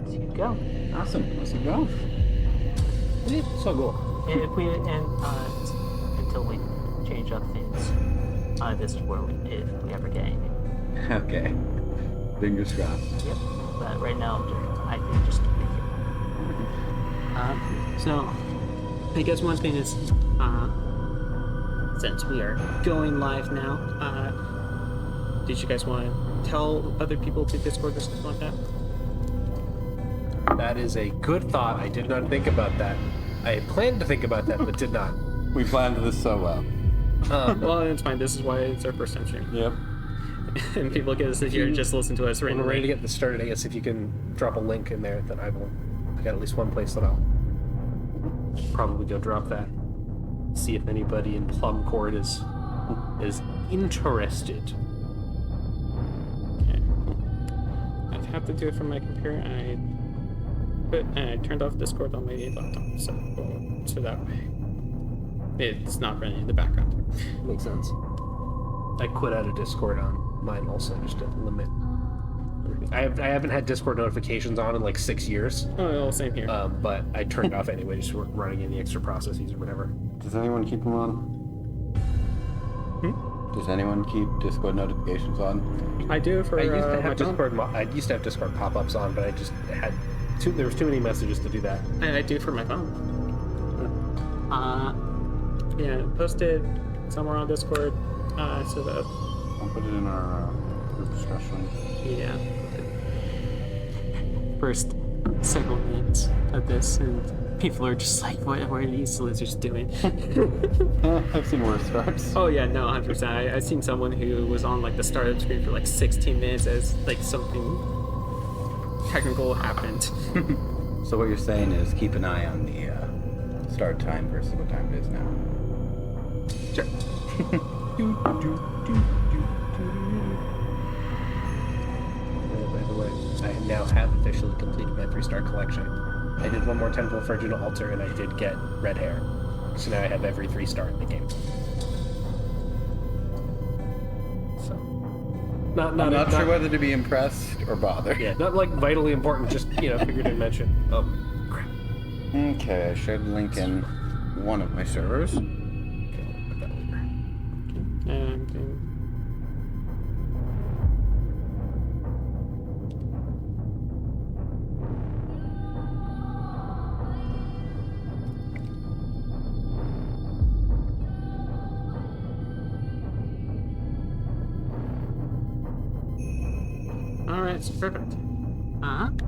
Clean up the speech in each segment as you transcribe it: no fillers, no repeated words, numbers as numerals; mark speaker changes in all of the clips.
Speaker 1: as you go.
Speaker 2: Awesome. Let's go.
Speaker 3: So cool.
Speaker 1: If we until we change up things, this is where if we ever get anything.
Speaker 2: Okay. Fingers crossed.
Speaker 1: Yep. But right now, I think just keep it here.
Speaker 4: So, I guess one thing is, since we are going live now, did you guys want to tell other people to Discord or something like that?
Speaker 3: That is a good thought. I did not think about that. I had planned to think about that, but did not.
Speaker 2: We planned this so well.
Speaker 4: Well, it's fine. This is why it's our first time stream.
Speaker 2: Yep.
Speaker 4: And people get to sit here and just listen to us
Speaker 3: When we're ready to
Speaker 4: randomly.
Speaker 3: get this started, I guess if you can drop a link in there, then I got at least one place that I'll probably go drop that. See if anybody in Plum Court is interested.
Speaker 4: Okay. I'd have to do it from my computer, and I turned off Discord on my laptop, so that way it's not running in the background.
Speaker 3: Makes sense. I quit out of Discord on mine also just to limit. I haven't had Discord notifications on in like 6 years,
Speaker 4: Oh, well, same here.
Speaker 3: but I turned it off anyway, just running any extra processes or whatever.
Speaker 2: Does anyone keep them on? Does anyone keep Discord notifications on?
Speaker 4: I do for
Speaker 3: I used to
Speaker 4: my
Speaker 3: have
Speaker 4: phone.
Speaker 3: Discord. I used to have Discord pop-ups on, but I just had there was too many messages to do that.
Speaker 4: I do for my phone. Yeah, posted somewhere on Discord, so that,
Speaker 2: I'll put it in our group discussion.
Speaker 4: yeah. First several minutes of this, and people are just like, what are these lizards doing?
Speaker 2: I've seen worse starts.
Speaker 4: Oh yeah, no, 100%. I've seen someone who was on like the startup screen for like 16 minutes as like something technical happened.
Speaker 2: So what you're saying is keep an eye on the start time versus what time it is now.
Speaker 4: Sure.
Speaker 3: By the way, I now have officially completed my 3-star collection. I did one more Temple of Virginal Altar, and I did get red hair. So now I have every 3-star in the game. So,
Speaker 2: I'm not sure whether to be impressed or bothered.
Speaker 3: Yeah, not like vitally important. Just figured I'd mention. Oh, crap.
Speaker 2: Okay, I shared a link in one of my servers.
Speaker 3: Okay, I'll put that later.
Speaker 4: And all right, so perfect.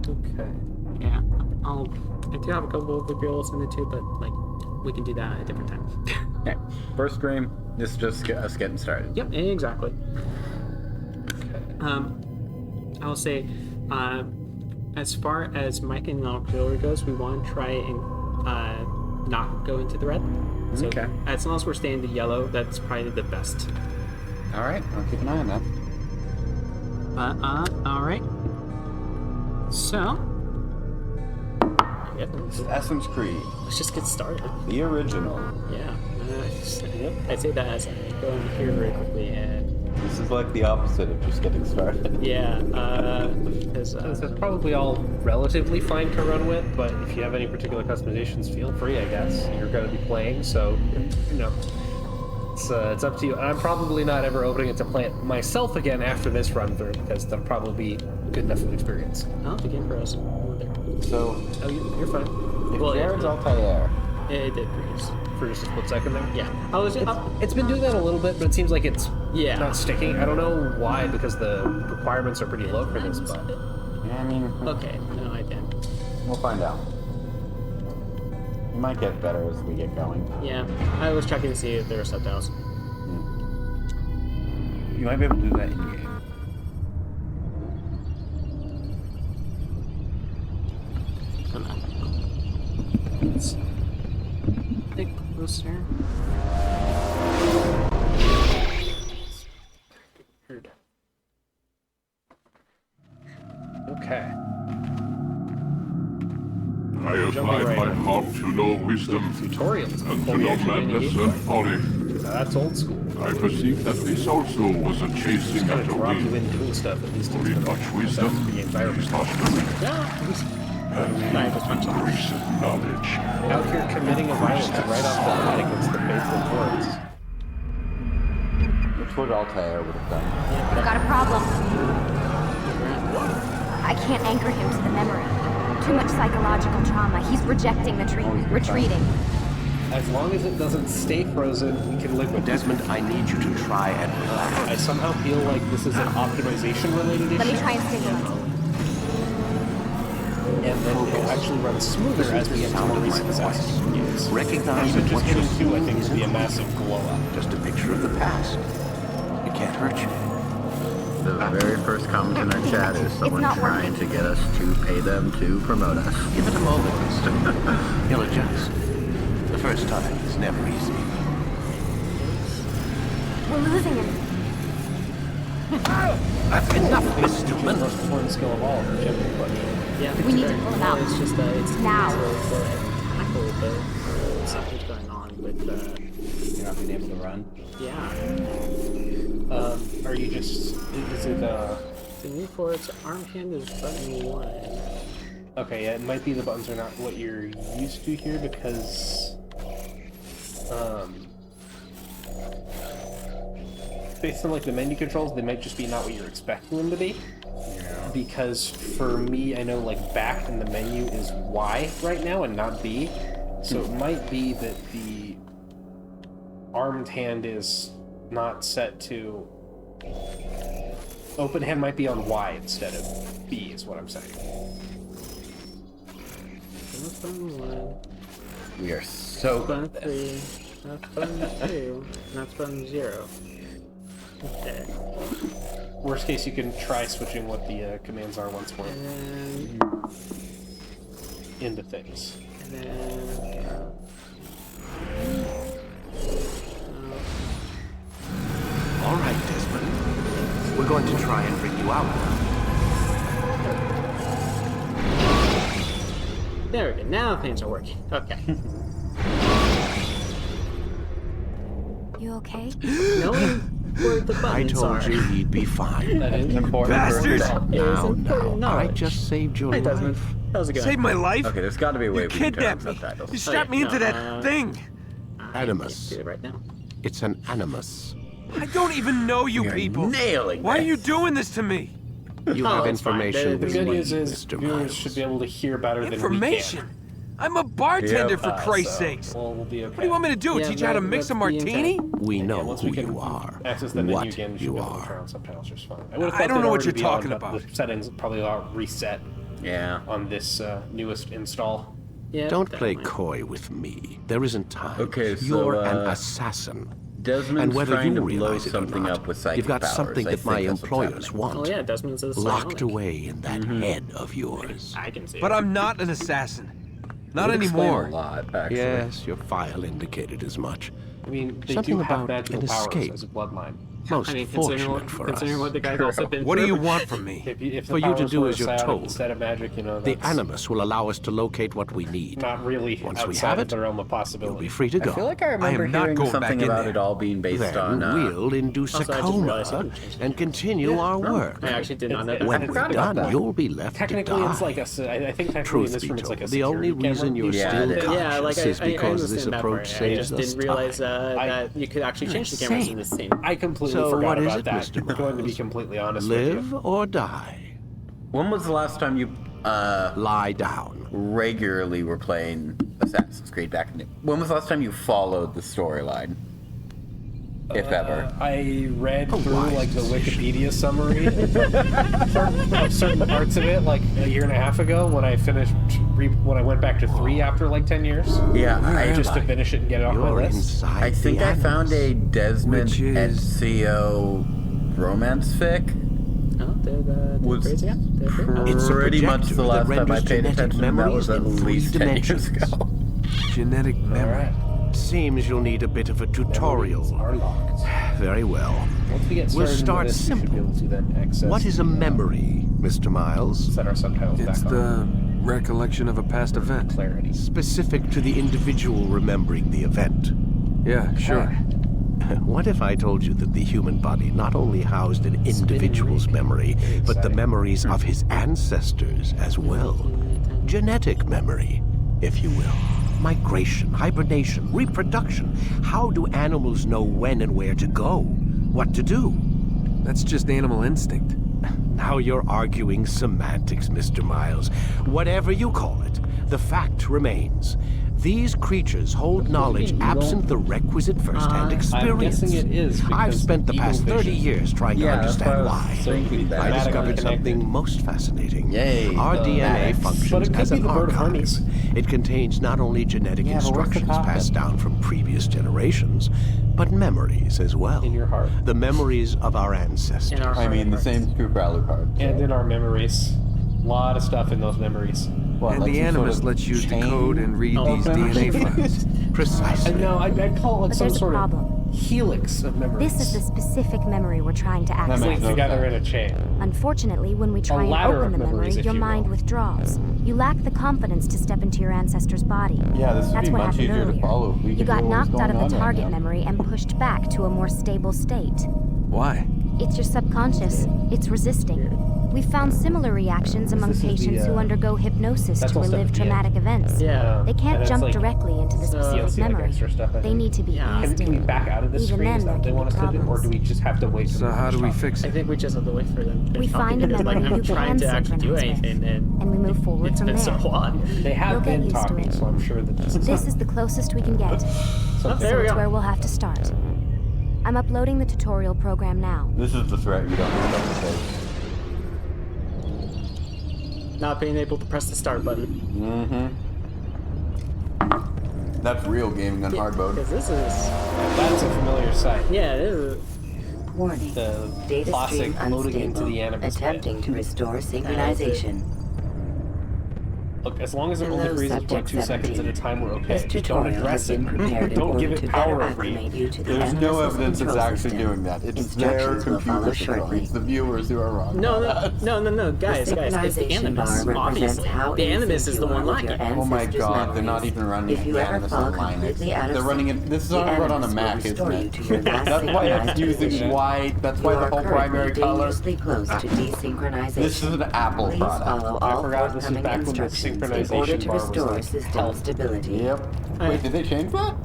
Speaker 3: Okay.
Speaker 4: Yeah, I do have a couple of reveals in it too, but like we can do that at a different time.
Speaker 2: Okay, first stream. This is just us getting started.
Speaker 4: Yep, exactly.
Speaker 3: Okay.
Speaker 4: I will say, as far as mic and auxiliary goes, we want to try and not go into the red. So
Speaker 2: Okay.
Speaker 4: as long as we're staying the yellow, that's probably the best.
Speaker 2: All right, I'll keep an eye on that.
Speaker 4: All right. So, yep,
Speaker 2: Assassin's Creed,
Speaker 4: let's just get started.
Speaker 2: the original.
Speaker 4: Yeah. I say that as I go in here very quickly, and
Speaker 2: This is like the opposite of just getting started.
Speaker 4: yeah, because
Speaker 3: This is probably all relatively fine to run with, but if you have any particular customizations, feel free, I guess. You're going to be playing, so, it's up to you. I'm probably not ever opening it to play it myself again after this run through, because that'll probably be good enough of an experience.
Speaker 4: oh, the game for us.
Speaker 2: So,
Speaker 3: Oh, you're fine.
Speaker 2: if
Speaker 4: Well,
Speaker 2: Jared's
Speaker 4: yeah.
Speaker 2: Altair,
Speaker 4: It did freeze.
Speaker 3: For just a split second there.
Speaker 4: Yeah. I was just,
Speaker 3: It's been doing that a little bit, but it seems like it's
Speaker 4: yeah.
Speaker 3: not sticking. I don't know why, because the requirements are pretty low for this, but...
Speaker 2: yeah, I mean,
Speaker 4: Okay, no, I didn't.
Speaker 2: we'll find out. It might get better as we get going.
Speaker 4: Yeah, I was checking to see if there were subtitles.
Speaker 2: You might be able to do that in game.
Speaker 4: Come on. Let's get closer.
Speaker 3: Heard. Okay.
Speaker 5: I applied my heart to know wisdom
Speaker 3: Tutorials
Speaker 5: and to
Speaker 3: before we
Speaker 5: know
Speaker 3: actually
Speaker 5: madness
Speaker 3: get
Speaker 5: and
Speaker 3: into
Speaker 5: folly.
Speaker 3: it. That's old school.
Speaker 5: I perceived that this also was a chasing
Speaker 3: Kind of
Speaker 5: at a
Speaker 3: drop you
Speaker 5: wind.
Speaker 3: in doing stuff, at least
Speaker 5: Very
Speaker 3: it's
Speaker 5: much wisdom
Speaker 3: the environment.
Speaker 5: is not good.
Speaker 4: Yeah, I just went to
Speaker 5: Recent knowledge.
Speaker 3: Out here committing a violence right off the bat against the faithful Cords.
Speaker 2: Which what Altair would have done.
Speaker 6: We've got a problem. I can't anchor him to the memory. Too much psychological trauma. He's rejecting the treatment, retreating.
Speaker 3: As long as it doesn't stay frozen, we can live with it.
Speaker 7: Desmond, I need you to try and relax.
Speaker 3: I somehow feel like this is an optimization-related issue.
Speaker 6: Let me try and stimulate.
Speaker 3: And then it'll actually run smoother as we get to more recent Assassin's games.
Speaker 7: Recognize
Speaker 3: Even
Speaker 7: that
Speaker 3: just
Speaker 7: what you're
Speaker 3: hitting 2, I
Speaker 7: seeing
Speaker 3: think, would be a
Speaker 7: isn't
Speaker 3: massive blow-up.
Speaker 7: just a picture of the past. It can't hurt you.
Speaker 2: The very first comment in our chat is someone
Speaker 6: not
Speaker 2: trying
Speaker 6: working.
Speaker 2: to get us to pay them to promote us.
Speaker 7: Give it a moment, mister. He'll adjust. The first time is never easy.
Speaker 6: We're losing him.
Speaker 7: Enough, Miss
Speaker 3: The
Speaker 7: Stillman.
Speaker 3: most important skill of all, the jumping question.
Speaker 1: Yeah,
Speaker 6: We need to pull him out.
Speaker 1: It's just it's
Speaker 6: Now.
Speaker 1: tackle the something's going on with
Speaker 2: You're not being able to run.
Speaker 1: yeah.
Speaker 3: Are you just... Is it,
Speaker 1: The new for its arm hand is button 1.
Speaker 3: Okay, yeah, it might be the buttons are not what you're used to here because... based on, like, the menu controls, they might just be not what you're expecting them to be.
Speaker 2: Yeah.
Speaker 3: Because for me, I know, like, back in the menu is Y right now and not B. So it might be that the armed hand is not set to... Open hand might be on Y instead of B, is what I'm saying.
Speaker 1: That's button 1.
Speaker 2: We are so
Speaker 1: Button
Speaker 2: good at this.
Speaker 1: 3. That's button 2. And that's button 0. Okay.
Speaker 3: Worst case, you can try switching what the commands are once more
Speaker 1: And then...
Speaker 3: into things.
Speaker 1: And then...
Speaker 7: All right, Desmond. We're going to try and bring you out now.
Speaker 1: There we go. Now things are working. Okay.
Speaker 6: You okay?
Speaker 1: Knowing where the
Speaker 7: I
Speaker 1: buttons
Speaker 7: told
Speaker 1: are
Speaker 7: you he'd be fine.
Speaker 3: That is important.
Speaker 7: Bastard!
Speaker 1: is
Speaker 7: Now,
Speaker 1: important
Speaker 7: I
Speaker 1: knowledge.
Speaker 7: just saved your
Speaker 1: Hey, Desmond.
Speaker 7: life.
Speaker 1: How's it going?
Speaker 8: Saved my life?
Speaker 2: Okay, there's got to be a way
Speaker 8: You
Speaker 2: we can turn on
Speaker 8: kidnapped me.
Speaker 2: subtitles.
Speaker 8: You strapped me
Speaker 1: yeah,
Speaker 8: into
Speaker 1: no,
Speaker 8: that thing.
Speaker 1: I
Speaker 7: Animus.
Speaker 1: can't do it right now.
Speaker 7: It's an animus.
Speaker 8: I don't even know you
Speaker 2: We are
Speaker 8: people.
Speaker 2: nailing
Speaker 8: Why are
Speaker 2: this.
Speaker 8: you doing this to me?
Speaker 7: You
Speaker 1: Oh,
Speaker 7: have
Speaker 1: it's fine.
Speaker 7: information
Speaker 1: The
Speaker 3: The good
Speaker 7: we
Speaker 3: news
Speaker 7: need,
Speaker 3: is
Speaker 7: Mr.
Speaker 3: viewers
Speaker 7: Miles.
Speaker 3: should be able to hear better than we
Speaker 8: Information?
Speaker 3: can.
Speaker 8: I'm a bartender,
Speaker 2: Yep.
Speaker 8: for Christ's
Speaker 3: So,
Speaker 8: sakes.
Speaker 3: we'll be okay.
Speaker 8: What do you want me to do?
Speaker 1: Yeah,
Speaker 8: Teach you how to
Speaker 1: that-
Speaker 8: mix a
Speaker 1: that's the
Speaker 8: martini?
Speaker 1: intent.
Speaker 7: We know
Speaker 3: Once
Speaker 7: who
Speaker 3: we can
Speaker 7: you are,
Speaker 3: access the menu
Speaker 7: what
Speaker 3: again, we should
Speaker 7: you
Speaker 3: be able to
Speaker 7: are.
Speaker 3: turn on subtitles just fine. I would've
Speaker 8: I
Speaker 3: thought
Speaker 8: don't
Speaker 3: they'd
Speaker 8: know what
Speaker 3: already
Speaker 8: you're
Speaker 3: be on,
Speaker 8: talking
Speaker 3: but
Speaker 8: about.
Speaker 3: The settings probably are reset
Speaker 2: Yeah.
Speaker 3: on this newest install.
Speaker 1: Yeah,
Speaker 7: Don't play
Speaker 1: definitely.
Speaker 7: coy with me. There isn't time.
Speaker 2: Okay, so,
Speaker 7: You're an
Speaker 2: uh,
Speaker 7: assassin.
Speaker 2: Desmond's
Speaker 7: And whether
Speaker 2: trying
Speaker 7: you
Speaker 2: to blow
Speaker 7: realize it or
Speaker 2: something
Speaker 7: not,
Speaker 2: up with psychic
Speaker 7: you've got
Speaker 2: powers.
Speaker 7: something
Speaker 2: I
Speaker 7: that
Speaker 2: think
Speaker 7: my
Speaker 2: that's what's
Speaker 7: employers
Speaker 2: happening.
Speaker 7: want.
Speaker 1: Oh yeah, Desmond's a
Speaker 7: Locked
Speaker 1: psionic.
Speaker 7: away in that head of yours.
Speaker 1: I can see
Speaker 8: But
Speaker 1: it.
Speaker 8: I'm not an assassin. Not
Speaker 2: Would explain
Speaker 8: anymore.
Speaker 2: a lot, actually.
Speaker 7: Yes, your file indicated as much.
Speaker 3: I mean, they
Speaker 7: Something
Speaker 3: do have
Speaker 7: about
Speaker 3: magical
Speaker 7: an
Speaker 3: powers
Speaker 7: escape.
Speaker 3: as a bloodline.
Speaker 7: Most
Speaker 1: I mean, considering
Speaker 7: fortunate for
Speaker 1: considering
Speaker 7: us.
Speaker 1: what the guy's also been
Speaker 8: What do
Speaker 1: through.
Speaker 8: you want from me?
Speaker 3: If the
Speaker 7: For you to
Speaker 3: powers
Speaker 7: do
Speaker 3: were
Speaker 7: as you're
Speaker 3: psionic
Speaker 7: told.
Speaker 3: instead of magic, you know,
Speaker 7: The
Speaker 3: that's
Speaker 7: animus will allow us to locate what we need.
Speaker 3: not really
Speaker 7: Once we
Speaker 3: outside
Speaker 7: have
Speaker 3: of
Speaker 7: it,
Speaker 3: the realm of
Speaker 7: You'll
Speaker 3: possibility.
Speaker 7: be free to go.
Speaker 2: I feel like I remember
Speaker 8: am not
Speaker 2: hearing
Speaker 8: going
Speaker 2: something
Speaker 8: back in
Speaker 2: about
Speaker 8: there.
Speaker 2: it all being based
Speaker 7: Then
Speaker 2: on.
Speaker 7: we'll induce
Speaker 1: Also,
Speaker 7: a
Speaker 1: I just
Speaker 7: coma
Speaker 1: realized you can change
Speaker 7: and continue our work.
Speaker 1: I actually did not know
Speaker 3: It's-
Speaker 1: that.
Speaker 7: When
Speaker 3: I
Speaker 7: we're
Speaker 3: forgot about
Speaker 7: done,
Speaker 3: that.
Speaker 7: you'll be left to
Speaker 3: Technically,
Speaker 7: die.
Speaker 3: it's like I think technically in
Speaker 7: Truth
Speaker 3: this
Speaker 7: be
Speaker 3: room it's like a
Speaker 7: told, the only
Speaker 3: security
Speaker 7: reason
Speaker 3: camera.
Speaker 7: you're
Speaker 2: Yeah,
Speaker 7: still
Speaker 2: it is.
Speaker 7: conscious
Speaker 1: Yeah, like
Speaker 7: is
Speaker 1: I
Speaker 7: because
Speaker 1: understand
Speaker 7: this
Speaker 1: that
Speaker 7: approach
Speaker 1: part. I
Speaker 7: saves
Speaker 1: just
Speaker 7: us
Speaker 1: didn't realize
Speaker 7: time.
Speaker 1: that you could actually change the cameras in the same.
Speaker 3: I completely
Speaker 7: So
Speaker 3: forgot
Speaker 7: what is
Speaker 3: about
Speaker 7: it,
Speaker 3: that.
Speaker 7: Mr.
Speaker 3: I'm going to be
Speaker 7: Miles?
Speaker 3: completely honest
Speaker 7: Live
Speaker 3: with
Speaker 7: or die.
Speaker 2: When was the last time you
Speaker 7: Lie down.
Speaker 2: regularly were playing Assassin's Creed back in the... When was the last time you followed the storyline? If ever.
Speaker 3: I read
Speaker 7: A
Speaker 3: through
Speaker 7: wise
Speaker 3: like the
Speaker 7: decision.
Speaker 3: Wikipedia summary of certain parts of it like a year and a half ago when I finished when I went back to 3 after like 10 years.
Speaker 2: Yeah, I
Speaker 3: Just to finish it and get it off my
Speaker 7: You're
Speaker 3: list.
Speaker 7: inside
Speaker 2: I think
Speaker 7: the
Speaker 2: I found a
Speaker 7: animus.
Speaker 2: Desmond
Speaker 8: Which is-
Speaker 2: Ezio romance fic.
Speaker 1: Oh, they're
Speaker 2: Was
Speaker 1: crazy. They're crazy.
Speaker 7: It's a
Speaker 2: pretty much
Speaker 7: projector
Speaker 2: the
Speaker 7: that
Speaker 2: last time I
Speaker 7: renders
Speaker 2: paid
Speaker 7: genetic
Speaker 2: attention. That
Speaker 7: memories
Speaker 2: was at
Speaker 7: in 3
Speaker 2: least 10 years
Speaker 7: dimensions.
Speaker 2: ago.
Speaker 8: Genetic
Speaker 3: All
Speaker 8: memory.
Speaker 3: right.
Speaker 7: Seems you'll need a bit of a
Speaker 3: Memories
Speaker 7: tutorial.
Speaker 3: are locked.
Speaker 7: Very well.
Speaker 3: Once we get
Speaker 7: We'll
Speaker 3: started into
Speaker 7: start
Speaker 3: this, we should be
Speaker 7: simple.
Speaker 3: able to then access
Speaker 7: What is a memory, Mr. Miles?
Speaker 3: set our subtitles
Speaker 8: It's
Speaker 3: back on.
Speaker 8: the recollection of a past event.
Speaker 3: Clarity.
Speaker 7: Specific to the individual remembering the event.
Speaker 8: Yeah, sure.
Speaker 9: What if I told you that the human body not only housed an individual's memory, but the memories of his ancestors as well? Genetic memory, if you will. Migration, hibernation, reproduction. How do animals know when and where to go? What to do?
Speaker 8: That's just animal instinct.
Speaker 9: Now you're arguing semantics, Mr. Miles. Whatever you call it, the fact remains. These creatures hold knowledge absent the requisite first-hand experience.
Speaker 3: I'm guessing it is because
Speaker 9: I've spent the past
Speaker 3: eagle
Speaker 9: 30
Speaker 3: vision.
Speaker 9: years trying to
Speaker 2: Yeah, that's
Speaker 9: understand
Speaker 2: what I
Speaker 9: why.
Speaker 2: was thinking.
Speaker 9: I
Speaker 2: That
Speaker 9: discovered
Speaker 3: connected.
Speaker 9: something most fascinating.
Speaker 2: Yay,
Speaker 9: Our DNA
Speaker 2: mathematics.
Speaker 3: But
Speaker 9: functions
Speaker 3: it could
Speaker 9: as
Speaker 3: be
Speaker 9: an
Speaker 3: the bird of
Speaker 9: archive.
Speaker 3: Hermes.
Speaker 9: It contains not only genetic
Speaker 2: Yeah, but where's the
Speaker 9: instructions
Speaker 2: coffin?
Speaker 9: passed down from previous generations, but memories as well.
Speaker 3: In your heart.
Speaker 9: The memories of our ancestors.
Speaker 4: In our
Speaker 2: I mean, the
Speaker 4: hearts.
Speaker 2: same true for Alucard.
Speaker 3: And in our memories. A lot of stuff in those memories.
Speaker 2: What,
Speaker 8: And
Speaker 2: like
Speaker 8: the
Speaker 2: some sort
Speaker 8: Animus
Speaker 2: of
Speaker 8: lets you
Speaker 2: chain?
Speaker 8: decode and read
Speaker 3: Oh,
Speaker 8: these
Speaker 3: memories.
Speaker 8: DNA files.
Speaker 9: Precisely.
Speaker 3: No, I'd call it
Speaker 6: But
Speaker 3: some
Speaker 6: there's a
Speaker 3: sort
Speaker 6: problem.
Speaker 3: of helix of memories.
Speaker 6: This is the specific memory we're trying to access.
Speaker 2: makes
Speaker 3: linked
Speaker 2: no
Speaker 3: together
Speaker 2: sense.
Speaker 3: in a chain.
Speaker 6: Unfortunately, when we try and
Speaker 3: ladder
Speaker 6: open
Speaker 3: of
Speaker 6: the memory,
Speaker 3: memories, if
Speaker 6: your
Speaker 3: you
Speaker 6: mind
Speaker 3: will.
Speaker 6: withdraws. You lack the confidence to step into your ancestor's body.
Speaker 2: Yeah, this would
Speaker 6: That's
Speaker 2: be
Speaker 6: what
Speaker 2: much
Speaker 6: happened
Speaker 2: easier
Speaker 6: earlier.
Speaker 2: to follow if we
Speaker 6: You
Speaker 2: could
Speaker 6: got
Speaker 2: know what was
Speaker 6: knocked out
Speaker 2: going
Speaker 6: of the
Speaker 2: on right
Speaker 6: target
Speaker 2: now.
Speaker 6: memory and pushed back to a more stable state.
Speaker 8: Why?
Speaker 6: It's your subconscious. It's resisting. We've found similar reactions among
Speaker 3: This is the,
Speaker 6: patients who undergo hypnosis
Speaker 3: that's
Speaker 6: to
Speaker 3: all stuff
Speaker 6: relive
Speaker 3: at the end.
Speaker 6: traumatic events.
Speaker 4: Yeah.
Speaker 6: They
Speaker 3: And
Speaker 6: can't
Speaker 3: it's
Speaker 6: jump
Speaker 3: like
Speaker 6: directly into the specific
Speaker 3: DLC, like
Speaker 6: memory.
Speaker 3: extra stuff, I
Speaker 6: They
Speaker 3: think.
Speaker 6: need to be
Speaker 4: Yeah.
Speaker 6: eased
Speaker 3: Can we
Speaker 6: in.
Speaker 3: back out of this
Speaker 6: Even
Speaker 3: screen? Is
Speaker 6: then,
Speaker 3: that what they
Speaker 6: there
Speaker 3: want us
Speaker 6: can
Speaker 3: to
Speaker 6: be
Speaker 3: do? Or do we
Speaker 6: problems.
Speaker 3: just have to wait for
Speaker 8: So
Speaker 3: them
Speaker 8: how
Speaker 3: to
Speaker 8: do we
Speaker 3: stop?
Speaker 8: fix
Speaker 4: I
Speaker 8: it?
Speaker 4: think we just have to wait for them. to
Speaker 6: We
Speaker 4: stop
Speaker 6: find a
Speaker 4: because, like,
Speaker 6: memory
Speaker 4: I'm
Speaker 6: you
Speaker 4: trying
Speaker 6: can
Speaker 4: to actually do
Speaker 6: synchronize with,
Speaker 4: anything,
Speaker 6: and we move forward
Speaker 4: it's
Speaker 6: from
Speaker 4: been
Speaker 6: there.
Speaker 4: so long.
Speaker 3: They have
Speaker 6: You'll get
Speaker 3: been
Speaker 6: used to
Speaker 3: talking,
Speaker 6: it.
Speaker 3: so I'm sure that this is
Speaker 6: This is the closest we can get, so
Speaker 4: There we
Speaker 6: it's
Speaker 4: go.
Speaker 6: where we'll have to start. I'm uploading the tutorial program now.
Speaker 2: This is the threat you don't have to face.
Speaker 4: Not being able to press the start button.
Speaker 2: That's real gaming on hard mode.
Speaker 4: Because this is...
Speaker 3: That's a familiar sight.
Speaker 4: Yeah, this is...
Speaker 10: Warning.
Speaker 3: The
Speaker 10: Data
Speaker 3: classic
Speaker 10: stream
Speaker 3: loading into the
Speaker 10: unstable.
Speaker 3: Animus
Speaker 10: Attempting
Speaker 3: bit.
Speaker 10: to restore synchronization.
Speaker 3: Look, as long as it only
Speaker 10: Hello,
Speaker 3: freezes for
Speaker 10: Subject
Speaker 3: 2 seconds at a
Speaker 10: 17.
Speaker 3: time, we're okay.
Speaker 10: This
Speaker 3: Just don't
Speaker 10: tutorial has
Speaker 3: address it.
Speaker 10: been prepared in
Speaker 3: Don't
Speaker 10: order
Speaker 3: give
Speaker 10: to
Speaker 3: it power
Speaker 10: better
Speaker 3: over you.
Speaker 10: acclimate you to the
Speaker 2: There's no
Speaker 10: Animus
Speaker 2: evidence it's
Speaker 10: control
Speaker 2: actually
Speaker 10: system.
Speaker 2: doing that. It's their
Speaker 10: Instructions will
Speaker 2: computer
Speaker 10: follow
Speaker 2: control.
Speaker 10: shortly.
Speaker 2: It's the viewers who are wrong.
Speaker 10: The
Speaker 4: guys, it's the
Speaker 10: synchronization
Speaker 4: Animus,
Speaker 10: bar represents
Speaker 4: obviously.
Speaker 10: how
Speaker 4: The
Speaker 10: in
Speaker 4: Animus
Speaker 10: sync
Speaker 4: is the
Speaker 10: you
Speaker 4: one
Speaker 10: are with your
Speaker 4: lacking.
Speaker 2: Oh my
Speaker 10: ancestors'
Speaker 2: god, they're not
Speaker 10: memories.
Speaker 2: even running
Speaker 10: If you
Speaker 2: the
Speaker 10: ever
Speaker 2: Animus
Speaker 10: fall
Speaker 2: on Linux.
Speaker 10: completely out of
Speaker 2: They're running
Speaker 10: sync,
Speaker 2: it. This is
Speaker 10: the
Speaker 2: on run on a
Speaker 10: Animus will
Speaker 2: Mac,
Speaker 10: restore
Speaker 2: isn't
Speaker 10: you
Speaker 2: it?
Speaker 10: to your last
Speaker 2: That's why it's
Speaker 10: synchronized
Speaker 2: using
Speaker 10: position.
Speaker 2: white. That's
Speaker 10: You
Speaker 2: why the
Speaker 10: are
Speaker 2: whole
Speaker 10: currently
Speaker 2: primary color.
Speaker 10: dangerously close to desynchronization.
Speaker 2: This is an Apple
Speaker 10: Please
Speaker 2: product.
Speaker 10: follow
Speaker 3: I
Speaker 10: all
Speaker 3: forgot this is
Speaker 10: forthcoming
Speaker 3: back when the
Speaker 10: instructions in order
Speaker 3: synchronization
Speaker 10: to
Speaker 3: bar was
Speaker 10: restore
Speaker 3: like
Speaker 10: system
Speaker 3: health.
Speaker 10: stability.
Speaker 2: Yep. Wait, did they change that?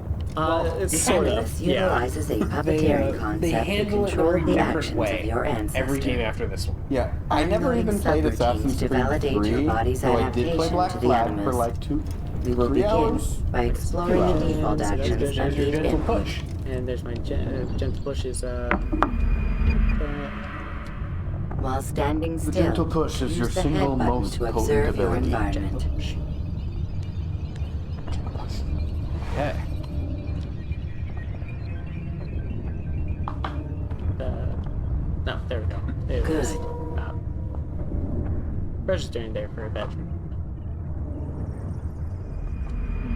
Speaker 4: It's
Speaker 10: The
Speaker 4: sort of,
Speaker 10: Animus
Speaker 4: yeah.
Speaker 10: utilizes a puppeteering
Speaker 3: They
Speaker 10: concept to
Speaker 3: handle it
Speaker 10: control
Speaker 3: very
Speaker 10: the
Speaker 3: different
Speaker 10: actions
Speaker 3: way
Speaker 10: of your ancestor.
Speaker 3: every game after this one.
Speaker 2: Yeah, I never
Speaker 10: Unloading
Speaker 2: even played
Speaker 10: subroutines
Speaker 2: Assassin's
Speaker 10: to
Speaker 2: Creed
Speaker 10: validate your
Speaker 2: 3,
Speaker 10: body's
Speaker 2: though I did play
Speaker 10: adaptation
Speaker 2: Black
Speaker 10: to the
Speaker 2: Flag
Speaker 10: Animus.
Speaker 2: for like 2,
Speaker 10: We will
Speaker 2: 3
Speaker 10: begin
Speaker 2: hours.
Speaker 10: by exploring the
Speaker 2: hours.
Speaker 10: default
Speaker 4: So
Speaker 10: actions
Speaker 4: there's
Speaker 10: of
Speaker 3: your
Speaker 10: each
Speaker 3: gentle
Speaker 10: input.
Speaker 3: push.
Speaker 4: And there's my gentle push is,
Speaker 10: While standing
Speaker 2: The
Speaker 10: still,
Speaker 2: gentle push is
Speaker 10: use
Speaker 2: your
Speaker 10: the
Speaker 2: single
Speaker 10: head button
Speaker 2: most
Speaker 10: to
Speaker 2: potent
Speaker 10: observe your
Speaker 2: ability.
Speaker 10: environment.
Speaker 3: Okay.
Speaker 4: no, there we go. It
Speaker 10: Good.
Speaker 4: was, registering there for a bit.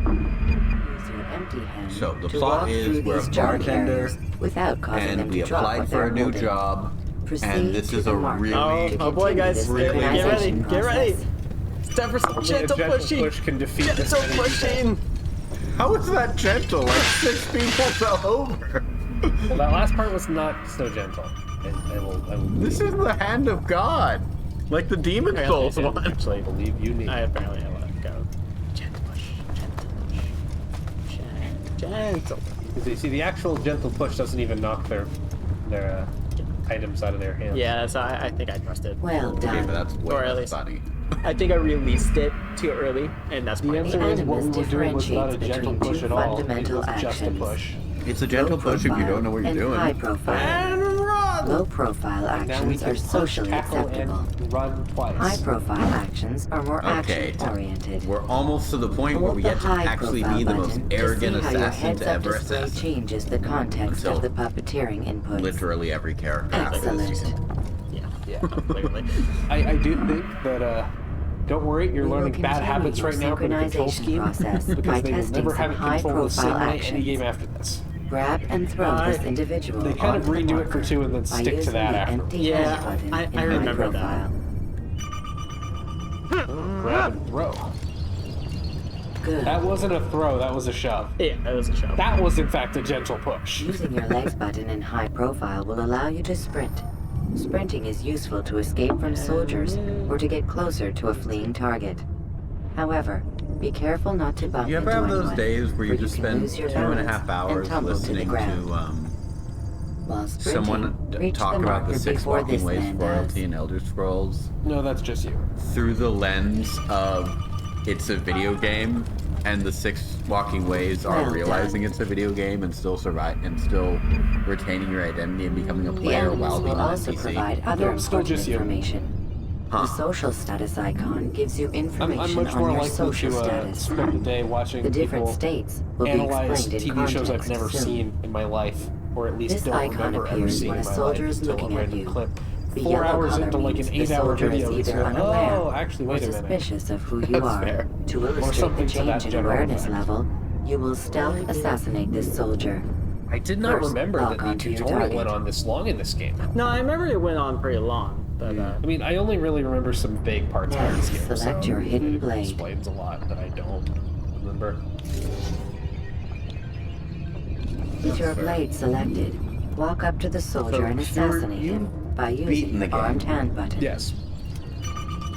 Speaker 10: Use your empty hand
Speaker 2: So, the
Speaker 10: to
Speaker 2: plot
Speaker 10: walk
Speaker 2: is
Speaker 10: through
Speaker 2: we're
Speaker 10: these
Speaker 2: a
Speaker 10: jar
Speaker 2: bartender,
Speaker 10: carriers without causing them
Speaker 2: and
Speaker 10: to
Speaker 2: we
Speaker 10: drop
Speaker 2: applied
Speaker 10: what
Speaker 2: for
Speaker 10: they're
Speaker 2: a new
Speaker 10: holding.
Speaker 2: job,
Speaker 10: Proceed
Speaker 2: and this
Speaker 10: to
Speaker 2: is
Speaker 10: the
Speaker 2: a
Speaker 10: mark
Speaker 2: really...
Speaker 4: Oh boy, guys,
Speaker 10: Continue
Speaker 4: get
Speaker 10: this
Speaker 4: ready,
Speaker 10: synchronization
Speaker 4: get ready.
Speaker 10: process.
Speaker 4: It's time for some
Speaker 3: Only a
Speaker 4: gentle
Speaker 3: gentle
Speaker 4: pushing.
Speaker 3: push can defeat this
Speaker 4: Gentle
Speaker 3: enemy.
Speaker 4: pushing.
Speaker 2: How is that gentle? Like 6 people fell over.
Speaker 3: Well, that last part was not so gentle. I will
Speaker 2: This is the hand of God. Like the Demon
Speaker 4: I
Speaker 2: Souls
Speaker 4: didn't
Speaker 2: one.
Speaker 3: actually believe you need.
Speaker 4: I apparently I let it go. Gentle push, gentle push. Gentle.
Speaker 3: You see, the actual gentle push doesn't even knock their items out of their hands.
Speaker 4: Yeah, so I think I trust it.
Speaker 10: Well
Speaker 2: Okay,
Speaker 10: done.
Speaker 2: but that's way
Speaker 4: Or at
Speaker 2: less
Speaker 4: least-
Speaker 2: funny.
Speaker 4: I think I released it too early, and that's
Speaker 3: The
Speaker 4: my
Speaker 3: answer is what we
Speaker 10: Animus
Speaker 3: were doing was not a
Speaker 10: differentiates
Speaker 3: gentle
Speaker 10: between
Speaker 3: push
Speaker 10: two
Speaker 3: at all. It was
Speaker 10: fundamental
Speaker 3: just a
Speaker 10: actions.
Speaker 3: push.
Speaker 2: It's a gentle
Speaker 10: Low
Speaker 2: push if you
Speaker 10: profile
Speaker 2: don't know what you're
Speaker 10: and
Speaker 2: doing.
Speaker 10: high profile.
Speaker 4: And run!
Speaker 10: Low profile
Speaker 3: And now we
Speaker 10: actions
Speaker 3: can
Speaker 10: are
Speaker 3: push,
Speaker 10: socially
Speaker 3: tackle,
Speaker 10: acceptable.
Speaker 3: and run twice.
Speaker 10: High profile actions are more
Speaker 2: Okay,
Speaker 10: action oriented.
Speaker 2: We're almost to the point where we get to actually be the most arrogant assassin to ever
Speaker 10: display
Speaker 2: assassin.
Speaker 10: changes the context
Speaker 2: Until
Speaker 10: of the puppeteering inputs.
Speaker 2: Literally every character.
Speaker 10: Excellent.
Speaker 4: Yeah, clearly.
Speaker 3: I do think that, don't worry, you're
Speaker 10: We will
Speaker 3: learning bad
Speaker 10: continue
Speaker 3: habits
Speaker 10: your
Speaker 3: right now for the control
Speaker 10: synchronization
Speaker 3: scheme.
Speaker 10: process by
Speaker 3: Because they will
Speaker 10: testing
Speaker 3: never
Speaker 10: some
Speaker 3: have it controlled the same
Speaker 10: high-profile
Speaker 3: way any
Speaker 10: actions.
Speaker 3: game after this.
Speaker 10: Grab and throw this individual.
Speaker 3: They kind of
Speaker 10: onto the
Speaker 3: redo it for
Speaker 10: marker
Speaker 3: 2 and then
Speaker 10: by
Speaker 3: stick to
Speaker 10: using
Speaker 3: that
Speaker 10: the
Speaker 3: after.
Speaker 10: empty
Speaker 4: Yeah,
Speaker 10: hand button
Speaker 4: I
Speaker 10: in high
Speaker 4: remember that.
Speaker 10: profile.
Speaker 3: Grab and throw.
Speaker 10: Good.
Speaker 3: That wasn't a throw, that was a shove.
Speaker 4: Yeah, that was a shove.
Speaker 3: That was, in fact, a gentle push.
Speaker 10: Using your legs button in high profile will allow you to sprint. Sprinting is useful to escape from soldiers or to get closer to a fleeing target. However, be careful not to bump
Speaker 2: You ever
Speaker 10: into
Speaker 2: have those
Speaker 10: anyone,
Speaker 2: days where you
Speaker 10: or
Speaker 2: just
Speaker 10: can
Speaker 2: spend
Speaker 10: lose your
Speaker 2: 2.5
Speaker 10: balance
Speaker 2: hours
Speaker 10: and tumble to the
Speaker 2: listening
Speaker 10: ground.
Speaker 2: to
Speaker 10: While sprinting,
Speaker 2: someone
Speaker 10: reach
Speaker 2: talk
Speaker 10: the
Speaker 2: about the
Speaker 10: marker
Speaker 2: 6
Speaker 10: before
Speaker 2: walking
Speaker 10: this
Speaker 2: ways
Speaker 10: man
Speaker 2: of
Speaker 10: does.
Speaker 2: royalty in Elder Scrolls
Speaker 3: No, that's just you.
Speaker 2: through the lens of it's a video game and the 6 walking ways are
Speaker 10: Well
Speaker 2: realizing
Speaker 10: done.
Speaker 2: it's a video game and still survive and still retaining your identity and becoming a
Speaker 10: The
Speaker 2: player
Speaker 10: elements
Speaker 2: while being
Speaker 10: will
Speaker 2: an
Speaker 10: also
Speaker 2: NPC.
Speaker 10: provide other
Speaker 3: No, still
Speaker 10: important
Speaker 3: just you.
Speaker 10: information. The social status icon gives you
Speaker 3: I'm
Speaker 10: information
Speaker 3: much
Speaker 10: on
Speaker 3: more
Speaker 10: your
Speaker 3: likely
Speaker 10: social
Speaker 3: to
Speaker 10: status.
Speaker 3: spend the day watching
Speaker 10: The different
Speaker 3: people
Speaker 10: states will be
Speaker 3: analyze
Speaker 10: explained in
Speaker 3: TV shows I've
Speaker 10: context
Speaker 3: never
Speaker 10: soon.
Speaker 3: seen in my life, or at least
Speaker 10: This
Speaker 3: don't
Speaker 10: icon
Speaker 3: remember ever
Speaker 10: appears
Speaker 3: seeing
Speaker 10: when
Speaker 3: in
Speaker 10: a
Speaker 3: my
Speaker 10: soldier
Speaker 3: life
Speaker 10: is
Speaker 3: until a
Speaker 10: looking at
Speaker 3: random
Speaker 10: you.
Speaker 3: clip.
Speaker 10: The
Speaker 3: 4
Speaker 10: yellow
Speaker 3: hours
Speaker 10: color
Speaker 3: into like an
Speaker 10: means the
Speaker 3: 8-hour
Speaker 10: soldier is
Speaker 3: video, it's
Speaker 10: either
Speaker 3: like,
Speaker 10: unaware
Speaker 3: oh, actually,
Speaker 10: or
Speaker 3: wait a minute.
Speaker 10: suspicious of who you
Speaker 2: That's
Speaker 10: are.
Speaker 2: fair.
Speaker 10: To illustrate the
Speaker 3: something to that
Speaker 10: change in
Speaker 3: general
Speaker 10: awareness
Speaker 3: effect.
Speaker 10: level, you will stealth assassinate this soldier.
Speaker 3: I did not
Speaker 10: First,
Speaker 3: remember
Speaker 10: lock
Speaker 3: that the
Speaker 10: onto your
Speaker 3: tutorial
Speaker 10: target.
Speaker 3: went on this long in this game.
Speaker 4: No, I remember it went on pretty long, but
Speaker 3: I mean, I only really remember some vague parts
Speaker 10: Now,
Speaker 3: of this game.
Speaker 10: select
Speaker 3: so
Speaker 10: your hidden
Speaker 3: it
Speaker 10: blade.
Speaker 3: explains a lot that I don't remember.
Speaker 10: With your blade selected, walk up to the soldier and
Speaker 2: Stuart,
Speaker 10: assassinate
Speaker 2: you've
Speaker 10: him by
Speaker 2: beaten
Speaker 10: using
Speaker 2: the
Speaker 10: the
Speaker 2: game.
Speaker 10: armed hand button.
Speaker 3: Yes.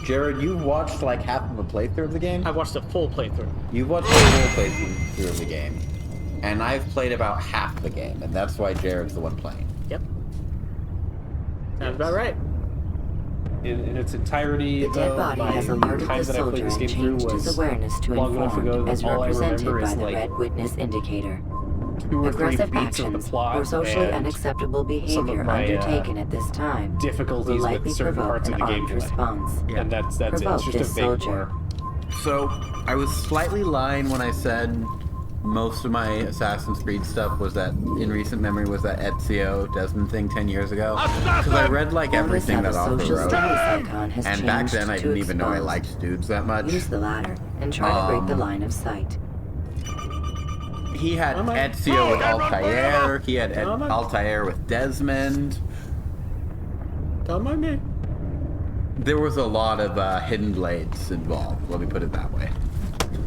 Speaker 2: Jared, you've watched like half of a playthrough of the game?
Speaker 4: I watched a full playthrough.
Speaker 2: You've watched the full playthrough of the game. And I've played about half the game, and that's why Jared's the one playing.
Speaker 4: Yep. Sounds about right.
Speaker 3: In its entirety,
Speaker 10: The dead body
Speaker 3: my
Speaker 10: has alerted
Speaker 3: time
Speaker 10: the
Speaker 3: that I played
Speaker 10: soldier
Speaker 3: this
Speaker 10: and
Speaker 3: game through
Speaker 10: changed his
Speaker 3: was
Speaker 10: awareness to
Speaker 3: long enough ago
Speaker 10: informed,
Speaker 3: that
Speaker 10: as
Speaker 3: all I
Speaker 10: represented
Speaker 3: remember
Speaker 10: by
Speaker 3: is
Speaker 10: the
Speaker 3: like
Speaker 10: red witness indicator.
Speaker 3: 2 or 3
Speaker 10: Aggressive
Speaker 3: beats of the
Speaker 10: actions
Speaker 3: plot
Speaker 10: or socially
Speaker 3: and
Speaker 10: unacceptable
Speaker 3: some of
Speaker 10: behavior
Speaker 3: my,
Speaker 10: undertaken at this time will
Speaker 3: difficulties
Speaker 10: likely
Speaker 3: with certain
Speaker 10: provoke
Speaker 3: parts of
Speaker 10: an
Speaker 3: the
Speaker 10: armed
Speaker 3: gameplay.
Speaker 10: response.
Speaker 3: And that's it.
Speaker 10: Provoke
Speaker 3: It's just a
Speaker 10: this
Speaker 3: vague
Speaker 10: soldier.
Speaker 3: blur.
Speaker 2: So, I was slightly lying when I said most of my Assassin's Creed stuff was that, in recent memory, was that Ezio Desmond thing 10 years ago. Because I read like
Speaker 10: Notice
Speaker 2: everything
Speaker 10: how
Speaker 2: that
Speaker 10: the
Speaker 2: Arthur
Speaker 10: social
Speaker 2: wrote.
Speaker 10: status icon has
Speaker 2: And back
Speaker 10: changed
Speaker 2: then I
Speaker 10: to
Speaker 2: didn't even know I
Speaker 10: exposed.
Speaker 2: liked dudes that much.
Speaker 10: Use the ladder and try to break the line of sight.
Speaker 2: He had
Speaker 4: Oh my-
Speaker 2: Ezio with
Speaker 4: Oh,
Speaker 2: Altair, he had
Speaker 4: Oh my-
Speaker 2: Altair with Desmond.
Speaker 4: Don't mind me.
Speaker 2: There was a lot of hidden blades involved, let me put it that way.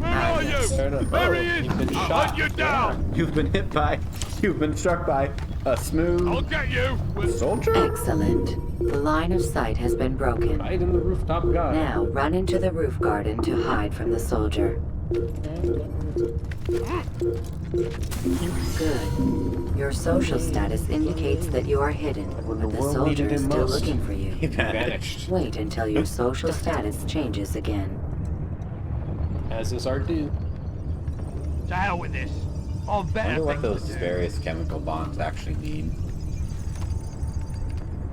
Speaker 5: Where are you?
Speaker 3: Fair enough.
Speaker 5: There
Speaker 3: Oh,
Speaker 5: he is!
Speaker 3: you've been
Speaker 5: I'll
Speaker 3: shot.
Speaker 5: hunt you down!
Speaker 2: You've been struck by a
Speaker 5: I'll
Speaker 2: smooth
Speaker 5: get you! With
Speaker 2: soldier?
Speaker 10: Excellent. The line of sight has been broken.
Speaker 3: Right in the rooftop guy.
Speaker 10: Now run into the roof garden to hide from the soldier. Good. Your social status indicates that you are hidden,
Speaker 3: When the
Speaker 10: but the
Speaker 3: world
Speaker 10: soldier
Speaker 3: needed
Speaker 10: is
Speaker 3: him
Speaker 10: still
Speaker 3: most.
Speaker 10: looking for you.
Speaker 2: He
Speaker 3: Vanished.
Speaker 10: Wait until your social status changes again.
Speaker 3: As is our due.
Speaker 5: to hell with this. I'm
Speaker 2: I
Speaker 5: better
Speaker 2: wonder what
Speaker 5: things
Speaker 2: those
Speaker 5: to do.
Speaker 2: various chemical bonds actually mean.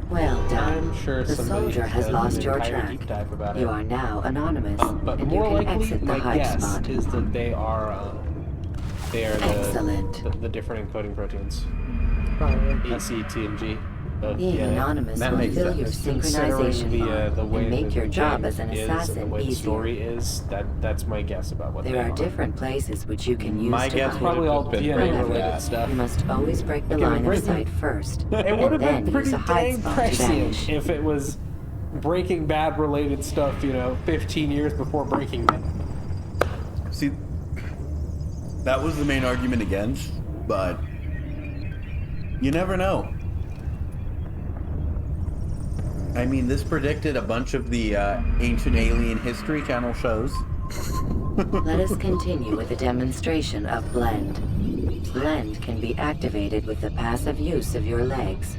Speaker 10: Well done.
Speaker 3: I'm sure
Speaker 10: The
Speaker 3: somebody
Speaker 10: soldier has
Speaker 3: done
Speaker 10: lost
Speaker 3: an
Speaker 10: your
Speaker 3: entire
Speaker 10: track.
Speaker 3: deep dive about it.
Speaker 10: You are now anonymous,
Speaker 3: But
Speaker 10: and you
Speaker 3: more
Speaker 10: can
Speaker 3: likely,
Speaker 10: exit the
Speaker 3: my
Speaker 10: hide
Speaker 3: guess
Speaker 10: spot.
Speaker 3: is that they are
Speaker 10: Excellent.
Speaker 3: the different encoding proteins.
Speaker 4: Probably.
Speaker 3: A, C, T, and G.
Speaker 10: Being anonymous
Speaker 2: That
Speaker 10: will
Speaker 2: makes
Speaker 10: fill your
Speaker 2: sense.
Speaker 10: synchronization
Speaker 3: Considering the
Speaker 10: bar
Speaker 3: way
Speaker 10: and make
Speaker 3: that
Speaker 10: your
Speaker 3: the
Speaker 10: job
Speaker 3: game
Speaker 10: as an
Speaker 3: is and the
Speaker 10: assassin
Speaker 3: way the
Speaker 10: easier.
Speaker 3: story is, that's my guess about what they
Speaker 10: There are
Speaker 3: are.
Speaker 10: different places which you can use
Speaker 2: My
Speaker 10: to
Speaker 2: guess
Speaker 10: hide.
Speaker 3: Probably all
Speaker 2: Been
Speaker 3: DNA
Speaker 2: pretty
Speaker 3: related
Speaker 2: bad.
Speaker 3: stuff.
Speaker 10: You must always break the
Speaker 3: Okay,
Speaker 10: line of
Speaker 3: breaking-
Speaker 10: sight first,
Speaker 3: It would
Speaker 10: and
Speaker 3: have
Speaker 10: then
Speaker 3: been pretty
Speaker 10: use a hide
Speaker 3: dang
Speaker 10: spot to
Speaker 3: prescient
Speaker 10: vanish.
Speaker 3: if it was Breaking Bad related stuff, 15 years before Breaking Bad.
Speaker 2: See, that was the main argument against, but you never know. I mean, this predicted a bunch of the Ancient Alien History Channel shows.
Speaker 10: Let us continue with a demonstration of Blend. Blend can be activated with the passive use of your legs.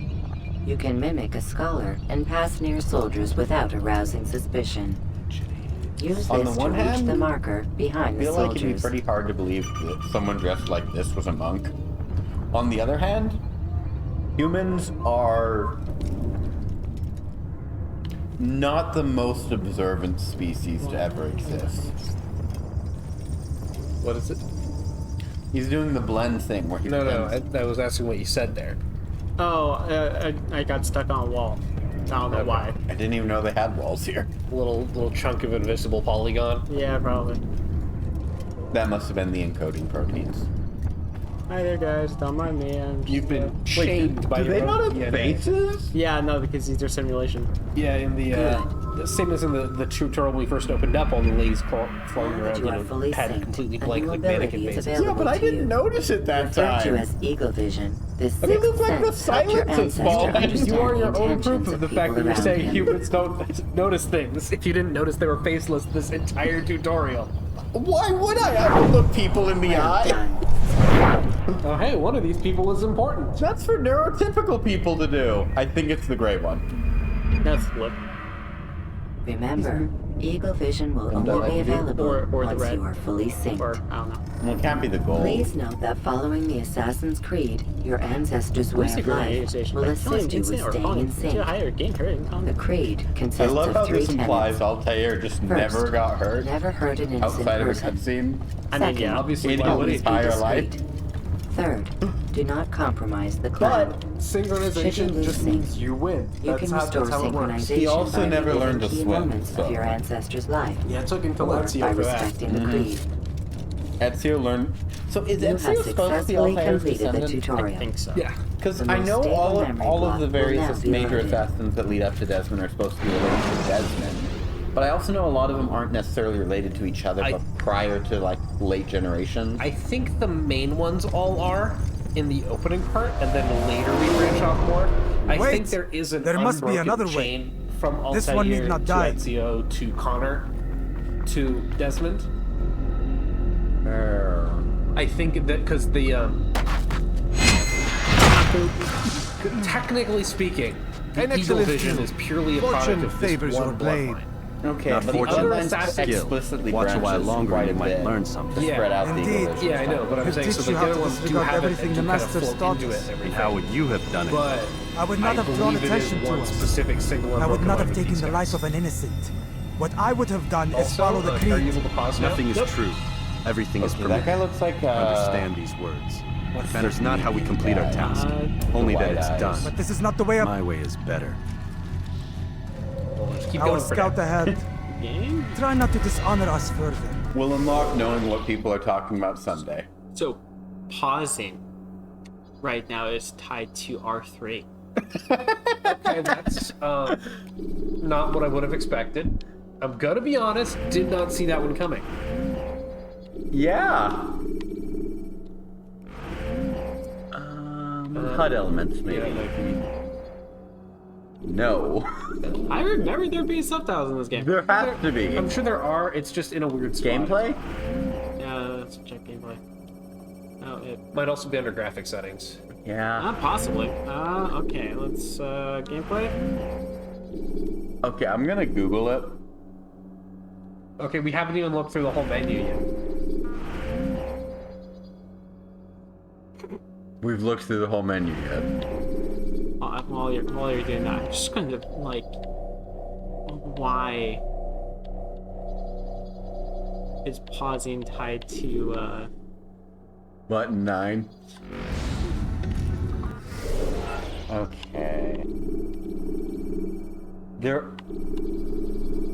Speaker 10: You can mimic a scholar and pass near soldiers without arousing suspicion. Use
Speaker 2: On
Speaker 10: this
Speaker 2: the
Speaker 10: to
Speaker 2: one
Speaker 10: reach
Speaker 2: hand,
Speaker 10: the marker
Speaker 2: I
Speaker 10: behind the
Speaker 2: feel like it'd be
Speaker 10: soldiers.
Speaker 2: pretty hard to believe that someone dressed like this was a monk. On the other hand, humans are not the most observant species to ever exist.
Speaker 3: What is it?
Speaker 2: He's doing the blend thing where he
Speaker 3: No,
Speaker 2: pretends-
Speaker 3: I was asking what you said there.
Speaker 4: Oh, I got stuck on a wall. I don't know why.
Speaker 2: I didn't even know they had walls here.
Speaker 3: Little chunk of invisible polygon.
Speaker 4: Yeah, probably.
Speaker 2: That must have been the encoding proteins.
Speaker 4: Hi there, guys. Don't mind me. I'm
Speaker 3: You've been
Speaker 2: Wait,
Speaker 3: shamed by
Speaker 2: do
Speaker 3: your
Speaker 2: they not
Speaker 3: own
Speaker 2: have
Speaker 3: DNA.
Speaker 2: faces?
Speaker 4: Yeah, no, because these are simulation.
Speaker 3: Yeah, in the
Speaker 10: Good.
Speaker 3: same as in the tutorial when we first opened up, all the ladies flying
Speaker 10: Now that
Speaker 3: around,
Speaker 10: you are fully
Speaker 3: had
Speaker 10: synced,
Speaker 3: completely
Speaker 10: a
Speaker 3: blank
Speaker 10: new
Speaker 3: like mannequin
Speaker 10: ability is
Speaker 3: faces.
Speaker 10: available
Speaker 2: Yeah, but I
Speaker 10: to you.
Speaker 2: didn't notice it that
Speaker 10: Referred to
Speaker 2: time.
Speaker 10: as Eagle Vision, the
Speaker 2: They
Speaker 10: sixth
Speaker 2: look like the
Speaker 10: sense helps your
Speaker 2: silence of
Speaker 10: ancestor
Speaker 2: falling.
Speaker 10: understand
Speaker 3: You are
Speaker 10: the
Speaker 3: your own
Speaker 10: intentions
Speaker 3: proof of the
Speaker 10: people
Speaker 3: fact that you're
Speaker 10: around
Speaker 3: saying
Speaker 10: him.
Speaker 3: humans don't notice things. If you didn't notice they were faceless this entire tutorial.
Speaker 2: Why would I? I would look people in the
Speaker 10: Well
Speaker 2: eye.
Speaker 10: done.
Speaker 3: Oh, hey, one of these people is important.
Speaker 2: That's for neurotypical people to do. I think it's the gray one.
Speaker 4: That's flip.
Speaker 10: Remember, Eagle Vision will
Speaker 2: Don't
Speaker 10: only
Speaker 2: that
Speaker 10: be
Speaker 2: like you?
Speaker 10: available
Speaker 4: Or the
Speaker 10: once
Speaker 4: red.
Speaker 10: you are fully synced.
Speaker 4: Or, I don't know.
Speaker 2: Well, it can't be the gold.
Speaker 10: Please note that following the Assassin's Creed, your ancestors' way
Speaker 4: Basic
Speaker 10: of life
Speaker 4: organization
Speaker 10: will
Speaker 4: by
Speaker 10: assist
Speaker 4: killing
Speaker 10: you with
Speaker 4: instant or
Speaker 10: staying in
Speaker 4: falling to
Speaker 10: sync.
Speaker 4: higher game rating
Speaker 10: The
Speaker 4: content.
Speaker 10: Creed
Speaker 2: I
Speaker 10: consists
Speaker 2: love how
Speaker 10: of 3
Speaker 2: this implies
Speaker 10: tenets.
Speaker 2: Altair just
Speaker 10: First,
Speaker 2: never got hurt
Speaker 10: Never hurt an innocent
Speaker 2: outside of a
Speaker 10: person.
Speaker 2: cutscene
Speaker 4: I mean,
Speaker 10: Second,
Speaker 4: yeah.
Speaker 3: Obviously,
Speaker 2: in
Speaker 3: why would
Speaker 2: his
Speaker 3: he?
Speaker 2: entire
Speaker 10: be
Speaker 2: life.
Speaker 10: discreet. Third, do not compromise the clan.
Speaker 3: But
Speaker 10: Should you
Speaker 3: synchronization
Speaker 10: lose
Speaker 3: just
Speaker 10: sync,
Speaker 3: means you win.
Speaker 10: You can restore
Speaker 3: that's how it works.
Speaker 10: synchronization
Speaker 2: He also
Speaker 10: by
Speaker 2: never
Speaker 10: reliving
Speaker 2: learned to
Speaker 10: key
Speaker 2: swim,
Speaker 10: moments
Speaker 2: so-
Speaker 10: of your ancestor's life,
Speaker 3: Yeah, it took until
Speaker 10: or by
Speaker 3: Ezio for that.
Speaker 10: respecting the Creed.
Speaker 2: Ezio learned. So is
Speaker 10: You have
Speaker 2: Ezio supposed to be
Speaker 10: successfully
Speaker 2: Altair's
Speaker 10: completed the
Speaker 2: descendant?
Speaker 4: I
Speaker 10: tutorial.
Speaker 4: think so.
Speaker 3: Yeah.
Speaker 2: Because
Speaker 10: The
Speaker 2: I
Speaker 10: most
Speaker 2: know
Speaker 10: stable
Speaker 2: all
Speaker 10: memory
Speaker 2: of
Speaker 10: block
Speaker 2: the
Speaker 10: will
Speaker 2: various
Speaker 10: now be
Speaker 2: major
Speaker 10: loaded.
Speaker 2: assassins that lead up to Desmond are supposed to be related to Desmond. But I also know a lot of them aren't necessarily related to each other, but prior to like late generations.
Speaker 3: I think the main ones all are in the opening part, and then later we branch off more. I
Speaker 11: Wait,
Speaker 3: think there is an
Speaker 11: there must be
Speaker 3: unbroken
Speaker 11: another way.
Speaker 3: chain from Altair
Speaker 11: This one need
Speaker 3: to
Speaker 11: not die.
Speaker 3: Ezio to Connor to Desmond. I think that because the technically speaking, the
Speaker 11: An
Speaker 3: Eagle
Speaker 11: excellent
Speaker 3: Vision
Speaker 11: skill.
Speaker 3: is purely a
Speaker 11: Fortune
Speaker 3: product of this
Speaker 11: favors
Speaker 3: one
Speaker 11: your blade.
Speaker 3: bloodline.
Speaker 2: Okay,
Speaker 7: Not
Speaker 2: but the
Speaker 7: fortune,
Speaker 2: other
Speaker 3: but
Speaker 2: ones
Speaker 3: skill.
Speaker 2: explicitly
Speaker 7: Watch a while
Speaker 2: branches
Speaker 7: longer
Speaker 2: quite
Speaker 7: and you
Speaker 2: a
Speaker 7: might
Speaker 2: bit
Speaker 7: learn something.
Speaker 2: to
Speaker 3: Yeah.
Speaker 2: spread out the
Speaker 11: Indeed.
Speaker 2: Eagle Vision
Speaker 3: Yeah, I know, but I'm
Speaker 11: Could
Speaker 3: saying
Speaker 11: teach
Speaker 3: so
Speaker 11: you
Speaker 3: the
Speaker 11: how
Speaker 3: other
Speaker 11: to
Speaker 3: ones do
Speaker 11: disregard
Speaker 3: have it
Speaker 11: everything
Speaker 3: and
Speaker 11: the
Speaker 3: do kind of
Speaker 11: Master's
Speaker 3: flow
Speaker 11: taught
Speaker 3: into it
Speaker 11: us.
Speaker 3: and
Speaker 7: And
Speaker 3: everything.
Speaker 7: how would you have done it?
Speaker 3: But
Speaker 11: I would not
Speaker 3: I
Speaker 11: have drawn
Speaker 3: believe it is
Speaker 11: attention to
Speaker 3: one
Speaker 11: us.
Speaker 3: specific single
Speaker 11: I would
Speaker 3: unbroken
Speaker 11: not
Speaker 3: line
Speaker 11: have
Speaker 3: with
Speaker 11: taken
Speaker 3: these
Speaker 11: the
Speaker 3: guys.
Speaker 11: life of an innocent. What I would have done is
Speaker 3: Also,
Speaker 11: follow the
Speaker 3: are you
Speaker 11: Creed.
Speaker 3: able to pause now?
Speaker 7: Nothing is
Speaker 3: Nope.
Speaker 7: true. Everything is
Speaker 2: Okay, that guy
Speaker 7: permitted.
Speaker 2: looks like
Speaker 7: Understand these words. It matters not how we complete our task, only that it's
Speaker 2: White
Speaker 7: done.
Speaker 2: eyes.
Speaker 11: But this is not the way of...
Speaker 7: My way is better.
Speaker 3: Keep
Speaker 11: I
Speaker 3: going
Speaker 11: will
Speaker 3: for
Speaker 11: scout
Speaker 3: now.
Speaker 11: ahead.
Speaker 4: Game?
Speaker 11: Try not to dishonor us further.
Speaker 2: Will unlock knowing what people are talking about Sunday.
Speaker 4: So, pausing right now is tied to R3.
Speaker 3: Okay, that's not what I would have expected. I'm gonna be honest, did not see that one coming.
Speaker 2: Yeah. HUD elements, maybe.
Speaker 3: Yeah, maybe.
Speaker 2: No.
Speaker 4: I remember there being subtitles in this game.
Speaker 2: There has to be.
Speaker 3: I'm sure there are. It's just in a weird spot.
Speaker 2: Gameplay?
Speaker 4: Yeah, let's check gameplay. Oh, it.
Speaker 3: Might also be under graphic settings.
Speaker 2: Yeah.
Speaker 4: Possibly. Okay, let's, gameplay?
Speaker 2: Okay, I'm gonna Google it.
Speaker 3: Okay, we haven't even looked through the whole menu yet.
Speaker 2: We've looked through the whole menu yet.
Speaker 4: While you're doing that, I'm just going to, like, why is pausing tied to,
Speaker 2: Button 9. Okay.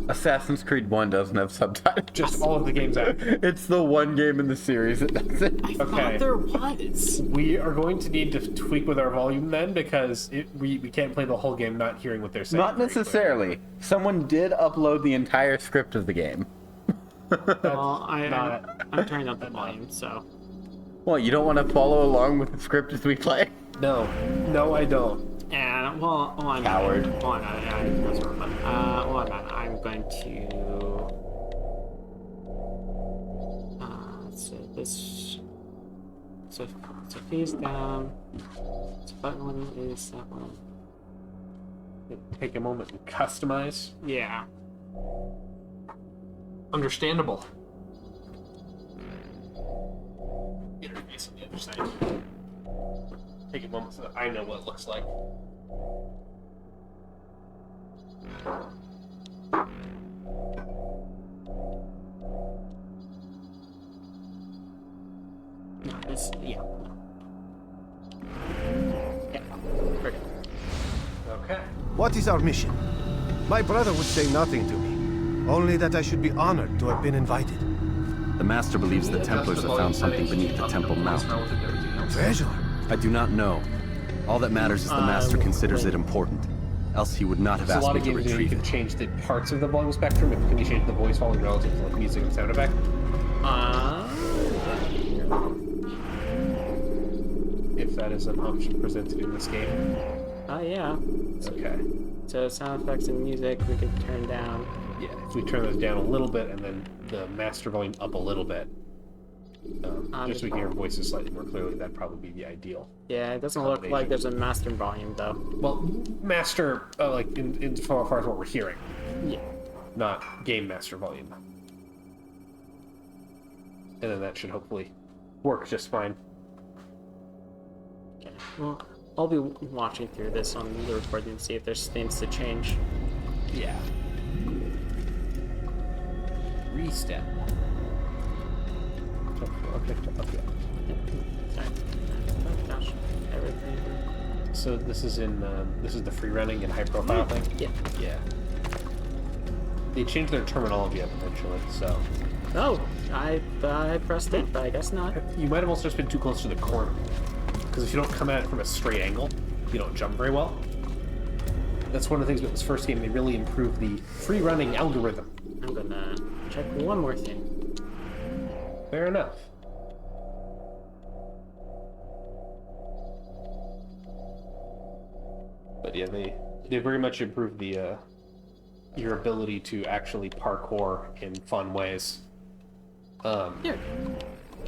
Speaker 2: Assassin's Creed 1 doesn't have subtitles.
Speaker 3: Just all of the games out.
Speaker 2: It's the one game in the series that doesn't.
Speaker 4: I
Speaker 3: Okay.
Speaker 4: thought there was.
Speaker 3: We are going to need to tweak with our volume then, because we can't play the whole game not hearing what they're saying.
Speaker 2: Not
Speaker 3: very clearly.
Speaker 2: necessarily. Someone did upload the entire script of the game.
Speaker 4: Well,
Speaker 3: not-
Speaker 4: I'm turning up the volume, so.
Speaker 2: Well, you don't want to follow along with the script as we play?
Speaker 3: No, I don't.
Speaker 4: And, I'm
Speaker 2: Coward.
Speaker 4: I'm going to. So this. So face down. So button one is that one.
Speaker 3: Take a moment and customize.
Speaker 4: Yeah.
Speaker 3: Understandable. Interface on the other side. Take a moment so that I know what it looks like.
Speaker 4: No, this. Yeah.
Speaker 3: Okay.
Speaker 9: What is our mission? My brother would say nothing to me, only that I should be honored to have been invited.
Speaker 7: The Master believes the Templars have found something beneath the Temple Mount.
Speaker 9: Treasure?
Speaker 7: I do not know. All that matters is the Master considers it important.
Speaker 8: else he would not have
Speaker 3: There's a
Speaker 8: asked
Speaker 3: lot
Speaker 8: me
Speaker 3: of
Speaker 8: to
Speaker 3: games where you
Speaker 8: retrieve
Speaker 3: can
Speaker 8: it.
Speaker 3: change the parts of the volume spectrum. If can you change the voice volume relative to like music and sound effect? If that is an option presented in this game.
Speaker 4: Oh yeah.
Speaker 3: Okay.
Speaker 4: So sound effects and music we could turn down.
Speaker 3: Yeah, if we turn those down a little bit and then the master volume up a little bit, just so we can hear voices slightly more clearly, that'd probably be the ideal.
Speaker 4: Yeah, it doesn't look like there's a master volume though.
Speaker 3: Well, master, like in far as what we're hearing.
Speaker 4: Yeah.
Speaker 3: Not game master volume. And then that should hopefully work just fine.
Speaker 4: Okay. Well, I'll be watching through this on the recording to see if there's things to change.
Speaker 3: Yeah. Restep. Okay.
Speaker 4: Sorry. Oh gosh. Everything.
Speaker 3: So this is the free running and high profile thing?
Speaker 4: Yeah.
Speaker 3: Yeah. They changed their terminology up eventually, so.
Speaker 4: Oh, I pressed it, but I guess not.
Speaker 3: You might have also just been too close to the corner. Because if you don't come at it from a straight angle, you don't jump very well. That's one of the things with this first game, they really improved the free running algorithm.
Speaker 4: I'm gonna check one more thing.
Speaker 3: Fair enough. But yeah, they very much improved the your ability to actually parkour in fun ways.
Speaker 4: Here.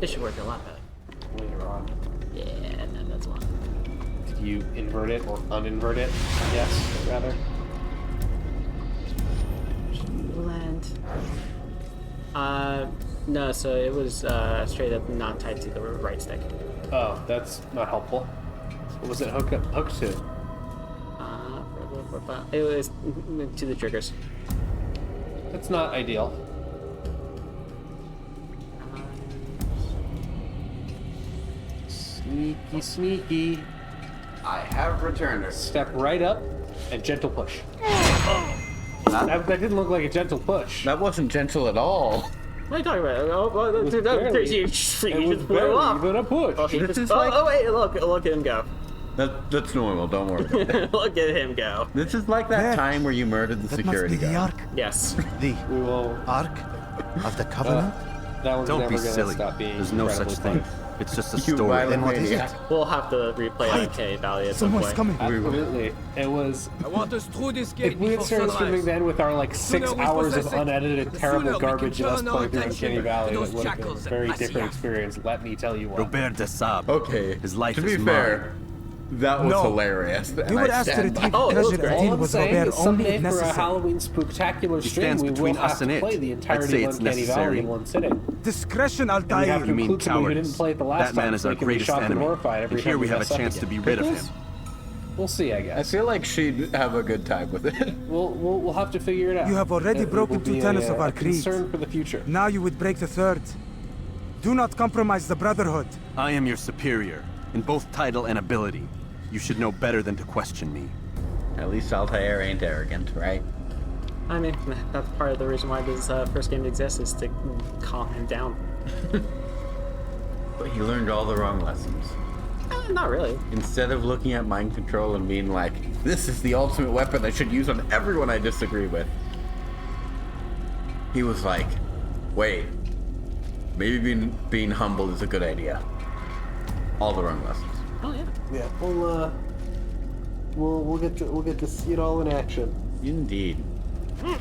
Speaker 4: It should work a lot better.
Speaker 3: Later on.
Speaker 4: Yeah, no, that's one.
Speaker 3: Did you invert it or uninvert it? Yes, rather.
Speaker 4: Blend. No, so it was straight up not tied to the right stick.
Speaker 3: Oh, that's not helpful. What was it hooked to?
Speaker 4: It was to the triggers.
Speaker 3: That's not ideal. Sneaky, sneaky.
Speaker 2: I have returned her.
Speaker 3: Step right up and gentle push. That didn't look like a gentle push.
Speaker 2: That wasn't gentle at all.
Speaker 4: What are you talking about? Oh, dude, you just blew off.
Speaker 3: Even a push.
Speaker 4: Oh, wait, look at him go.
Speaker 2: That's normal, don't worry.
Speaker 4: Look at him go.
Speaker 2: This is like that time where you murdered the
Speaker 11: That
Speaker 2: security
Speaker 11: must be the
Speaker 2: guard.
Speaker 11: Ark.
Speaker 4: Yes.
Speaker 11: The
Speaker 3: We will.
Speaker 11: Ark of the Covenant?
Speaker 3: That one's
Speaker 8: Don't
Speaker 3: never
Speaker 8: be
Speaker 3: gonna
Speaker 8: silly.
Speaker 3: stop being
Speaker 8: There's no such
Speaker 3: incredibly
Speaker 8: thing.
Speaker 3: fun.
Speaker 8: It's just a
Speaker 2: You
Speaker 8: story.
Speaker 2: violent
Speaker 11: Then what is
Speaker 2: maniac.
Speaker 11: it?
Speaker 4: We'll have to replay
Speaker 11: Quiet.
Speaker 4: Uncanny Valley at some
Speaker 11: Someone's
Speaker 4: point.
Speaker 11: coming.
Speaker 3: Absolutely. It was.
Speaker 12: I want us through this
Speaker 3: If
Speaker 12: gate
Speaker 3: we had
Speaker 12: before
Speaker 3: started streaming
Speaker 12: sunrise.
Speaker 3: then with our like 6
Speaker 12: sooner we
Speaker 3: hours of
Speaker 12: possess it,
Speaker 3: unedited,
Speaker 12: the
Speaker 3: terrible
Speaker 12: sooner we can
Speaker 3: garbage of us
Speaker 12: turn our
Speaker 3: playing through
Speaker 12: attention
Speaker 3: Uncanny Valley,
Speaker 12: to
Speaker 3: it
Speaker 12: those
Speaker 3: would have been a
Speaker 12: jackals at
Speaker 3: very
Speaker 12: Masia.
Speaker 3: different experience. Let me tell you what.
Speaker 8: Robert de Sable.
Speaker 2: Okay.
Speaker 8: His life
Speaker 2: to be
Speaker 8: is
Speaker 2: fair, that was
Speaker 11: No.
Speaker 2: hilarious.
Speaker 11: We
Speaker 2: and
Speaker 11: were
Speaker 2: I
Speaker 11: asked to
Speaker 2: stand by
Speaker 11: retrieve
Speaker 2: it.
Speaker 4: Oh, it was
Speaker 11: treasure
Speaker 4: great.
Speaker 11: that
Speaker 3: All
Speaker 11: he
Speaker 3: I'm
Speaker 11: was
Speaker 3: saying
Speaker 11: Robert
Speaker 3: is
Speaker 11: only
Speaker 3: someday
Speaker 11: if
Speaker 3: for a
Speaker 11: necessary.
Speaker 3: Halloween spooktacular
Speaker 8: He
Speaker 3: stream,
Speaker 8: stands
Speaker 3: we will
Speaker 8: between us
Speaker 3: have
Speaker 8: and
Speaker 3: to
Speaker 8: it.
Speaker 3: play the
Speaker 8: I'd
Speaker 3: entirety
Speaker 8: say
Speaker 3: of
Speaker 8: it's
Speaker 3: Uncanny Valley
Speaker 8: necessary.
Speaker 3: in one sitting.
Speaker 11: Discretion,
Speaker 3: And we
Speaker 11: Altair.
Speaker 3: have to
Speaker 8: You mean
Speaker 3: include someone who
Speaker 8: cowards.
Speaker 3: didn't play it the last
Speaker 8: That man
Speaker 3: time,
Speaker 8: is
Speaker 3: so
Speaker 8: our
Speaker 3: they can be
Speaker 8: greatest
Speaker 3: shocked and
Speaker 8: enemy.
Speaker 3: horrified every
Speaker 8: And here
Speaker 3: time
Speaker 8: we have a
Speaker 3: mess up
Speaker 8: chance to
Speaker 3: again.
Speaker 8: be rid of him.
Speaker 3: Pickles? We'll see, I
Speaker 2: I
Speaker 3: guess.
Speaker 2: feel like she'd have a good time with it.
Speaker 3: We'll have to figure it out.
Speaker 11: You have already
Speaker 3: It will
Speaker 11: broken two
Speaker 3: be
Speaker 11: tenets of our
Speaker 3: a
Speaker 11: creed.
Speaker 3: concern for the future.
Speaker 11: Now you would break the third. Do not compromise the Brotherhood.
Speaker 8: I am your superior, in both title and ability. You should know better than to question me.
Speaker 2: At least Altair ain't arrogant, right?
Speaker 4: I mean, that's part of the reason why this first game exists, is to calm him down.
Speaker 2: But he learned all the wrong lessons.
Speaker 4: Not really.
Speaker 2: Instead of looking at mind control and being like, this is the ultimate weapon I should use on everyone I disagree with, he was like, wait, maybe being humble is a good idea. All the wrong lessons.
Speaker 4: Oh yeah.
Speaker 3: Yeah, we'll get to see it all in action.
Speaker 2: Indeed.
Speaker 4: Okay.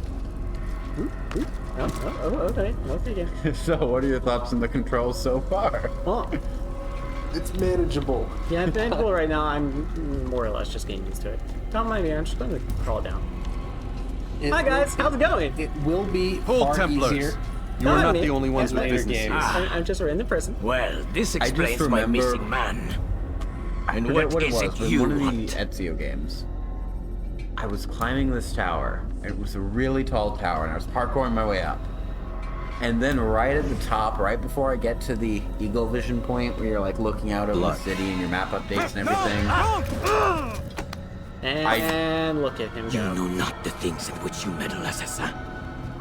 Speaker 4: Okay.
Speaker 2: So, what are your thoughts on the controls so far?
Speaker 4: Well,
Speaker 3: It's manageable.
Speaker 4: yeah, it's manageable right now. I'm more or less just getting used to it. Don't mind me. I'm just going to crawl down. Hi guys, how's it going?
Speaker 3: It will be
Speaker 8: Hold
Speaker 3: far
Speaker 8: Templars.
Speaker 3: easier.
Speaker 8: You are
Speaker 4: Not
Speaker 8: not
Speaker 4: me.
Speaker 8: the only ones with
Speaker 3: Later
Speaker 8: business
Speaker 3: games.
Speaker 8: here.
Speaker 4: I'm just in the prison.
Speaker 7: Well, this
Speaker 2: I just
Speaker 7: explains my
Speaker 2: remember-
Speaker 7: missing man.
Speaker 2: I
Speaker 7: And
Speaker 2: forget
Speaker 7: what
Speaker 2: it
Speaker 7: is
Speaker 2: was.
Speaker 7: it
Speaker 2: It was
Speaker 7: you
Speaker 2: one of the
Speaker 7: want?
Speaker 2: Ezio games. I was climbing this tower. It was a really tall tower, and I was parkouring my way up. And then right at the top, right before I get to the Eagle Vision point, where you're like looking out over the city and your map updates and everything,
Speaker 4: And look at him
Speaker 7: You
Speaker 4: go.
Speaker 7: know not the things in which you meddle, assassin.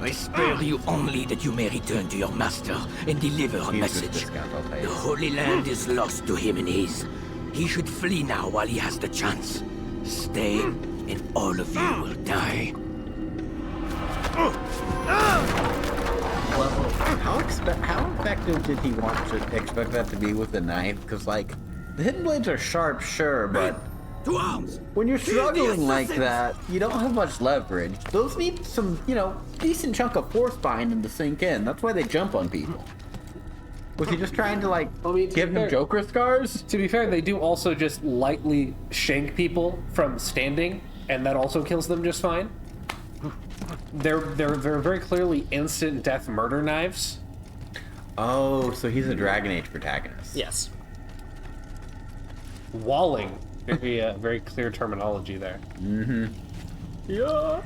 Speaker 7: I spare you only that you may return to your master and deliver a
Speaker 2: he's with
Speaker 7: message.
Speaker 2: discount, I'll tell
Speaker 7: The
Speaker 2: you.
Speaker 7: Holy Land is lost to him and his. He should flee now while he has the chance. Stay and all of you will die.
Speaker 2: Well, how effective did he want to expect that to be with the knife? Because, like, the hidden blades are sharp, sure, but
Speaker 7: To arms!
Speaker 2: when you're
Speaker 7: Kill the
Speaker 2: struggling like
Speaker 7: assassins!
Speaker 2: that, you don't have much leverage. Those need some, decent chunk of force behind them to sink in. That's why they jump on people. Was he just trying to, like,
Speaker 3: I mean, to
Speaker 2: give
Speaker 3: be
Speaker 2: them
Speaker 3: fair-
Speaker 2: Joker scars?
Speaker 3: To be fair, they do also just lightly shank people from standing, and that also kills them just fine. They're very clearly instant death murder knives.
Speaker 2: Oh, so he's a Dragon Age protagonist.
Speaker 4: Yes.
Speaker 3: Walling. Very clear terminology there.
Speaker 2: Mm-hmm.
Speaker 4: Yeah.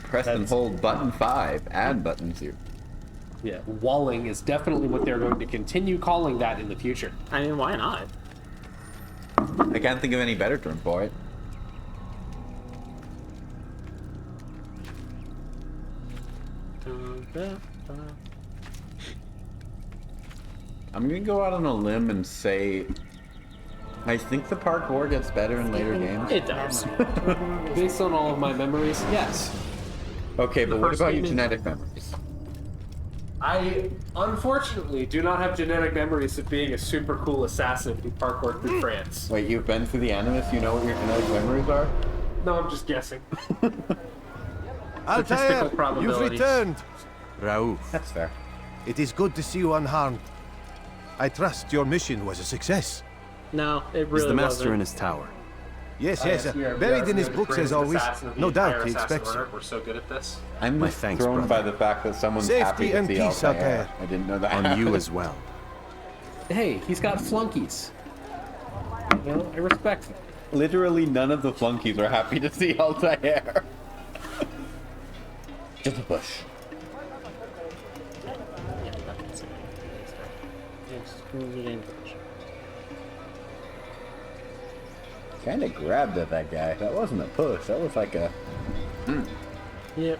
Speaker 2: Press and hold button 5, add button 0.
Speaker 3: Yeah, walling is definitely what they're going to continue calling that in the future.
Speaker 4: I mean, why not?
Speaker 2: I can't think of any better term for it. I'm gonna go out on a limb and say I think the parkour gets better in later games.
Speaker 4: It does.
Speaker 3: Based on all of my memories, yes.
Speaker 2: Okay, but what
Speaker 4: first
Speaker 2: about your
Speaker 4: game is-
Speaker 2: genetic memories?
Speaker 3: I unfortunately do not have genetic memories of being a super cool assassin who parkoured through France.
Speaker 2: Wait, you've been through the Animus, you know what your genetic memories are?
Speaker 3: No, I'm just guessing.
Speaker 9: Altair,
Speaker 3: Statistical
Speaker 9: you've
Speaker 3: probabilities.
Speaker 9: returned. Raouf,
Speaker 2: That's fair.
Speaker 9: it is good to see you unharmed. I trust your mission was a success.
Speaker 4: No, it really
Speaker 8: Is the master
Speaker 4: wasn't.
Speaker 8: in his tower?
Speaker 9: Yes,
Speaker 3: Oh,
Speaker 9: yes,
Speaker 3: we are-
Speaker 9: buried
Speaker 3: we
Speaker 9: in his
Speaker 3: are the
Speaker 9: books as
Speaker 3: greatest
Speaker 9: always.
Speaker 3: assassin of the
Speaker 9: No doubt
Speaker 3: entire
Speaker 9: he
Speaker 3: assassin
Speaker 9: expects you.
Speaker 3: order. We're so good at this.
Speaker 2: I'm
Speaker 8: My
Speaker 2: just
Speaker 8: thanks,
Speaker 2: thrown
Speaker 8: brother.
Speaker 2: by the fact that someone's
Speaker 9: Safety
Speaker 2: happy to
Speaker 9: and
Speaker 2: see
Speaker 9: peace,
Speaker 2: Altair.
Speaker 9: Altair.
Speaker 2: I didn't know that.
Speaker 8: On you as well.
Speaker 3: Hey, he's got flunkies. You know, I respect him.
Speaker 2: Literally none of the flunkies are happy to see Altair. Just a push.
Speaker 1: Yeah, that's it.
Speaker 2: Kinda grabbed at that guy. That wasn't a push. That was like a...
Speaker 4: Yep.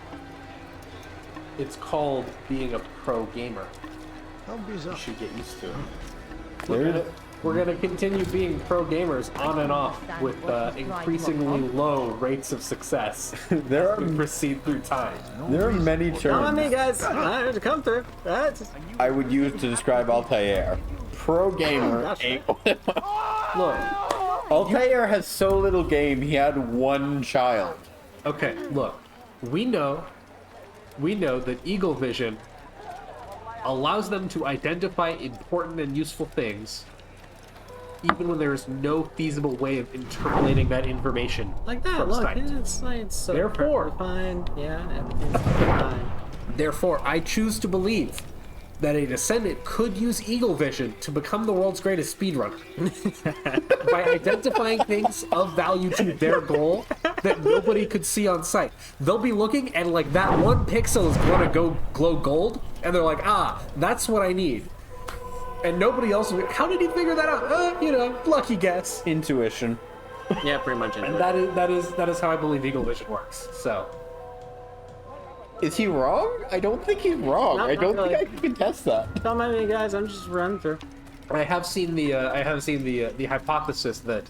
Speaker 3: It's called being a pro gamer.
Speaker 9: How bizarre.
Speaker 3: You should get used to it.
Speaker 2: There-
Speaker 3: We're gonna continue being pro gamers on and off with increasingly low rates of success
Speaker 2: There
Speaker 3: as we
Speaker 2: are
Speaker 3: proceed through time.
Speaker 2: there are many
Speaker 4: Come on, me
Speaker 2: terms
Speaker 4: guys. I had to come through.
Speaker 2: I would use to describe Altair. Pro gamer ain't one of my...
Speaker 3: Look,
Speaker 2: Altair has so little game, he had one child.
Speaker 3: okay, look, we know that Eagle Vision allows them to identify important and useful things, even when there is no feasible way of interpolating that information
Speaker 4: Like that.
Speaker 3: from
Speaker 4: Look,
Speaker 3: sight.
Speaker 4: it's so
Speaker 3: Therefore-
Speaker 4: perfectly fine. Yeah, everything's fine.
Speaker 3: Therefore, I choose to believe that a descendant could use Eagle Vision to become the world's greatest speedrunner. By identifying things of value to their goal that nobody could see on sight. They'll be looking and like that one pixel is gonna go glow gold, and they're like, ah, that's what I need. And nobody else will be, how did he figure that out? Lucky guess.
Speaker 2: Intuition.
Speaker 4: Yeah, pretty much.
Speaker 3: And that is how I believe Eagle Vision works. So
Speaker 2: Is he wrong? I don't think he's wrong.
Speaker 4: Not
Speaker 2: I don't think
Speaker 4: really.
Speaker 2: I can contest that.
Speaker 4: Don't mind me, guys. I'm just running through.
Speaker 3: I have seen the hypothesis that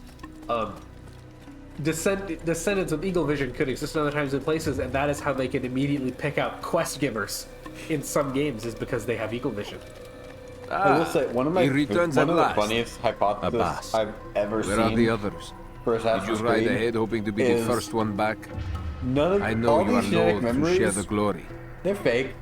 Speaker 3: descendants of Eagle Vision could exist in other times and places, and that is how they can immediately pick out quest givers in some games is because they have Eagle Vision.
Speaker 2: I will say, one of
Speaker 8: he returns at
Speaker 2: the
Speaker 8: last.
Speaker 2: funniest hypotheses
Speaker 8: Abbas.
Speaker 2: I've ever
Speaker 8: Where
Speaker 2: seen
Speaker 8: are the others?
Speaker 2: for
Speaker 8: Did you
Speaker 2: Assassin's
Speaker 8: ride
Speaker 2: Creed
Speaker 8: ahead hoping to be
Speaker 2: is
Speaker 8: the first one back?
Speaker 2: None of
Speaker 8: I know
Speaker 2: all
Speaker 8: you are
Speaker 2: these genetic
Speaker 8: loath to
Speaker 2: memories,
Speaker 8: share the glory.
Speaker 2: they're fake.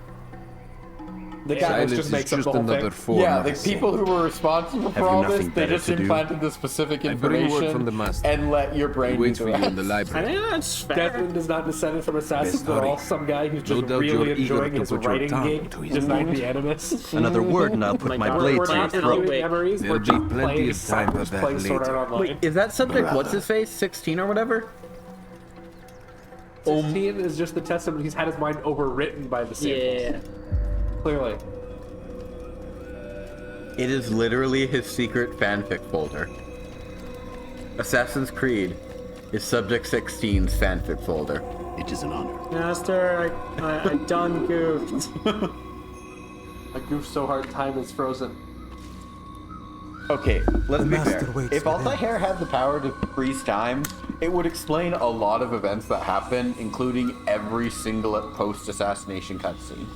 Speaker 2: The guy
Speaker 8: Silence
Speaker 3: just
Speaker 8: is
Speaker 3: makes up
Speaker 8: just
Speaker 3: the whole thing.
Speaker 8: another form
Speaker 2: yeah,
Speaker 8: of
Speaker 2: the
Speaker 8: sin.
Speaker 2: people who were responsible for
Speaker 8: Have you
Speaker 2: all this,
Speaker 8: nothing
Speaker 2: they
Speaker 8: better
Speaker 2: just
Speaker 8: to do?
Speaker 2: implanted the specific
Speaker 8: I bring
Speaker 2: information
Speaker 8: word from the master.
Speaker 2: and let your brain
Speaker 8: He
Speaker 2: do
Speaker 8: waits
Speaker 2: the
Speaker 8: for you in the
Speaker 2: rest.
Speaker 4: I
Speaker 8: library.
Speaker 4: think that's fair.
Speaker 3: Desmond is not descended from assassins,
Speaker 8: Best
Speaker 3: but
Speaker 8: hurry.
Speaker 3: all some guy who's
Speaker 8: No
Speaker 3: just
Speaker 8: doubt
Speaker 3: really
Speaker 8: you're eager
Speaker 3: enjoying
Speaker 8: to
Speaker 3: his
Speaker 8: put your
Speaker 3: writing
Speaker 8: tongue
Speaker 3: gig
Speaker 8: to his
Speaker 3: despite
Speaker 8: throat.
Speaker 3: the Animus.
Speaker 9: Another word and I'll put
Speaker 4: my
Speaker 9: my
Speaker 4: God.
Speaker 9: blade
Speaker 3: We're
Speaker 9: to your
Speaker 3: not
Speaker 4: There'll
Speaker 9: throat.
Speaker 3: continuing memories,
Speaker 8: There'll
Speaker 3: we're
Speaker 8: be
Speaker 3: just
Speaker 8: plenty
Speaker 3: playing
Speaker 8: of time for
Speaker 3: Cypress,
Speaker 8: that
Speaker 3: playing Sword Art
Speaker 8: later.
Speaker 3: Online.
Speaker 2: Wait, is that subject
Speaker 9: Brother.
Speaker 2: what's his face? 16 or whatever?
Speaker 3: 16 is just the testament he's had his mind overwritten by the samples.
Speaker 4: Yeah.
Speaker 3: Clearly.
Speaker 2: It is literally his secret fanfic folder. Assassin's Creed is Subject 16's fanfic folder.
Speaker 9: It is an honor.
Speaker 4: Master, I done goofed.
Speaker 3: I goofed so hard time is frozen.
Speaker 2: Okay, let's be
Speaker 11: master
Speaker 2: fair.
Speaker 11: waits
Speaker 2: If
Speaker 11: for him.
Speaker 2: Altair had the power to freeze time, It would explain a lot of events that happen, including every single post-assassination cutscene.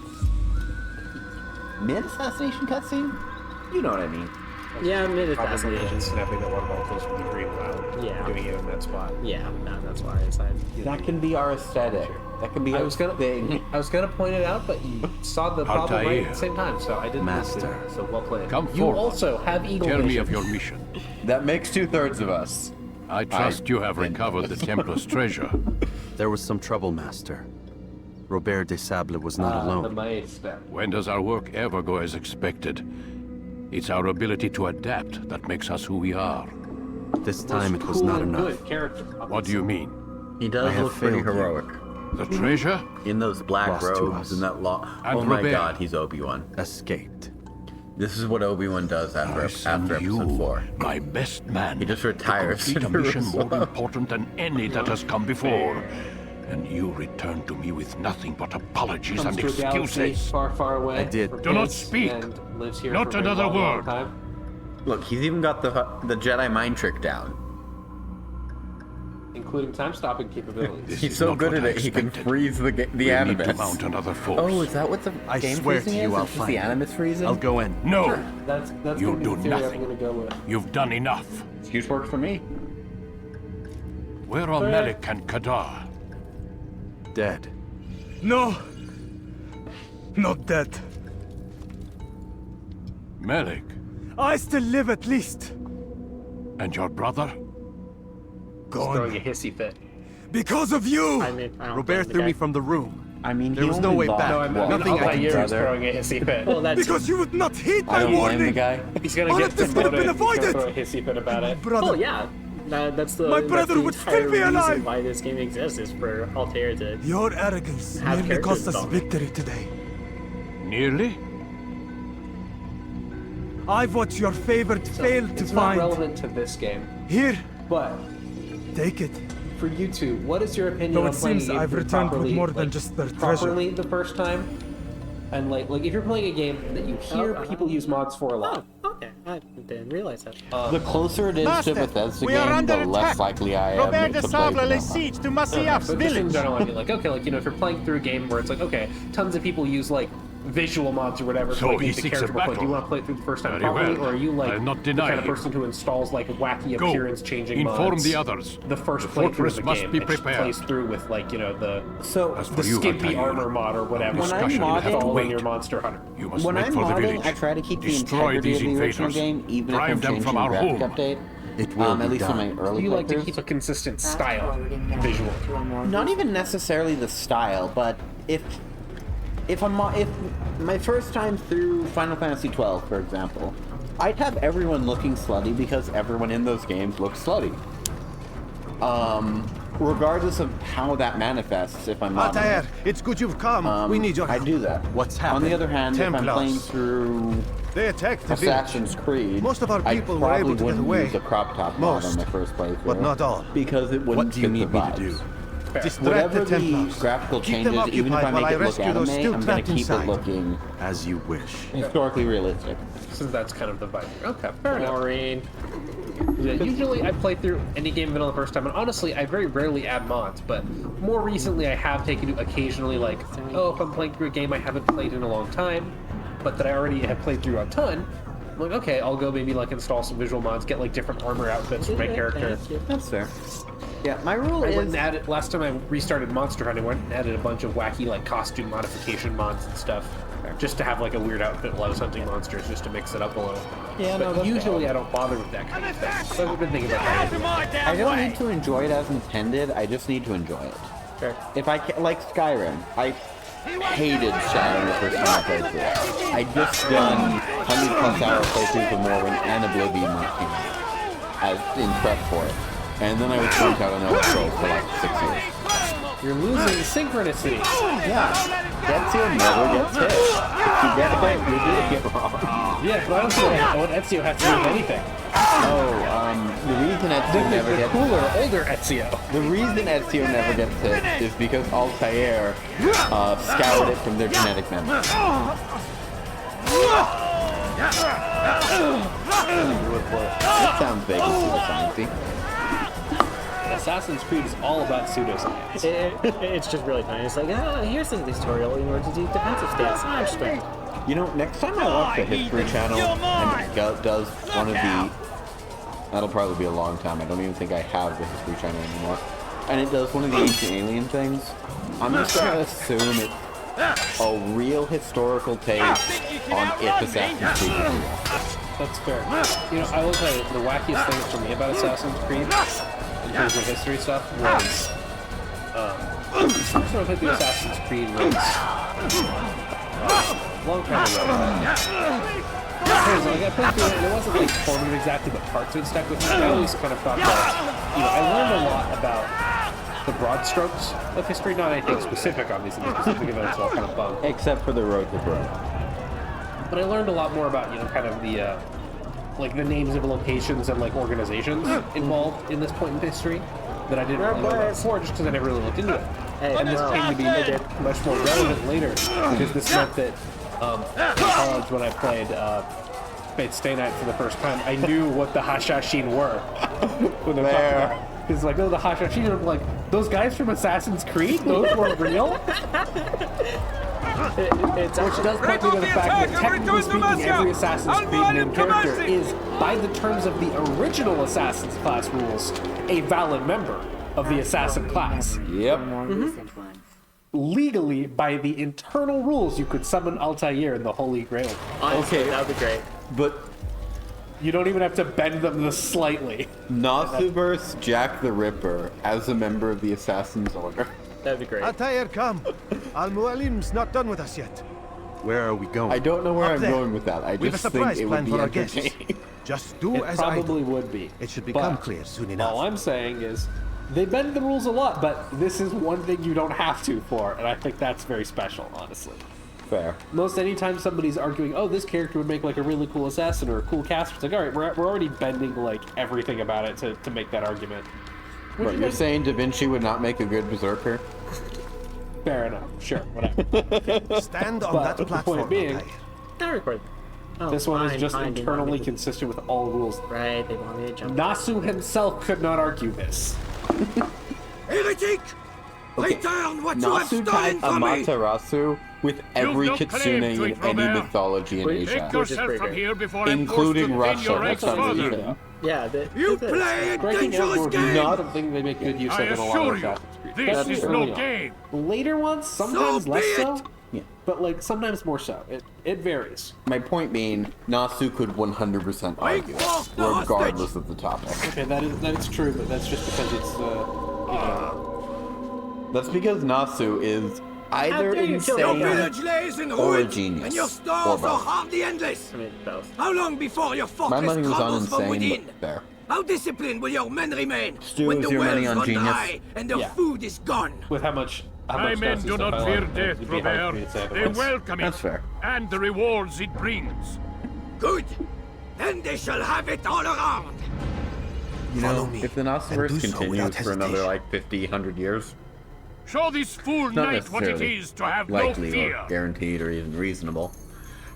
Speaker 2: Mid-assassination cutscene? You know what I mean.
Speaker 4: Yeah, mid
Speaker 3: Probably
Speaker 4: assassination.
Speaker 3: snapping the water bottles from the green while
Speaker 4: Yeah.
Speaker 3: doing it in that spot.
Speaker 4: Yeah, no, that's why I decided.
Speaker 2: That can be our aesthetic. That can be
Speaker 3: I
Speaker 2: our
Speaker 3: was gonna
Speaker 2: thing.
Speaker 3: I was gonna point it out, but you saw the problem right at the same time, so I didn't.
Speaker 8: Master.
Speaker 3: So well played.
Speaker 8: Come
Speaker 3: you
Speaker 8: forward.
Speaker 3: also have eagle
Speaker 8: Tell
Speaker 3: vision.
Speaker 8: me of your mission.
Speaker 2: That makes 2/3 of us.
Speaker 8: I trust you have recovered the Templar's treasure.
Speaker 12: There was some trouble, Master. Robert de Sable was not
Speaker 3: The
Speaker 12: alone.
Speaker 3: maester.
Speaker 8: When does our work ever go as expected? It's our ability to adapt that makes us who we are.
Speaker 12: This time it was
Speaker 3: Cool
Speaker 12: not
Speaker 3: and
Speaker 12: enough.
Speaker 3: Good character.
Speaker 8: What do you mean?
Speaker 2: He does
Speaker 12: I have
Speaker 2: look pretty
Speaker 12: failed you.
Speaker 2: heroic.
Speaker 8: The treasure?
Speaker 2: In those black
Speaker 12: Lost to
Speaker 2: robes
Speaker 12: us.
Speaker 2: and that law.
Speaker 8: And
Speaker 2: Oh my
Speaker 8: Robert.
Speaker 2: god, he's Obi-Wan.
Speaker 12: Escaped.
Speaker 2: This is what Obi-Wan does after
Speaker 8: I send
Speaker 2: episode
Speaker 8: you,
Speaker 2: 4.
Speaker 8: my best man.
Speaker 2: He just retires.
Speaker 8: To complete a mission more
Speaker 2: Jerusalem.
Speaker 8: important than any that has come before. And you return to me with nothing but apologies
Speaker 3: Comes
Speaker 8: and
Speaker 3: to a galaxy
Speaker 8: excuses.
Speaker 3: far, far away.
Speaker 12: I did.
Speaker 3: repents
Speaker 8: Do not speak.
Speaker 3: And lives here
Speaker 8: Not
Speaker 3: for a very
Speaker 8: another
Speaker 3: long, long
Speaker 8: word.
Speaker 3: time.
Speaker 2: Look, he's even got the Jedi mind trick down.
Speaker 3: Including time-stopping capabilities.
Speaker 8: This
Speaker 2: He's
Speaker 8: is
Speaker 2: so
Speaker 8: not
Speaker 2: good
Speaker 8: what
Speaker 2: at
Speaker 8: I
Speaker 2: it, he can
Speaker 8: expected.
Speaker 2: freeze the
Speaker 8: We need to
Speaker 2: animus.
Speaker 8: mount another force.
Speaker 2: Oh, is that what the
Speaker 12: I
Speaker 2: game
Speaker 12: swear to
Speaker 2: freezing
Speaker 12: you
Speaker 2: is?
Speaker 12: I'll
Speaker 2: It's just
Speaker 12: find
Speaker 2: the
Speaker 12: it.
Speaker 2: animus freezing?
Speaker 12: I'll go in.
Speaker 8: No,
Speaker 3: That's
Speaker 8: You
Speaker 3: gonna be
Speaker 8: do
Speaker 3: the theory
Speaker 8: nothing.
Speaker 3: I'm gonna go with.
Speaker 8: you've done enough.
Speaker 2: Excuse works for me.
Speaker 8: Where are Malik and Kadar?
Speaker 12: Dead.
Speaker 11: No. Not dead.
Speaker 8: Malik
Speaker 11: I still live at least.
Speaker 8: and your brother?
Speaker 3: Throwing
Speaker 11: Gone.
Speaker 3: a hissy fit.
Speaker 11: Because of you!
Speaker 4: I mean, I don't
Speaker 12: Robert
Speaker 4: blame the
Speaker 12: threw
Speaker 4: guy.
Speaker 12: me from the room.
Speaker 2: I mean,
Speaker 12: There
Speaker 2: he
Speaker 12: was no
Speaker 2: only
Speaker 12: way
Speaker 2: lost
Speaker 12: back.
Speaker 3: No, I mean,
Speaker 2: what,
Speaker 12: Nothing
Speaker 3: all
Speaker 12: I
Speaker 3: I
Speaker 12: can
Speaker 3: hear
Speaker 12: do.
Speaker 3: is throwing a hissy fit.
Speaker 4: Well, that's
Speaker 11: Because you would not heed
Speaker 2: I
Speaker 11: my
Speaker 2: don't blame
Speaker 11: warning!
Speaker 2: the guy.
Speaker 3: He's gonna
Speaker 11: All
Speaker 3: get
Speaker 11: of this would have been
Speaker 3: demoted. He's gonna
Speaker 11: avoided.
Speaker 3: throw a hissy fit about it.
Speaker 11: Brother,
Speaker 4: Oh yeah, that's the
Speaker 11: My
Speaker 4: that's
Speaker 11: brother
Speaker 4: the
Speaker 11: would
Speaker 4: entire
Speaker 11: still be
Speaker 4: reason
Speaker 11: alive.
Speaker 4: why this game exists is for Altair to.
Speaker 11: your arrogance
Speaker 4: Have
Speaker 11: nearly cost
Speaker 4: characters
Speaker 11: us
Speaker 4: development.
Speaker 11: victory today.
Speaker 8: Nearly?
Speaker 11: I've watched your favorite fail to
Speaker 3: It's not
Speaker 11: find.
Speaker 3: relevant to this game,
Speaker 11: Here,
Speaker 3: but
Speaker 11: take it.
Speaker 3: for you two, what is your opinion
Speaker 11: Though
Speaker 3: on
Speaker 11: it
Speaker 3: playing
Speaker 11: seems
Speaker 3: a game
Speaker 11: I've
Speaker 3: through
Speaker 11: returned with
Speaker 3: properly,
Speaker 11: more than
Speaker 3: like,
Speaker 11: just their
Speaker 3: properly the first time? And like if you're playing a game that you hear people use mods for a lot.
Speaker 4: Oh, okay. I didn't realize that.
Speaker 2: The closer it is to Bethesda game, the less likely I am
Speaker 5: Robert de
Speaker 2: to play
Speaker 5: Sable
Speaker 2: them.
Speaker 5: lays siege to Masyaf's
Speaker 3: But just in
Speaker 5: village.
Speaker 3: general, I mean, like, okay, like, you know, if you're playing through a game where it's like, okay, tons of people use, like, visual mods or whatever
Speaker 8: So
Speaker 3: to like,
Speaker 8: he
Speaker 3: make the
Speaker 8: seeks a
Speaker 3: character more fun. Do you
Speaker 8: battle.
Speaker 3: want to play it through the first time
Speaker 8: Very
Speaker 3: properly,
Speaker 8: well.
Speaker 3: or are you, like,
Speaker 8: I'll not
Speaker 3: the
Speaker 8: deny
Speaker 3: kind of
Speaker 8: you.
Speaker 3: person who installs, like, wacky
Speaker 8: Go.
Speaker 3: appearance-changing mods?
Speaker 8: Inform the others.
Speaker 3: The first
Speaker 8: The
Speaker 3: playthrough
Speaker 8: fortress
Speaker 3: of the
Speaker 8: must
Speaker 3: game
Speaker 8: be
Speaker 3: and just
Speaker 8: prepared.
Speaker 3: plays through with, like, you know, the
Speaker 2: So,
Speaker 8: As for
Speaker 3: the
Speaker 8: you,
Speaker 3: skimpy
Speaker 8: Altair,
Speaker 3: armor mod or whatever.
Speaker 2: When I'm
Speaker 8: discussion will have to
Speaker 2: modding-
Speaker 3: All in your
Speaker 8: wait.
Speaker 3: Monster Hunter.
Speaker 8: You must
Speaker 2: when
Speaker 8: make
Speaker 2: I'm
Speaker 8: for the
Speaker 2: modding,
Speaker 8: village.
Speaker 2: I try to keep the
Speaker 8: Destroy
Speaker 2: integrity
Speaker 8: these
Speaker 2: of the original
Speaker 8: invaders.
Speaker 2: game, even
Speaker 8: Drive
Speaker 2: if I'm
Speaker 8: them
Speaker 2: changing
Speaker 8: from
Speaker 2: the
Speaker 8: our
Speaker 2: graphic
Speaker 8: home.
Speaker 2: update.
Speaker 12: It will
Speaker 2: At
Speaker 12: be
Speaker 2: least in
Speaker 12: done.
Speaker 2: my early
Speaker 3: You like to
Speaker 2: playthroughs.
Speaker 3: keep a consistent style visual.
Speaker 2: Not even necessarily the style, but if my first time through Final Fantasy 12, for example, I'd have everyone looking slutty because everyone in those games looks slutty. Regardless of how that manifests, if I'm not,
Speaker 9: Altair, it's good you've come. We need your
Speaker 2: I
Speaker 9: help.
Speaker 2: do that.
Speaker 12: What's
Speaker 2: On
Speaker 12: happened?
Speaker 2: the other hand, if I'm
Speaker 9: Templars.
Speaker 2: playing through
Speaker 9: They attacked the village.
Speaker 2: Assassin's Creed,
Speaker 9: Most of our
Speaker 2: I
Speaker 9: people were
Speaker 2: probably
Speaker 9: able to get
Speaker 2: wouldn't
Speaker 9: away.
Speaker 2: use a crop top mod on
Speaker 9: Most,
Speaker 2: my first playthrough,
Speaker 9: but not all.
Speaker 2: because it wouldn't
Speaker 12: What do you
Speaker 2: fit
Speaker 12: need
Speaker 2: the
Speaker 12: me to
Speaker 2: vibes.
Speaker 12: do?
Speaker 9: Distract
Speaker 2: Whatever
Speaker 9: the
Speaker 2: the
Speaker 9: Templars.
Speaker 2: graphical
Speaker 9: Keep them
Speaker 2: changes, even if I
Speaker 9: occupied while
Speaker 2: make
Speaker 9: I
Speaker 2: it look
Speaker 9: rescue those
Speaker 2: anime,
Speaker 9: still
Speaker 2: I'm gonna
Speaker 9: trapped
Speaker 2: keep
Speaker 9: inside.
Speaker 2: it looking
Speaker 12: As you wish.
Speaker 2: historically realistic.
Speaker 3: So that's kind of the vibe. Okay, fair enough.
Speaker 4: Maureen.
Speaker 3: Yeah, usually I play through any game vanilla the first time, and honestly, I very rarely add mods, but more recently I have taken to occasionally, like, oh, if I'm playing through a game I haven't played in a long time, but that I already have played through a ton, I'm like, okay, I'll go maybe, like, install some visual mods, get, like, different armor outfits for my character.
Speaker 2: That's fair. Yeah, my rule
Speaker 3: I went
Speaker 2: is
Speaker 3: and added, last time I restarted Monster Hunter, I went and added a bunch of wacky, like, costume modification mods and stuff, just to have, like, a weird outfit while I was hunting monsters, just to mix it up a little.
Speaker 2: Yeah,
Speaker 3: but
Speaker 2: no, that's
Speaker 3: usually I don't bother with that kind of stuff, so I've been thinking about that.
Speaker 2: I don't need to enjoy it as intended. I just need to enjoy it.
Speaker 3: Fair.
Speaker 2: If I like Skyrim, I hated Skyrim the first time I played through it. I just done 100+ hour playthroughs of Morrowind and Oblivion when it came out, as in prep for it. And then I was burnt out on Elder Scrolls for like 6 years.
Speaker 3: You're losing synchronicity.
Speaker 2: Yeah, Ezio never gets hit. If you get hit, you're doing it wrong.
Speaker 3: Yeah, but I don't know what Ezio has to do with anything.
Speaker 2: The reason Ezio never
Speaker 3: The
Speaker 2: gets
Speaker 3: cooler, older Ezio.
Speaker 2: The reason Ezio never gets hit is because Altair scoured it from their genetic memory. That sounds vaguely sciencey.
Speaker 3: Assassin's Creed is all about pseudoscience.
Speaker 4: It's just really funny. It's like, here's the tutorial in order to do defensive stance. I'm strength.
Speaker 2: You know, next time I watch the History Channel and it does one of the... That'll probably be a long time. I don't even think I have the History Channel anymore. And it does one of the Ancient Alien things. I'm just gonna assume it's a real historical take on if Assassin's Creed is real.
Speaker 3: That's fair. You know, I will tell you, the wackiest thing for me about Assassin's Creed, in terms of history stuff, was... the first time I played the Assassin's Creed was... a long time ago. Like, I played through it, and it wasn't like formative exactly, but parts of it stuck with me. I always kind of thought that, you know, I learned a lot about the broad strokes of history, not anything specific, obviously, the specific events all kind of bug.
Speaker 2: Except for the road to Rome.
Speaker 3: But I learned a lot more about, you know, kind of the, like the names of locations and like organizations involved in this point in history that I didn't really know about before, just because I never really looked into it. And this came to be much more relevant later, because this meant that in college when I played Stay Night for the first time, I knew what the Hashashin were. When they talked about it's like, oh, the Hashashin, I'm like, those guys from Assassin's Creed? Those were real? Which does point me to the fact that, technically speaking, every Assassin's Creed named character is, by the terms of the original Assassin's class rules, a valid member of the Assassin class.
Speaker 2: Yep.
Speaker 3: Legally, by the internal rules, you could summon Altair in the Holy Grail.
Speaker 4: Honestly, that would be great.
Speaker 2: But
Speaker 3: you don't even have to bend them this slightly.
Speaker 2: Nasu versus Jack the Ripper as a member of the Assassin's Order.
Speaker 4: That'd be great.
Speaker 9: Altair, come. Al-Mualim's not done with us yet.
Speaker 12: Where are we going?
Speaker 2: I don't know where
Speaker 9: Up
Speaker 2: I'm
Speaker 9: there.
Speaker 2: going with that. I
Speaker 9: We've
Speaker 2: just
Speaker 9: a
Speaker 2: think
Speaker 9: surprise
Speaker 2: it
Speaker 9: plan
Speaker 2: would be
Speaker 9: for our guests.
Speaker 2: entertaining.
Speaker 9: Just do
Speaker 3: It
Speaker 9: as I
Speaker 3: probably
Speaker 9: do.
Speaker 3: would be.
Speaker 9: It should become
Speaker 3: But
Speaker 9: clear soon enough.
Speaker 3: All I'm saying is, they bend the rules a lot, but this is one thing you don't have to for, and I think that's very special, honestly.
Speaker 2: Fair.
Speaker 3: Most anytime somebody's arguing, oh, this character would make like a really cool assassin or a cool caster, it's like, all right, we're already bending like everything about it to make that argument.
Speaker 2: But you're saying Da Vinci would not make a good berserker?
Speaker 3: Fair enough. Sure, whatever.
Speaker 9: Stand on
Speaker 3: But
Speaker 9: that
Speaker 3: the
Speaker 9: platform,
Speaker 3: point being,
Speaker 9: Altair.
Speaker 4: Not record. Oh,
Speaker 3: this one is
Speaker 4: fine,
Speaker 3: just
Speaker 4: fine, they want
Speaker 3: internally
Speaker 4: me to-
Speaker 3: consistent with all rules.
Speaker 4: Right, they want me to jump.
Speaker 3: Nasu himself could not argue this.
Speaker 7: Heretic! Return what you have
Speaker 2: Nasu
Speaker 7: stolen
Speaker 2: tied
Speaker 7: from me!
Speaker 2: Amaterasu with every
Speaker 5: no
Speaker 2: kitsune
Speaker 5: claim to
Speaker 2: in
Speaker 5: it,
Speaker 2: any
Speaker 5: Robert.
Speaker 2: mythology in
Speaker 5: Take
Speaker 2: Asia.
Speaker 5: yourself from here before I'm
Speaker 2: Including
Speaker 5: forced to
Speaker 2: Russia.
Speaker 5: your
Speaker 2: That
Speaker 5: ex
Speaker 2: sounds
Speaker 5: further.
Speaker 2: even.
Speaker 4: Yeah,
Speaker 7: You play a
Speaker 3: Breaking
Speaker 7: dangerous
Speaker 3: Edward
Speaker 7: game!
Speaker 3: is not something they make good use
Speaker 5: I
Speaker 3: of in a lot
Speaker 5: assure
Speaker 3: of
Speaker 5: you,
Speaker 3: Assassin's Creed.
Speaker 5: this
Speaker 3: That's
Speaker 5: is
Speaker 3: early
Speaker 5: no
Speaker 3: on.
Speaker 5: game.
Speaker 3: Later ones, sometimes
Speaker 7: So
Speaker 3: less
Speaker 7: be
Speaker 3: so,
Speaker 7: it.
Speaker 2: Yeah.
Speaker 3: but like sometimes more so. It varies.
Speaker 2: My point being, Nasu could 100% argue it,
Speaker 7: forth the
Speaker 2: regardless of the topic.
Speaker 3: Okay, that is true, but that's just because it's you know.
Speaker 2: That's because Nasu is either
Speaker 7: Your
Speaker 2: insane
Speaker 7: village lays in
Speaker 2: or a
Speaker 7: ruins,
Speaker 2: genius.
Speaker 7: and your
Speaker 2: Or
Speaker 7: stores
Speaker 2: both.
Speaker 7: are hardly endless.
Speaker 4: I mean, both.
Speaker 7: How long before your
Speaker 2: My
Speaker 7: fortress
Speaker 2: money was on
Speaker 7: crumbles from
Speaker 2: insane,
Speaker 7: within?
Speaker 2: but fair.
Speaker 7: How disciplined will your men remain
Speaker 2: Stu,
Speaker 7: when
Speaker 2: is
Speaker 7: the
Speaker 2: your money
Speaker 7: wells
Speaker 2: on
Speaker 7: run
Speaker 2: genius?
Speaker 7: dry and their
Speaker 3: Yeah.
Speaker 7: food is gone?
Speaker 3: With how much
Speaker 5: My men
Speaker 3: doses
Speaker 5: do
Speaker 3: of
Speaker 5: not
Speaker 3: I
Speaker 5: fear
Speaker 3: like,
Speaker 5: death,
Speaker 3: it'd be hard for me
Speaker 5: Robert.
Speaker 3: to say
Speaker 5: They
Speaker 3: otherwise.
Speaker 5: welcome it.
Speaker 2: That's fair.
Speaker 5: And the rewards it brings.
Speaker 7: Good. Then they shall have it all around.
Speaker 2: You
Speaker 9: Follow
Speaker 2: know,
Speaker 9: me,
Speaker 2: if the
Speaker 9: and
Speaker 2: Nasuverse
Speaker 9: do so
Speaker 2: continues
Speaker 9: without
Speaker 2: for another
Speaker 9: hesitation.
Speaker 2: like 50, 100 years,
Speaker 5: Show this fool
Speaker 2: it's not
Speaker 5: knight what it
Speaker 2: necessarily
Speaker 5: is to have no
Speaker 2: likely
Speaker 5: fear.
Speaker 2: or guaranteed or even reasonable.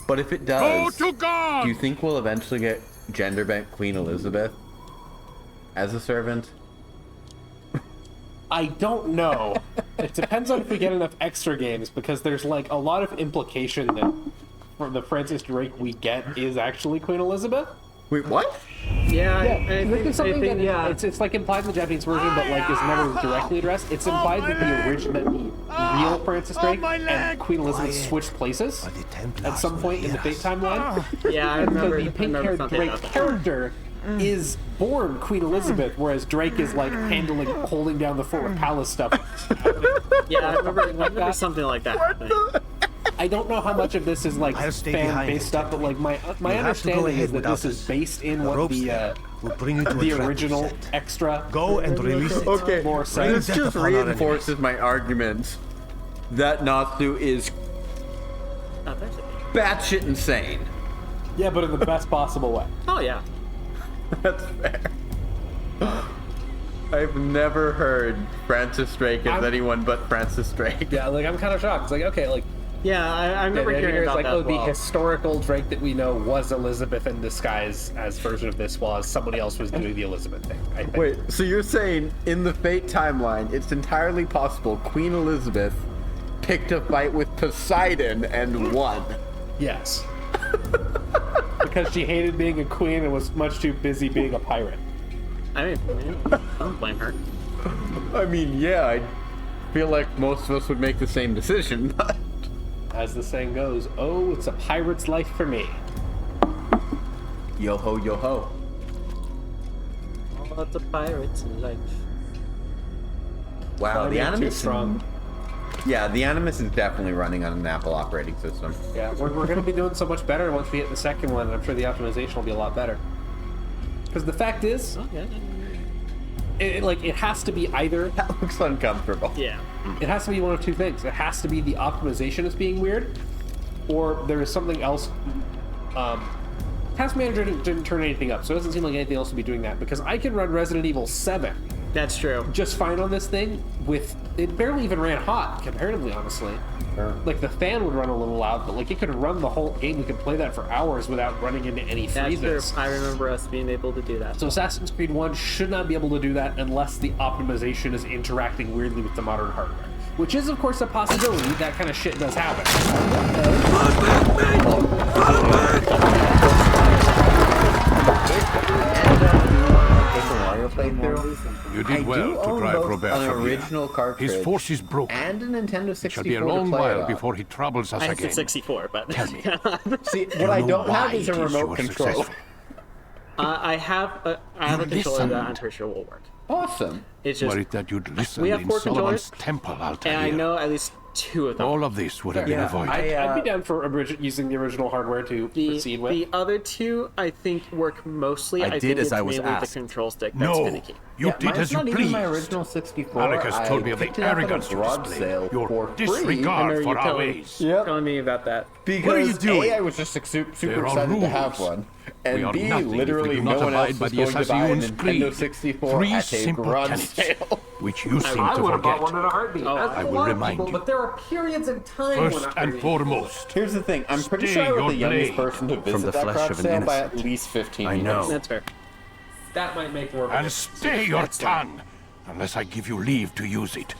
Speaker 2: But if it
Speaker 5: Go
Speaker 2: does,
Speaker 5: to God!
Speaker 2: do you think we'll eventually get gender-bent Queen Elizabeth as a servant?
Speaker 3: I don't know. It depends on if we get enough extra games, because there's like a lot of implication that from the Francis Drake we get is actually Queen Elizabeth.
Speaker 2: Wait, what?
Speaker 4: Yeah, I
Speaker 3: Like,
Speaker 4: think,
Speaker 3: there's something
Speaker 4: I think
Speaker 3: that
Speaker 4: yeah.
Speaker 3: it's like implied in the Japanese version, but like is never directly addressed. It's implied that the real Francis Drake and Queen Elizabeth switched places at some point in the fate timeline.
Speaker 4: Yeah, I
Speaker 3: And
Speaker 4: remember.
Speaker 3: the
Speaker 4: I
Speaker 3: pink-haired
Speaker 4: remember something
Speaker 3: Drake
Speaker 4: about that.
Speaker 3: character is born Queen Elizabeth, whereas Drake is like holding down the Fort of Palace stuff.
Speaker 4: Yeah, I remember
Speaker 3: that.
Speaker 4: something like that. happening.
Speaker 3: I don't know how much of this is like
Speaker 9: I'll stay behind
Speaker 3: fan-based
Speaker 9: it,
Speaker 3: stuff, but like my
Speaker 9: You'll have to go
Speaker 3: understanding
Speaker 9: ahead
Speaker 3: is that
Speaker 9: without
Speaker 3: this is
Speaker 9: us.
Speaker 3: based in
Speaker 9: The
Speaker 3: what
Speaker 9: ropes
Speaker 3: the
Speaker 9: there will bring you to a
Speaker 3: the
Speaker 9: trap you
Speaker 3: original
Speaker 9: set.
Speaker 3: extra.
Speaker 9: Go and release it.
Speaker 2: Okay,
Speaker 3: More
Speaker 2: this
Speaker 3: sense.
Speaker 9: death
Speaker 2: just
Speaker 9: upon our
Speaker 2: reinforces my argument that Nasu is
Speaker 4: Oh, that's it.
Speaker 2: batshit insane.
Speaker 3: Yeah, but in the best possible way.
Speaker 4: Oh yeah.
Speaker 2: That's fair. I've never heard Francis Drake as
Speaker 3: I'm-
Speaker 2: anyone but Francis Drake.
Speaker 3: Yeah, like I'm kind of shocked. It's like, okay, like
Speaker 4: Yeah, I remember hearing
Speaker 3: it's
Speaker 4: about
Speaker 3: like,
Speaker 4: that.
Speaker 3: oh, the historical Drake that we know was Elizabeth in disguise as version of this, while somebody else was doing the Elizabeth thing. I think.
Speaker 2: Wait, so you're saying in the Fate timeline, it's entirely possible Queen Elizabeth picked a fight with Poseidon and won?
Speaker 3: Yes. Because she hated being a queen and was much too busy being a pirate.
Speaker 4: I mean, I don't blame her.
Speaker 2: I mean, yeah, I feel like most of us would make the same decision, but...
Speaker 3: As the saying goes, oh, it's a pirate's life for me.
Speaker 2: Yo ho, yo ho.
Speaker 4: All about the pirates in life.
Speaker 2: Wow, the
Speaker 3: Too
Speaker 2: Animus...
Speaker 3: strong.
Speaker 2: Yeah, the Animus is definitely running on an Apple operating system.
Speaker 3: Yeah, we're going to be doing so much better once we hit the second one, and I'm sure the optimization will be a lot better. Because the fact is, it has to be either...
Speaker 2: That looks uncomfortable.
Speaker 4: Yeah.
Speaker 3: It has to be one of two things. It has to be the optimization is being weird, or there is something else. Task Manager didn't turn anything up, so it doesn't seem like anything else would be doing that, because I can run Resident Evil 7
Speaker 4: That's true.
Speaker 3: just fine on this thing. With it barely even ran hot comparatively, honestly. Like the fan would run a little loud, but like it could run the whole game. We could play that for hours without running into any
Speaker 4: That's
Speaker 3: freezes.
Speaker 4: true. I remember us being able to do that.
Speaker 3: So Assassin's Creed 1 should not be able to do that unless the optimization is interacting weirdly with the modern hardware. Which is, of course, a possibility. That kind of shit does happen.
Speaker 2: You
Speaker 5: did well to drive Robert
Speaker 2: an
Speaker 5: from here.
Speaker 2: original cartridge.
Speaker 5: His force is broken.
Speaker 2: And a Nintendo 64
Speaker 5: It shall be a
Speaker 2: to
Speaker 5: long
Speaker 2: play it
Speaker 5: while
Speaker 2: on.
Speaker 5: before he troubles us
Speaker 4: I
Speaker 5: again.
Speaker 4: said 64, but
Speaker 5: Tell me.
Speaker 2: See, what I don't have is a
Speaker 5: why it is
Speaker 2: remote
Speaker 5: you are
Speaker 2: control.
Speaker 5: successful.
Speaker 4: I have a controller that
Speaker 5: listened.
Speaker 4: I'm pretty sure will work.
Speaker 2: Awesome.
Speaker 4: It's just
Speaker 5: Were it that you'd listened
Speaker 4: we have
Speaker 5: in
Speaker 4: 4
Speaker 5: Solomon's
Speaker 4: controllers,
Speaker 5: temple, I'll tell
Speaker 4: and I
Speaker 5: you.
Speaker 4: know at least 2 of them.
Speaker 5: All of this would have been avoided.
Speaker 3: I'd be down for using the original hardware to proceed with.
Speaker 4: The other 2, I think, work mostly.
Speaker 12: I
Speaker 4: think
Speaker 12: did as
Speaker 4: it's
Speaker 12: I was
Speaker 4: mainly
Speaker 12: asked.
Speaker 4: the control stick that's
Speaker 5: No,
Speaker 4: finicky.
Speaker 5: you did
Speaker 2: mine's
Speaker 5: as you
Speaker 2: not even my
Speaker 5: pleased.
Speaker 2: original 64.
Speaker 5: Alec has told
Speaker 2: I
Speaker 5: me of the
Speaker 2: picked it up at a
Speaker 5: arrogance you
Speaker 2: garage
Speaker 5: display,
Speaker 2: sale
Speaker 5: your
Speaker 2: for free.
Speaker 5: disregard for our ways.
Speaker 4: Telling me about that.
Speaker 2: Because
Speaker 5: What are you doing?
Speaker 2: A, I was just super
Speaker 5: There are
Speaker 2: excited to have
Speaker 5: rules.
Speaker 2: one,
Speaker 5: We
Speaker 2: and
Speaker 5: are
Speaker 2: B,
Speaker 5: nothing if we
Speaker 2: literally
Speaker 5: do
Speaker 2: no
Speaker 5: not
Speaker 2: one else
Speaker 5: abide by
Speaker 2: was
Speaker 5: the
Speaker 2: going to buy a
Speaker 5: Assassin's
Speaker 2: Nintendo
Speaker 5: Creed.
Speaker 2: 64
Speaker 5: Three
Speaker 2: at a
Speaker 5: simple
Speaker 2: garage
Speaker 5: tenets,
Speaker 2: sale.
Speaker 5: which you seem
Speaker 3: I
Speaker 5: to
Speaker 3: would have bought
Speaker 5: forget.
Speaker 3: one in a heartbeat.
Speaker 4: Oh,
Speaker 3: That's
Speaker 5: I
Speaker 3: a
Speaker 5: will
Speaker 3: lot of
Speaker 5: remind
Speaker 3: people,
Speaker 5: you.
Speaker 3: but there are periods in time when
Speaker 5: First
Speaker 3: I'm
Speaker 5: and
Speaker 3: reading
Speaker 5: foremost,
Speaker 2: Here's the thing, I'm pretty
Speaker 5: Stay
Speaker 2: sure I was
Speaker 5: your
Speaker 2: the youngest
Speaker 5: blade
Speaker 2: person to
Speaker 12: from
Speaker 2: visit
Speaker 12: the
Speaker 2: that
Speaker 12: flesh
Speaker 2: garage
Speaker 12: of an
Speaker 2: sale by
Speaker 12: innocent.
Speaker 2: at least 15
Speaker 12: I
Speaker 2: years.
Speaker 12: know.
Speaker 4: That's fair.
Speaker 3: that might make more of a
Speaker 5: and
Speaker 3: difference.
Speaker 5: stay your tongue, unless I give you leave to use it.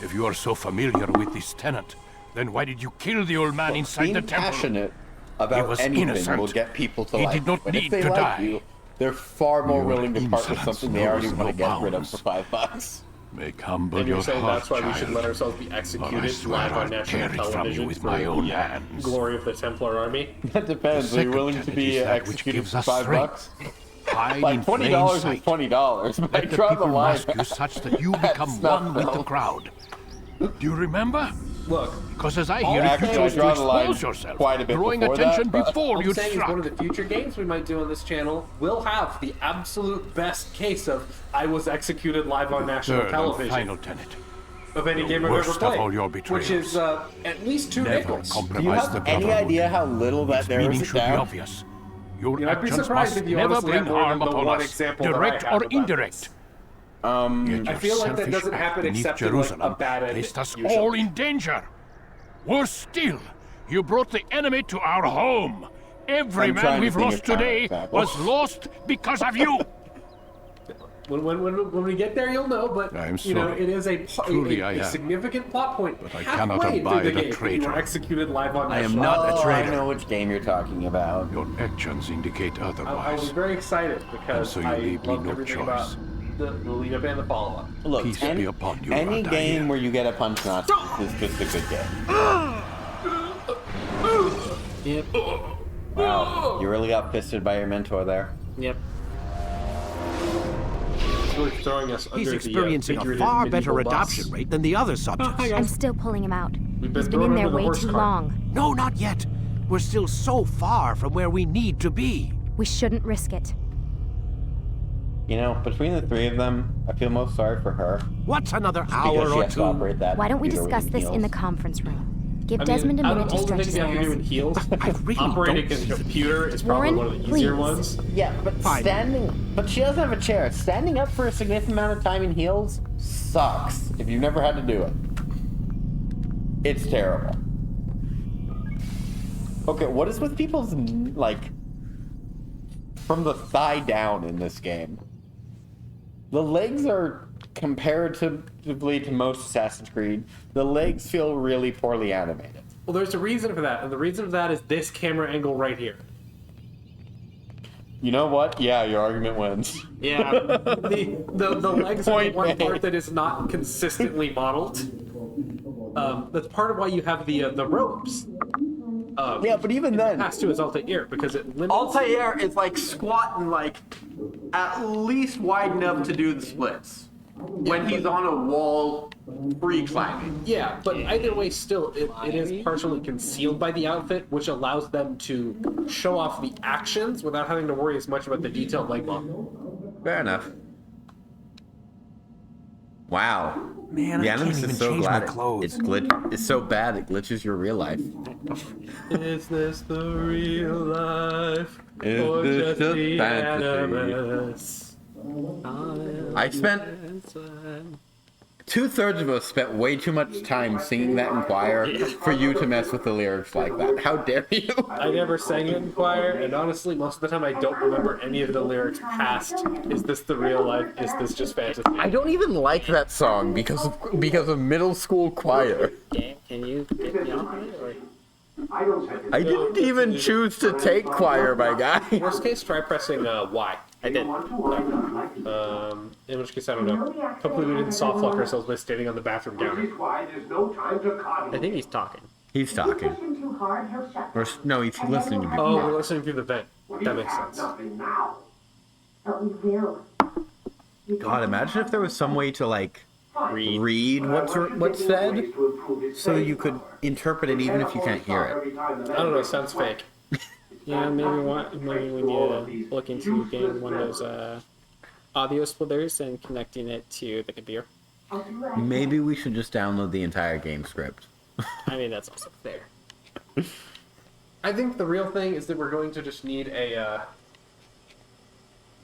Speaker 5: If you are so familiar with this tenant, then why did you kill the old man inside
Speaker 2: Being
Speaker 5: the temple?
Speaker 2: passionate
Speaker 5: He
Speaker 2: about
Speaker 5: was
Speaker 2: anything
Speaker 5: innocent.
Speaker 2: will get people to
Speaker 5: He
Speaker 2: like
Speaker 5: did not
Speaker 2: you. But
Speaker 5: need
Speaker 2: if they
Speaker 5: to
Speaker 2: like
Speaker 5: die.
Speaker 2: you, they're far more
Speaker 5: Your
Speaker 2: willing to part with
Speaker 5: insolence
Speaker 2: something they already
Speaker 5: knows
Speaker 2: want to
Speaker 5: no
Speaker 2: get rid of
Speaker 5: bounds.
Speaker 2: for $5.
Speaker 5: Make humble
Speaker 3: And you're
Speaker 5: your
Speaker 3: saying
Speaker 5: heart,
Speaker 3: that's why we should
Speaker 5: child,
Speaker 3: let ourselves be
Speaker 5: or I
Speaker 3: executed
Speaker 5: swear
Speaker 3: live on
Speaker 5: I'll
Speaker 3: national
Speaker 5: tear it from
Speaker 3: television
Speaker 5: you with
Speaker 3: for
Speaker 5: my own
Speaker 3: the
Speaker 5: hands.
Speaker 3: glory of the Templar Army?
Speaker 2: That depends. Are you willing to be
Speaker 5: that which
Speaker 2: executed
Speaker 5: gives
Speaker 2: for
Speaker 5: us
Speaker 2: $5?
Speaker 5: strength. Hide
Speaker 2: Like
Speaker 5: in plain
Speaker 2: $20 is
Speaker 5: sight.
Speaker 2: $20, but I
Speaker 5: Let the
Speaker 2: draw the
Speaker 5: people
Speaker 2: line.
Speaker 5: mask you such that you
Speaker 2: That's
Speaker 5: become
Speaker 2: not
Speaker 5: one with the
Speaker 2: though.
Speaker 5: crowd. Do you remember?
Speaker 3: Look,
Speaker 5: Because as I
Speaker 3: All
Speaker 5: hear it,
Speaker 2: actually,
Speaker 5: you
Speaker 2: I
Speaker 5: chose to
Speaker 2: draw the line
Speaker 5: expose yourself,
Speaker 2: quite a bit
Speaker 5: drawing
Speaker 2: before that,
Speaker 5: attention
Speaker 2: but
Speaker 5: before
Speaker 3: I'm
Speaker 5: you
Speaker 3: saying is
Speaker 5: struck.
Speaker 3: one of the future games we might do on this channel will have the absolute best case of I was executed live on national
Speaker 5: Third and
Speaker 3: television
Speaker 5: final tenet.
Speaker 3: of any
Speaker 5: the
Speaker 3: game I've ever
Speaker 5: worst of
Speaker 3: played,
Speaker 5: all your
Speaker 3: which is at least 2
Speaker 5: Never
Speaker 3: nickels.
Speaker 2: Do you
Speaker 5: compromise the
Speaker 2: have any
Speaker 5: brotherhood.
Speaker 2: idea how little that
Speaker 5: Its
Speaker 2: narrows
Speaker 5: meaning
Speaker 2: it
Speaker 5: should be
Speaker 2: down?
Speaker 5: obvious. Your
Speaker 3: You know, I'd be
Speaker 5: actions
Speaker 3: surprised
Speaker 5: must
Speaker 3: if you
Speaker 5: never
Speaker 3: honestly
Speaker 5: bring
Speaker 3: had more
Speaker 5: harm
Speaker 3: than the
Speaker 5: upon
Speaker 3: one
Speaker 5: us,
Speaker 3: example that I
Speaker 5: direct
Speaker 3: have
Speaker 5: or
Speaker 3: about
Speaker 5: indirect. Yet
Speaker 3: I
Speaker 5: your
Speaker 3: feel like that
Speaker 5: selfish
Speaker 3: doesn't
Speaker 5: act
Speaker 3: happen
Speaker 5: beneath
Speaker 3: except in, like,
Speaker 5: Jerusalem
Speaker 3: a bad ending,
Speaker 5: placed us
Speaker 3: usually.
Speaker 5: all in danger. Worse still, you brought the enemy to our home. Every
Speaker 2: I'm
Speaker 5: man
Speaker 2: trying to
Speaker 5: we've
Speaker 2: think
Speaker 5: lost
Speaker 2: of counter
Speaker 5: today
Speaker 2: examples.
Speaker 5: was lost because of you.
Speaker 3: When we get there, you'll know. But
Speaker 5: I'm
Speaker 3: you know,
Speaker 5: sorry.
Speaker 3: it is
Speaker 5: Truly
Speaker 3: a
Speaker 5: I am.
Speaker 3: significant plot point.
Speaker 5: But I
Speaker 3: halfway
Speaker 5: cannot
Speaker 3: through
Speaker 5: abide
Speaker 3: the
Speaker 5: a
Speaker 3: game, You
Speaker 5: traitor.
Speaker 3: were executed live on
Speaker 12: I am
Speaker 3: national.
Speaker 12: not a
Speaker 2: Oh,
Speaker 12: traitor.
Speaker 2: I know which game you're talking about.
Speaker 5: Your actions indicate
Speaker 3: I was
Speaker 5: otherwise.
Speaker 3: very excited because
Speaker 5: And so you
Speaker 3: I
Speaker 5: leave me
Speaker 3: loved
Speaker 5: no
Speaker 3: everything
Speaker 5: choice.
Speaker 3: about the lead up and the follow up.
Speaker 2: Look,
Speaker 5: Peace
Speaker 2: any,
Speaker 5: be upon you,
Speaker 2: any
Speaker 5: Altair.
Speaker 2: game where you get a punch Nazi is just a good game.
Speaker 4: Yep.
Speaker 2: Wow, you really got fisted by your mentor there.
Speaker 4: Yep.
Speaker 3: It's really throwing us
Speaker 9: He's
Speaker 3: under
Speaker 9: experiencing
Speaker 3: the
Speaker 9: a
Speaker 3: figurative
Speaker 9: far better
Speaker 3: medieval bus.
Speaker 9: adoption rate than the other subjects.
Speaker 6: I'm still pulling him out.
Speaker 3: We've
Speaker 6: He's been
Speaker 3: thrown
Speaker 6: in there
Speaker 3: under the
Speaker 6: way
Speaker 3: horse
Speaker 6: too
Speaker 3: cart.
Speaker 6: long.
Speaker 9: No, not yet. We're still so far from where we need to be.
Speaker 6: We shouldn't risk it.
Speaker 2: You know, between the 3 of them, I feel most sorry for her.
Speaker 9: What's another
Speaker 2: Just
Speaker 9: hour
Speaker 2: because she
Speaker 9: or
Speaker 2: has to operate
Speaker 9: two?
Speaker 2: that
Speaker 6: Why don't we
Speaker 2: computer
Speaker 6: discuss
Speaker 2: with
Speaker 6: this in the
Speaker 2: heels.
Speaker 6: conference room? Give
Speaker 3: I mean,
Speaker 6: Desmond a
Speaker 3: out
Speaker 6: minute
Speaker 3: of
Speaker 6: to
Speaker 3: all the
Speaker 6: stretch
Speaker 3: things
Speaker 6: his
Speaker 3: you have to do
Speaker 6: nerves.
Speaker 3: in heels,
Speaker 9: I really
Speaker 3: operating
Speaker 9: don't
Speaker 3: a
Speaker 9: see the
Speaker 3: computer is probably
Speaker 6: Warren,
Speaker 3: one of the easier
Speaker 6: please.
Speaker 3: ones.
Speaker 2: Yeah, but
Speaker 9: Fine.
Speaker 2: but she doesn't have a chair. Standing up for a significant amount of time in heels sucks if you've never had to do it. It's terrible. Okay, what is with people's, like, from the thigh down in this game? The legs are, comparatively to most Assassin's Creed, the legs feel really poorly animated.
Speaker 3: Well, there's a reason for that, and the reason for that is this camera angle right here.
Speaker 2: You know what? Yeah, your argument wins.
Speaker 3: Yeah, the legs are the one part that is not consistently modeled. That's part of why you have the robes.
Speaker 2: Yeah, but even then,
Speaker 3: pass to his Altair because it limits.
Speaker 2: Altair is like squatting like at least wide enough to do the splits when he's on a wall free climbing.
Speaker 3: Yeah, but either way, still, it is partially concealed by the outfit, which allows them to show off the actions without having to worry as much about the detailed leg model.
Speaker 2: Fair enough. Wow.
Speaker 5: Man,
Speaker 2: the
Speaker 5: I can't
Speaker 2: Animus
Speaker 5: even
Speaker 2: is so
Speaker 5: change my
Speaker 2: glad
Speaker 5: clothes.
Speaker 2: it's so bad it glitches your real life.
Speaker 3: Is this the real life?
Speaker 2: Is
Speaker 3: or
Speaker 2: this
Speaker 3: just
Speaker 2: the
Speaker 3: the
Speaker 2: fantasy?
Speaker 3: Animus?
Speaker 2: I spent 2/3 of us spent way too much time singing that in choir for you to mess with the lyrics like that. How dare you?
Speaker 3: I never sang it in choir, and honestly, most of the time I don't remember any of the lyrics past. Is this the real life? Is this just fantasy?
Speaker 2: I don't even like that song because of middle school choir.
Speaker 4: Can you get me off of it? Or?
Speaker 2: I didn't even choose to take choir, my guy.
Speaker 3: Worst case, try pressing Y.
Speaker 4: I did.
Speaker 3: In which case, I don't know. Hopefully we didn't soft lock ourselves by standing on the bathroom counter.
Speaker 4: I think he's talking.
Speaker 2: He's talking. Or, no, he's listening to me.
Speaker 3: Oh, we're listening through the vent. That makes sense.
Speaker 2: God, imagine if there was some way to, like, read what's said so you could interpret it even if you can't hear it.
Speaker 3: I don't know, it sounds fake.
Speaker 4: Yeah, maybe when you look into getting one of those audio splitters and connecting it to the computer.
Speaker 2: Maybe we should just download the entire game script.
Speaker 4: I mean, that's also fair.
Speaker 3: I think the real thing is that we're going to just need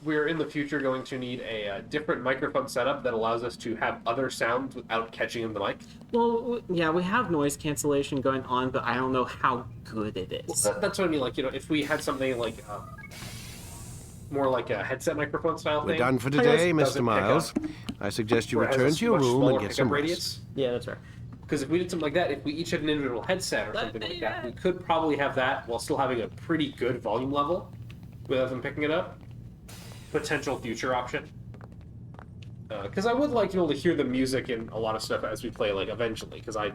Speaker 3: we're in the future going to need a different microphone setup that allows us to have other sounds without catching in the mic.
Speaker 4: Well, yeah, we have noise cancellation going on, but I don't know how good it is.
Speaker 3: Well, that's what I mean. Like, if we had something like more like a headset microphone style thing.
Speaker 9: We're done for today, Mr. Miles. I suggest you return to your room and get some rest.
Speaker 4: Yeah, that's right.
Speaker 3: Because if we did something like that, if we each had an individual headset or something like that, we could probably have that while still having a pretty good volume level without them picking it up. Potential future option. Because I would like to be able to hear the music in a lot of stuff as we play, like, eventually. Because I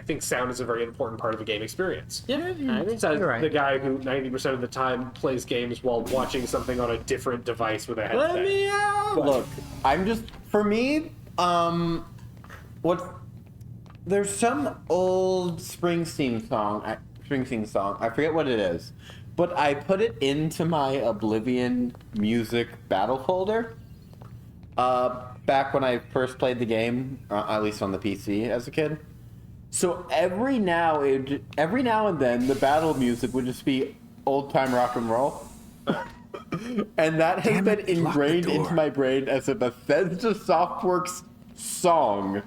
Speaker 3: think sound is a very important part of a game experience.
Speaker 4: Yeah, I think
Speaker 3: so.
Speaker 4: right.
Speaker 3: The guy who 90% of the time plays games while watching something on a different device with a headset.
Speaker 4: Let me out!
Speaker 2: Look, I'm just, for me, there's some old Springsteen song, I forget what it is, but I put it into my Oblivion music battle folder, back when I first played the game, at least on the PC as a kid. So every now and then, the battle music would just be old-time rock and roll. And that has been ingrained into my brain as a Bethesda Softworks song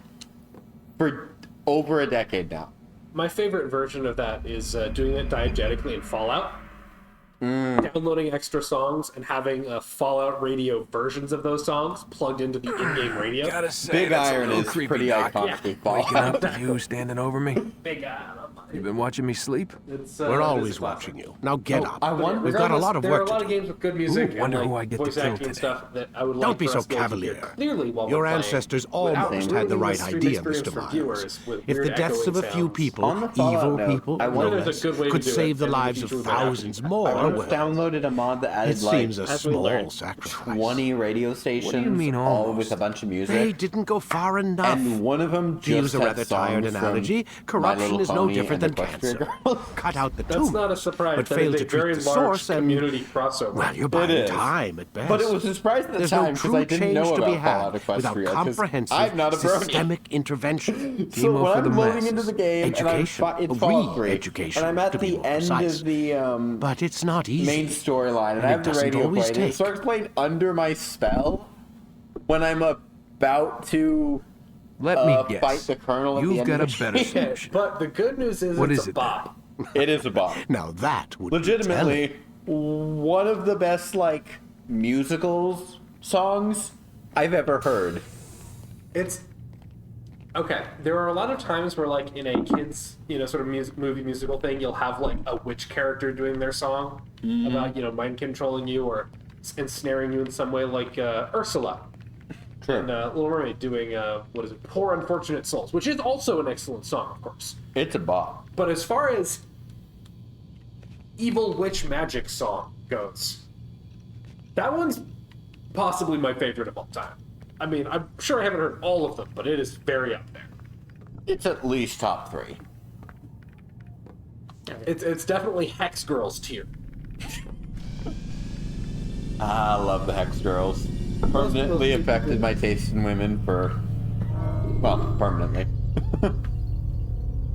Speaker 2: for over a decade now.
Speaker 3: My favorite version of that is doing it diegetically in Fallout. Downloading extra songs and having Fallout radio versions of those songs plugged into the in-game radio.
Speaker 5: Gotta say,
Speaker 2: Big
Speaker 5: that's
Speaker 2: Iron
Speaker 5: a little
Speaker 2: is
Speaker 5: creepy,
Speaker 2: pretty
Speaker 5: Doc.
Speaker 2: iconic with
Speaker 5: Waking up
Speaker 2: Fallout.
Speaker 5: to you standing over me.
Speaker 3: Big Iron.
Speaker 5: You been watching me sleep?
Speaker 9: We're always watching you. Now get up. We've got a lot of
Speaker 3: There are
Speaker 9: work
Speaker 3: a lot
Speaker 9: to
Speaker 3: of
Speaker 9: do.
Speaker 3: games with good music
Speaker 5: wonder
Speaker 3: and
Speaker 5: who I get to
Speaker 3: voice
Speaker 5: kill
Speaker 3: acting and
Speaker 5: today.
Speaker 3: stuff that I would like
Speaker 9: Don't be
Speaker 3: for
Speaker 9: so
Speaker 3: us to be able to
Speaker 9: cavalier.
Speaker 3: hear clearly while
Speaker 9: Your
Speaker 3: we're playing,
Speaker 9: ancestors
Speaker 3: without
Speaker 9: almost had the
Speaker 3: ruining
Speaker 9: right
Speaker 3: stream
Speaker 9: idea,
Speaker 3: experience
Speaker 9: Mr.
Speaker 3: for
Speaker 9: Miles.
Speaker 3: viewers with
Speaker 9: If the
Speaker 3: weird
Speaker 9: deaths of a
Speaker 3: echoing
Speaker 9: few
Speaker 3: sounds.
Speaker 9: people,
Speaker 2: On the Fallout
Speaker 9: evil
Speaker 2: note,
Speaker 9: people,
Speaker 2: I
Speaker 9: no
Speaker 2: wonder
Speaker 3: if there's
Speaker 9: less,
Speaker 3: a good way to
Speaker 9: could
Speaker 3: do it,
Speaker 9: save the
Speaker 3: and the
Speaker 9: lives of
Speaker 3: future would happen.
Speaker 9: thousands more,
Speaker 2: I
Speaker 9: well,
Speaker 2: downloaded a mod that
Speaker 9: it
Speaker 2: added like
Speaker 9: seems a small sacrifice.
Speaker 2: 20 radio stations,
Speaker 5: mean
Speaker 2: all
Speaker 5: almost?
Speaker 2: with a bunch of music.
Speaker 9: They didn't go far enough.
Speaker 2: And one of them
Speaker 9: To use
Speaker 2: just
Speaker 9: a
Speaker 2: had
Speaker 9: rather tired
Speaker 2: songs
Speaker 9: analogy,
Speaker 2: from My
Speaker 9: corruption
Speaker 2: Little
Speaker 9: is no
Speaker 2: Pony
Speaker 9: different
Speaker 2: and
Speaker 9: than
Speaker 2: Equestria
Speaker 9: cancer.
Speaker 2: Girls.
Speaker 9: Cut out the
Speaker 3: That's
Speaker 9: tumor,
Speaker 3: not a surprise.
Speaker 9: but
Speaker 3: That
Speaker 9: fail
Speaker 3: is
Speaker 9: to
Speaker 3: a very
Speaker 9: treat the
Speaker 3: large
Speaker 9: source and...
Speaker 3: community crossover.
Speaker 9: Well, you're
Speaker 2: It
Speaker 9: buying
Speaker 2: is.
Speaker 9: time at best.
Speaker 2: But it was a surprise at the
Speaker 9: There's
Speaker 2: time
Speaker 9: no
Speaker 2: because
Speaker 9: true
Speaker 2: I didn't
Speaker 9: change
Speaker 2: know
Speaker 9: to be
Speaker 2: about Fallout
Speaker 9: had without
Speaker 2: Equestria. 'Cause
Speaker 9: comprehensive
Speaker 2: I'm not a brony.
Speaker 9: systemic intervention.
Speaker 2: So when
Speaker 9: for
Speaker 2: I'm
Speaker 9: the
Speaker 2: loading
Speaker 9: masses.
Speaker 2: into the game
Speaker 9: Education,
Speaker 2: and it's Fallout 3,
Speaker 9: re-education,
Speaker 2: and I'm at
Speaker 9: to be
Speaker 2: the
Speaker 9: more
Speaker 2: end
Speaker 9: precise.
Speaker 2: of the
Speaker 9: But it's not easy.
Speaker 2: main storyline, and
Speaker 9: And
Speaker 2: I
Speaker 9: it
Speaker 2: have the
Speaker 9: doesn't
Speaker 2: radio
Speaker 9: always
Speaker 2: playing, and it
Speaker 9: take.
Speaker 2: starts playing Under My Spell when I'm about to
Speaker 5: Let me
Speaker 2: fight
Speaker 5: guess.
Speaker 2: the Colonel at the
Speaker 5: You've
Speaker 2: end
Speaker 5: got a
Speaker 2: of the
Speaker 5: better
Speaker 2: game.
Speaker 5: solution.
Speaker 3: But the good news is
Speaker 5: What
Speaker 3: it's
Speaker 5: is
Speaker 3: a
Speaker 5: it
Speaker 3: bop.
Speaker 2: It is a bop.
Speaker 9: Now that would
Speaker 2: Legitimately, one of the best, like, musicals songs I've ever heard.
Speaker 3: It's okay. There are a lot of times where, like, in a kids, sort of movie musical thing, you'll have like a witch character doing their song about mind controlling you or ensnaring you in some way, like Ursula.
Speaker 2: Sure.
Speaker 3: And Little Mermaid doing what is it? Poor Unfortunate Souls, which is also an excellent song, of course.
Speaker 2: It's a bop.
Speaker 3: But as far as evil witch magic song goes, that one's possibly my favorite of all time. I mean, I'm sure I haven't heard all of them, but it is very up there.
Speaker 2: It's at least top 3.
Speaker 3: It's definitely Hex Girls tier.
Speaker 2: I love the Hex Girls. Permanently affected my taste in women permanently.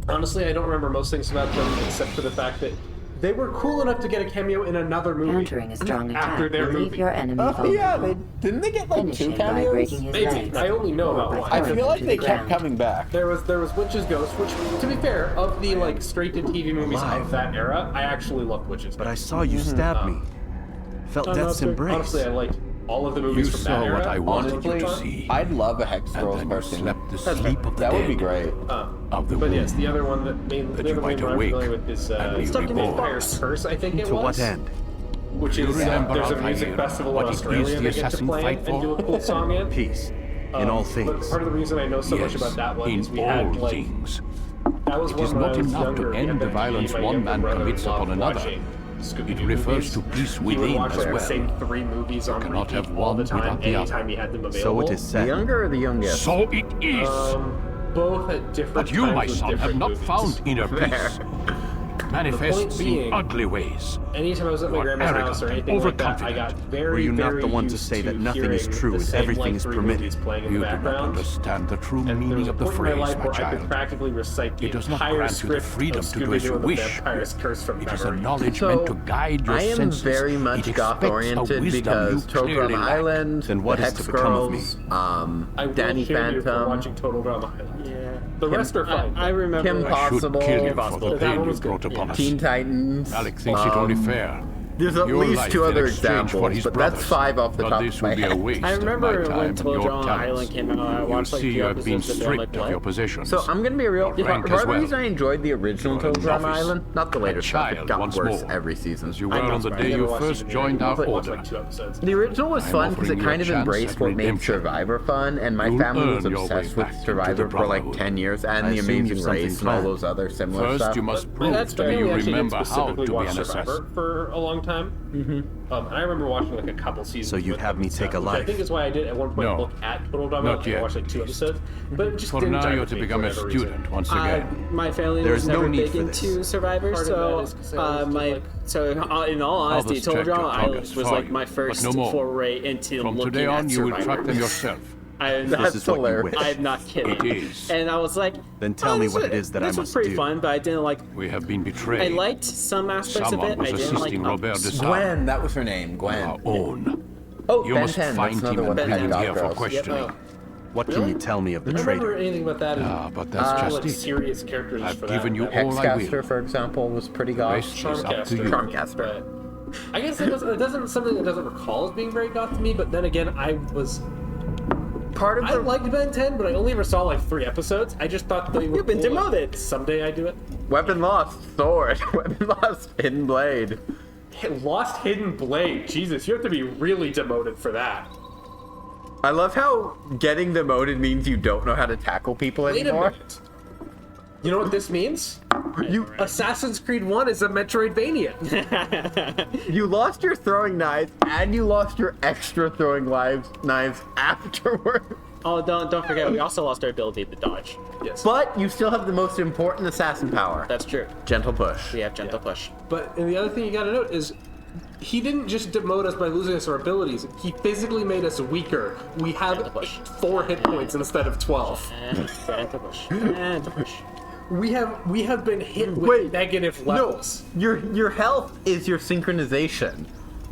Speaker 3: Honestly, I don't remember most things about them except for the fact that they were cool enough to get a cameo in another movie.
Speaker 10: Entering a strong
Speaker 3: after
Speaker 10: attack
Speaker 3: their
Speaker 10: will leave
Speaker 3: movie.
Speaker 10: your enemy
Speaker 2: Oh
Speaker 10: vulnerable.
Speaker 2: yeah, didn't they get like
Speaker 10: Finishing
Speaker 2: 2
Speaker 10: by
Speaker 2: cameos?
Speaker 10: breaking his
Speaker 3: Maybe.
Speaker 10: legs.
Speaker 3: I only know about one.
Speaker 2: I feel like
Speaker 10: to
Speaker 2: they
Speaker 10: the
Speaker 2: kept
Speaker 10: ground.
Speaker 2: coming back.
Speaker 3: There was Witch's Ghost, which, to be fair, of the like straight to TV movies of that era, I actually loved Witch's Ghost.
Speaker 8: But I saw you stab me. Felt death's embrace.
Speaker 3: Honestly, I liked all of the movies
Speaker 5: You
Speaker 3: from
Speaker 5: saw
Speaker 3: that era.
Speaker 5: what I wanted you to
Speaker 2: Honestly,
Speaker 5: see.
Speaker 2: I'd love a Hex
Speaker 5: And
Speaker 2: Girls
Speaker 5: then you
Speaker 2: cartoon.
Speaker 5: slept the sleep of the
Speaker 2: That would be
Speaker 5: dead.
Speaker 2: great.
Speaker 5: Of the
Speaker 3: But
Speaker 5: womb.
Speaker 3: yes, the other one
Speaker 5: That
Speaker 3: the
Speaker 5: you
Speaker 3: other
Speaker 5: might
Speaker 3: one I'm
Speaker 5: awake
Speaker 3: familiar with is
Speaker 5: and be reborn.
Speaker 3: Empire's Curse, I think it
Speaker 8: To
Speaker 3: was.
Speaker 8: what end?
Speaker 3: Which
Speaker 5: Do you
Speaker 3: is
Speaker 5: remember,
Speaker 3: there's a
Speaker 5: Altair,
Speaker 3: music festival
Speaker 5: what
Speaker 3: in
Speaker 5: it is
Speaker 3: Australia
Speaker 5: the
Speaker 3: they get to
Speaker 5: assassin
Speaker 3: play
Speaker 5: fight
Speaker 3: and
Speaker 5: for?
Speaker 3: do a cool song in.
Speaker 8: Peace. In all
Speaker 3: But
Speaker 8: things.
Speaker 3: part of the reason I know so much
Speaker 5: Yes,
Speaker 3: about that one
Speaker 5: in
Speaker 3: is we
Speaker 5: all
Speaker 3: had like
Speaker 5: things.
Speaker 3: that was
Speaker 5: It
Speaker 3: one
Speaker 5: is
Speaker 3: when I
Speaker 5: not
Speaker 3: was
Speaker 5: enough to
Speaker 3: younger.
Speaker 5: end
Speaker 3: and
Speaker 5: the
Speaker 3: then
Speaker 5: violence
Speaker 3: my
Speaker 5: one
Speaker 3: younger
Speaker 5: man
Speaker 3: brother
Speaker 5: commits
Speaker 3: loved
Speaker 5: upon another.
Speaker 3: watching Scooby-Doo
Speaker 5: It refers
Speaker 3: movies.
Speaker 5: to peace
Speaker 3: He would
Speaker 5: within
Speaker 3: watch
Speaker 5: as
Speaker 3: like the
Speaker 5: well.
Speaker 3: same 3 movies on
Speaker 5: cannot
Speaker 3: repeat
Speaker 5: have
Speaker 3: all the
Speaker 5: one
Speaker 3: time,
Speaker 5: without the other.
Speaker 3: anytime he had them available.
Speaker 8: So it is
Speaker 2: The
Speaker 8: said.
Speaker 2: younger or the youngest?
Speaker 5: So it is.
Speaker 3: Both at different
Speaker 5: But you,
Speaker 3: times
Speaker 5: my
Speaker 3: with
Speaker 5: son, have
Speaker 3: different
Speaker 5: not
Speaker 3: movies.
Speaker 5: found inner peace. Manifests
Speaker 3: being-
Speaker 5: in ugly ways.
Speaker 3: Anytime I was at my
Speaker 5: You are
Speaker 3: grandma's
Speaker 5: arrogant
Speaker 3: house or
Speaker 5: and
Speaker 3: anything like that, I
Speaker 5: overconfident.
Speaker 3: got very,
Speaker 8: Were you not
Speaker 3: very
Speaker 8: the one to
Speaker 3: used
Speaker 8: say that nothing is
Speaker 3: hearing
Speaker 8: true
Speaker 3: the
Speaker 8: and
Speaker 3: same,
Speaker 8: everything
Speaker 3: like,
Speaker 8: is
Speaker 3: 3
Speaker 8: permitted?
Speaker 3: movies playing in
Speaker 5: You
Speaker 3: the
Speaker 5: do not
Speaker 3: background.
Speaker 5: understand the true
Speaker 3: And there
Speaker 5: meaning
Speaker 3: was a
Speaker 5: of the
Speaker 3: point in my
Speaker 5: phrase,
Speaker 3: life
Speaker 5: my
Speaker 3: where I could
Speaker 5: child.
Speaker 3: practically recite the
Speaker 5: It does not
Speaker 3: entire
Speaker 5: grant you the
Speaker 3: script
Speaker 5: freedom
Speaker 3: of
Speaker 5: to do as you
Speaker 3: Scooby-Doo and the
Speaker 5: wish.
Speaker 3: Vampire's Curse from
Speaker 5: It is a
Speaker 3: memory.
Speaker 5: knowledge
Speaker 2: So,
Speaker 5: meant to guide your
Speaker 2: I am
Speaker 5: senses.
Speaker 2: very much
Speaker 5: It expects a
Speaker 2: goth-oriented
Speaker 5: wisdom
Speaker 2: because
Speaker 5: you clearly
Speaker 2: Togrom
Speaker 5: lack.
Speaker 2: Island,
Speaker 8: Then what
Speaker 2: the
Speaker 8: is
Speaker 2: Hex
Speaker 8: to become of
Speaker 2: Girls,
Speaker 3: I will
Speaker 2: Danny
Speaker 3: shame you for
Speaker 2: Phantom,
Speaker 3: watching Total Drama Island.
Speaker 4: Yeah.
Speaker 3: The rest are fine.
Speaker 4: I remember.
Speaker 2: Kim
Speaker 5: I should
Speaker 2: Possible,
Speaker 5: kill you for
Speaker 4: Possible.
Speaker 5: the
Speaker 3: That
Speaker 5: pain
Speaker 3: one
Speaker 5: you
Speaker 3: was good.
Speaker 5: brought upon us.
Speaker 2: Teen Titans.
Speaker 5: Alec thinks it only fair.
Speaker 2: There's at
Speaker 5: Your
Speaker 2: least
Speaker 5: life
Speaker 2: 2
Speaker 5: in
Speaker 2: other
Speaker 5: exchange for
Speaker 2: examples,
Speaker 5: his
Speaker 2: but
Speaker 5: brothers.
Speaker 2: that's 5 off the
Speaker 5: But
Speaker 2: top
Speaker 5: this
Speaker 2: of my
Speaker 5: would be a
Speaker 2: head.
Speaker 5: waste
Speaker 4: I
Speaker 5: of my
Speaker 4: remember
Speaker 5: time
Speaker 4: when
Speaker 5: and
Speaker 4: Total
Speaker 5: your
Speaker 4: Drama
Speaker 5: talents.
Speaker 4: Island came out. I
Speaker 5: You
Speaker 4: watched like
Speaker 5: see,
Speaker 4: 2
Speaker 5: you have been
Speaker 4: episodes of Family
Speaker 5: stripped of
Speaker 4: Play.
Speaker 5: your possessions.
Speaker 2: So I'm gonna be real.
Speaker 5: Your rank
Speaker 2: Part
Speaker 5: as
Speaker 2: of the
Speaker 5: well.
Speaker 2: reason I enjoyed the original
Speaker 5: You are a
Speaker 2: Total Drama
Speaker 5: novice.
Speaker 2: Island, not the later
Speaker 5: A
Speaker 2: stuff, it
Speaker 5: child
Speaker 2: got
Speaker 5: once
Speaker 2: worse
Speaker 5: more.
Speaker 2: every season.
Speaker 5: As you
Speaker 3: I
Speaker 5: were
Speaker 3: know,
Speaker 5: on the
Speaker 3: I
Speaker 5: day
Speaker 3: never
Speaker 5: you
Speaker 3: watched
Speaker 5: first
Speaker 3: even
Speaker 5: joined
Speaker 3: any.
Speaker 5: our
Speaker 3: I watched
Speaker 5: order.
Speaker 3: like 2 episodes.
Speaker 2: The original was
Speaker 5: I'm
Speaker 2: fun because
Speaker 5: offering
Speaker 2: it
Speaker 5: you a
Speaker 2: kind of
Speaker 5: chance
Speaker 2: embraced
Speaker 5: at
Speaker 2: what made
Speaker 5: redemption.
Speaker 2: Survivor fun, and my
Speaker 5: You'll
Speaker 2: family was
Speaker 5: earn your way
Speaker 2: obsessed with
Speaker 5: back into
Speaker 2: Survivor
Speaker 5: the
Speaker 2: for like
Speaker 5: Brotherhood.
Speaker 2: 10 years, and
Speaker 8: I
Speaker 2: The
Speaker 8: assume
Speaker 2: Amazing
Speaker 8: you've something
Speaker 2: Race and all
Speaker 8: planned.
Speaker 2: those other similar
Speaker 5: First,
Speaker 2: stuff.
Speaker 5: you must
Speaker 3: But
Speaker 5: prove
Speaker 3: that's
Speaker 5: to me
Speaker 3: family
Speaker 5: you
Speaker 3: actually did
Speaker 5: remember how
Speaker 3: specifically
Speaker 5: to be
Speaker 3: watch
Speaker 5: an assassin.
Speaker 3: Survivor for a long time. And I remember watching like a couple seasons.
Speaker 8: So you'd
Speaker 3: with
Speaker 8: have
Speaker 3: them
Speaker 8: me
Speaker 3: and
Speaker 8: take
Speaker 3: stuff,
Speaker 8: a
Speaker 3: which I
Speaker 8: life?
Speaker 3: think is why I did at one point
Speaker 5: No.
Speaker 3: look at Total Drama.
Speaker 5: Not
Speaker 3: and I
Speaker 5: yet,
Speaker 3: watched like 2
Speaker 5: at least.
Speaker 3: episodes, but it just
Speaker 5: For
Speaker 3: didn't
Speaker 5: now,
Speaker 3: jive
Speaker 5: you're
Speaker 3: with
Speaker 5: to
Speaker 3: me
Speaker 5: become
Speaker 3: for
Speaker 5: a
Speaker 3: whatever
Speaker 5: student
Speaker 3: reason.
Speaker 5: once again.
Speaker 4: My family
Speaker 8: There
Speaker 4: was
Speaker 8: is no
Speaker 4: never
Speaker 8: need
Speaker 4: big
Speaker 8: for this.
Speaker 4: into Survivor,
Speaker 3: Part of
Speaker 4: so
Speaker 3: that is 'cause I always did, like-
Speaker 4: in all honesty,
Speaker 5: Others
Speaker 4: Total
Speaker 5: check your
Speaker 4: Drama Island
Speaker 5: progress
Speaker 4: was
Speaker 5: for
Speaker 4: like
Speaker 5: you,
Speaker 4: my
Speaker 5: but
Speaker 4: first
Speaker 5: no more.
Speaker 4: foray into
Speaker 5: From
Speaker 4: looking
Speaker 5: today
Speaker 4: at
Speaker 5: on, you will
Speaker 4: Survivor.
Speaker 5: track them yourself.
Speaker 4: I'm
Speaker 8: This
Speaker 4: not,
Speaker 8: is what you wish.
Speaker 4: I'm not kidding.
Speaker 5: It is.
Speaker 4: And I was like,
Speaker 8: Then tell me
Speaker 4: this
Speaker 8: what
Speaker 4: was-
Speaker 8: it is that I
Speaker 4: this was
Speaker 8: must
Speaker 4: pretty
Speaker 8: do.
Speaker 4: fun, but I didn't like.
Speaker 5: We have been
Speaker 4: I
Speaker 5: betrayed.
Speaker 4: liked some aspects
Speaker 5: Someone
Speaker 4: of it.
Speaker 5: was
Speaker 4: I didn't like
Speaker 5: assisting Robert
Speaker 4: others.
Speaker 5: de Sable.
Speaker 2: Gwen, that was her name, Gwen.
Speaker 5: Our own.
Speaker 2: Oh,
Speaker 5: You
Speaker 2: Ben
Speaker 5: must
Speaker 2: 10,
Speaker 5: find
Speaker 2: that's
Speaker 5: him
Speaker 2: another
Speaker 5: and
Speaker 2: one
Speaker 5: bring
Speaker 2: that
Speaker 5: him
Speaker 2: had
Speaker 5: here for
Speaker 2: Goth Girls.
Speaker 5: questioning.
Speaker 8: What can you tell me of the
Speaker 3: I don't remember
Speaker 8: traitor?
Speaker 3: anything about that.
Speaker 5: Ah, but that's
Speaker 3: like
Speaker 5: just it.
Speaker 3: serious characters
Speaker 5: I've
Speaker 3: for
Speaker 5: given
Speaker 3: that.
Speaker 5: you
Speaker 3: that
Speaker 5: all I
Speaker 2: Hexcaster,
Speaker 5: will.
Speaker 2: for example, was pretty
Speaker 5: The
Speaker 2: goth.
Speaker 5: rest is up to
Speaker 3: Charmcaster.
Speaker 5: you.
Speaker 2: Charmcaster.
Speaker 3: But I guess it doesn't something that doesn't recall as being very goth to me. But then again, I liked Ben 10, but I only ever saw like 3 episodes. I just thought they were
Speaker 4: You've been
Speaker 3: cool.
Speaker 4: demoted.
Speaker 3: Someday I do it.
Speaker 2: Weapon lost, sword. Weapon lost, hidden blade.
Speaker 3: Lost Hidden Blade. Jesus, you have to be really demoted for that.
Speaker 2: I love how getting demoted means you don't know how to tackle people
Speaker 3: Wait a
Speaker 2: anymore.
Speaker 3: minute. You know what this means?
Speaker 2: You
Speaker 3: Assassin's Creed 1 is a Metroidvania.
Speaker 2: you lost your throwing knives and you lost your extra throwing knives afterward.
Speaker 4: Oh, don't forget, we also lost our ability to dodge.
Speaker 3: Yes.
Speaker 2: But you still have the most important assassin power.
Speaker 4: That's true.
Speaker 2: Gentle push.
Speaker 4: We have gentle push.
Speaker 3: But and the other thing you gotta note is he didn't just demote us by losing us our abilities. He physically made us weaker. We have 4 hit points instead of 12.
Speaker 4: And gentle push. And push.
Speaker 3: We have been hit with negative levels.
Speaker 2: No, your health is your synchronization.